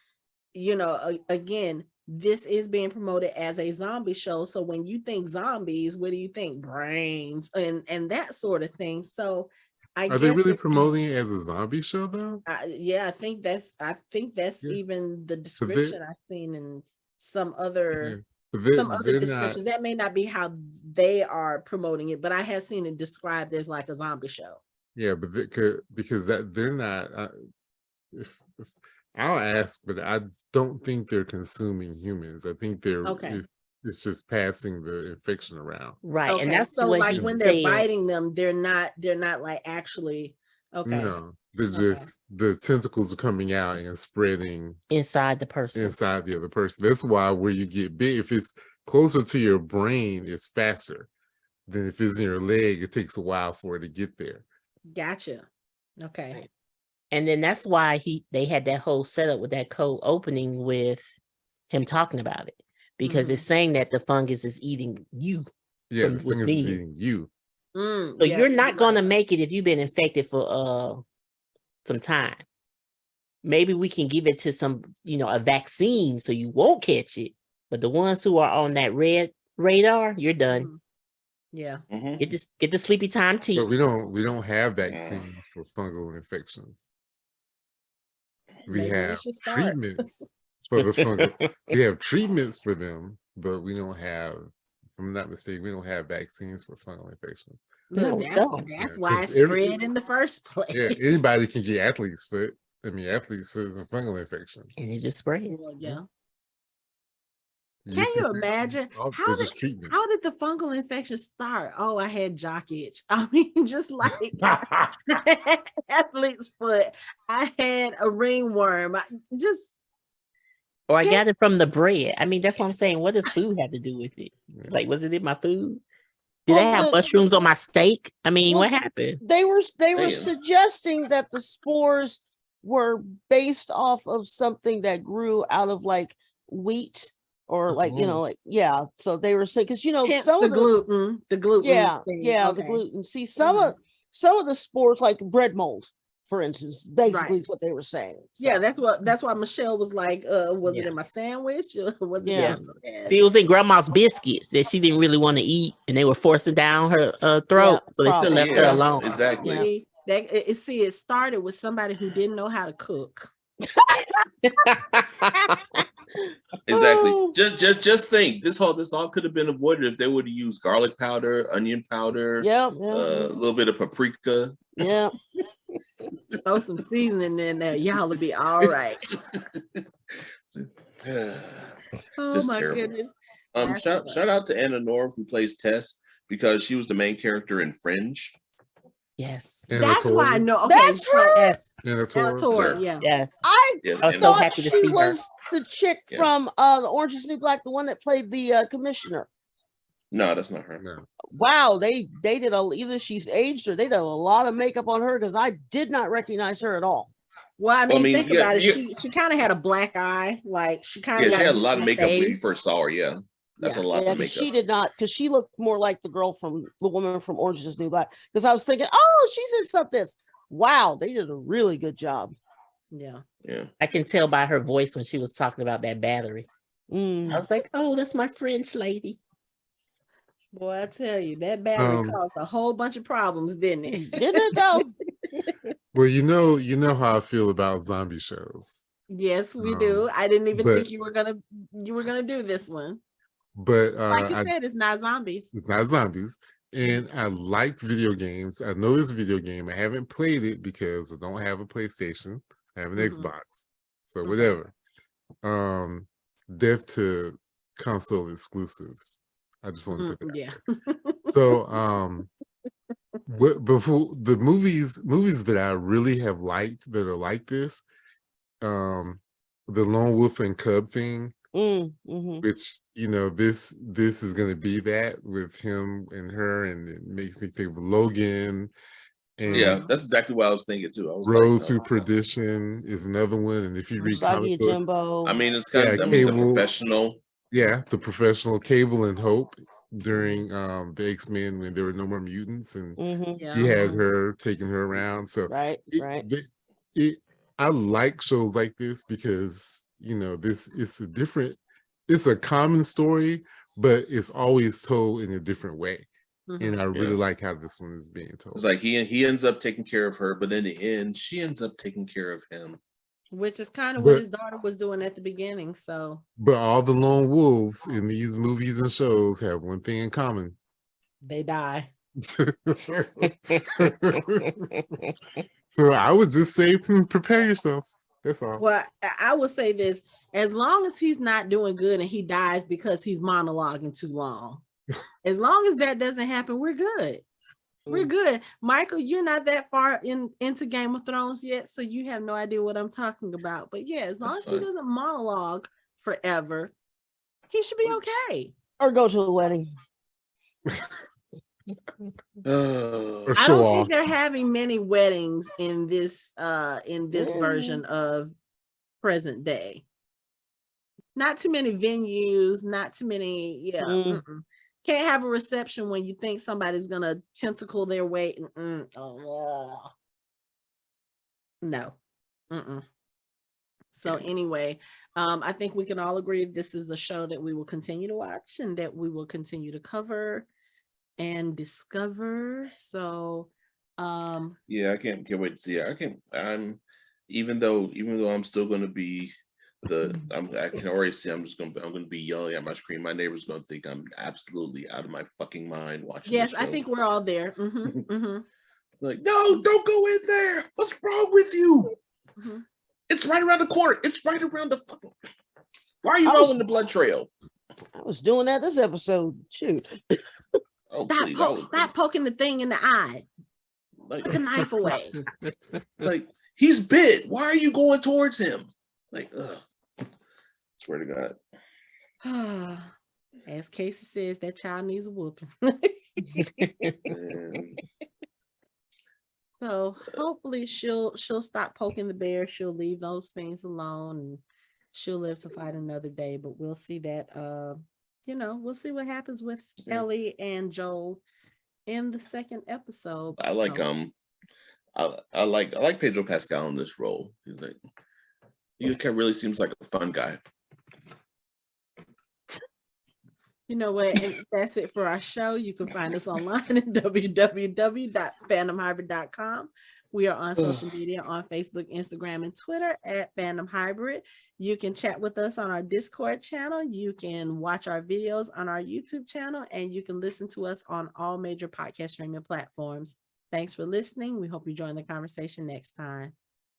Again, this is being promoted as a zombie show. So when you think zombies, what do you think? Brains and that sort of thing. So are they really promoting it as a zombie show though? I think that's even the description I've seen in some other descriptions. That may not be how they are promoting it, but I have seen it described as like a zombie show. Yeah, but because they're not. If I'll ask, but I don't think they're consuming humans. I think they're it's just passing the infection around. Right. Okay. And that's so like when they're biting them, they're not like actually No, they're just the tentacles are coming out and spreading inside the person. Inside the other person. That's why where you get big, if it's closer to your brain, it's faster than if it's in your leg, it takes a while for it to get there. Gotcha. Okay. Right. And then that's why they had that whole setup with that cold opening with him talking about it, because it's saying that the fungus is eating you. Yeah, the fungus is eating you. So you're not gonna make it if you've been infected for some time. Maybe we can give it to some, a vaccine so you won't catch it. But the ones who are on that red radar, you're done. Yeah. Get the sleepy time tea. But we don't have vaccines for fungal infections. We have treatments for the fungal. We have treatments for them, but we don't have, if I'm not mistaken, we don't have vaccines for fungal infections. No, that's why it's spread in the first place. Yeah, anybody can get athlete's foot. I mean, athlete's foot is a fungal infection. And it just spreads. Yeah. Can you imagine how did the fungal infection start? Oh, I had jock itch. I mean, just like athlete's foot. I had a ringworm. I got it from the bread. I mean, that's what I'm saying. What does food have to do with it? Like, was it in my food? Did they Well, have mushrooms on my steak? I mean, Well, what happened? They were Damn. suggesting that the spores were based off of something that grew out of like wheat or like yeah. So they were saying because Hence some the of gluten, yeah thing. the Okay. gluten. See some of the spores like bread mold, for instance, basically is what they were saying. So, Yeah, that's why Michelle was like, was it Yeah. in my sandwich? Or was it Yeah. See, it was in grandma's biscuits that she didn't really want to eat, and they were forcing down her throat. So they still probably. left her Yeah, alone. exactly. See, it started with somebody who didn't know how to cook. Exactly. Oh. Just think this all could have been avoided if they would have used garlic powder, onion powder, Yeah, a little bit of paprika. yeah. Throw some seasoning in there, y'all will be all right. Oh Just my terrible. goodness. That's Shout out to Anna Norv who plays Tess because she was the main character in Fringe. Yes. That's why I know. Okay, That's her. Yes. Anna Sir. Torv, yeah. Yes. I Yeah, I was and so thought happy to she see her. was the chick Yeah. from the Orange is the New Black, the one that played the commissioner. no, that's not her. No. Wow, they did either she's aged or they did a lot of makeup on her because I did not recognize her at all. Well, I mean, think yeah, about it. yeah. She kind of had a black eye, like she kind of Yeah, she had a lot of makeup when you first saw her. Yeah, that's Yeah. a lot Yeah, of because makeup. she did not, because she looked more like the woman from Orange is the New Black. Because I was thinking, oh, she's in something. Wow, they did a really good job. Yeah. Yeah. I can tell by her voice when she was talking about that battery. Mm. I was like, oh, that's my French lady. Boy, I tell you, that battery caused a whole bunch of problems, didn't it? Didn't it though? Well, you know how I feel about zombie shows. Yes, we do. I didn't even think you were gonna do this one. But Like you said, it's not zombies. It's not zombies. And I like video games. I know this video game. I haven't played it because I don't have a PlayStation. I have an Xbox. So whatever. Death to console exclusives. I just want to put that. Yeah. So before the movies that I really have liked that are like this, the Lone Wolf and Cub thing, which this is going to be that with him and her, and it makes me think of Logan. And yeah, that's exactly what I was thinking too. I was Road to Perdition is another one, and if you read comic books, Jimbo. I mean, it's kind of Cable, the professional. Yeah, the professional Cable and Hope during the X-Men when there were no more mutants, and he had her taking her around. So I like shows like this because it's a common story, but it's always told in a different way. And I really like how this one is being told. It's like he ends up taking care of her, but in the end, she ends up taking care of him. Which is kind of what his daughter was doing at the beginning. So, but all the lone wolves in these movies and shows have one thing in common: they die. So I would just say, prepare yourselves. That's all. Well, I would say this: as long as he's not doing good and he dies because he's monologuing too long, as long as that doesn't happen, we're good. We're good. Michael, you're not that far into Game of Thrones yet, so you have no idea what I'm talking about. But yeah, as long as he doesn't monologue forever, he should be okay. Or go to the wedding. Or I show don't off. think they're having many weddings in this version of present day. Not too many venues, not too many, Can't have a reception when you think somebody's gonna tentacle their way. No. So anyway, I think we can all agree this is a show that we will continue to watch and that we will continue to cover and discover. So yeah, I can't wait to see it. I'm even though I'm still gonna be I can already see I'm gonna be yelling at my screen. My neighbor's gonna think I'm absolutely out of my fucking mind watching. Yes, this show. I think we're all there. Like, no, don't go in there. What's wrong with you? It's right around the corner. It's right around the fucking. Why are you rolling the blood trail? I was doing that this episode. Shoot. Stop poking the thing in the eye. Put the knife away. Like, he's bit. Why are you going towards him? Like, ugh. Swear to God. As Casey says, that child needs a whooping. And So hopefully she'll stop poking the bear. She'll leave those things alone and she'll live to fight another day. But we'll see that we'll see what happens with Yeah. Ellie and Joel in the second episode. I like I like Pedro Pascal in this role. He kind of really seems like a fun guy. You know what? And that's it for our show. You can find us online at www.fandomhybrid.com. We are on social media on Facebook, Instagram, and Twitter at Fandom Hybrid. You can chat with us on our Discord channel. You can watch our videos on our YouTube channel, and you can listen to us on all major podcast streaming platforms. Thanks for listening. We hope you join the conversation next time.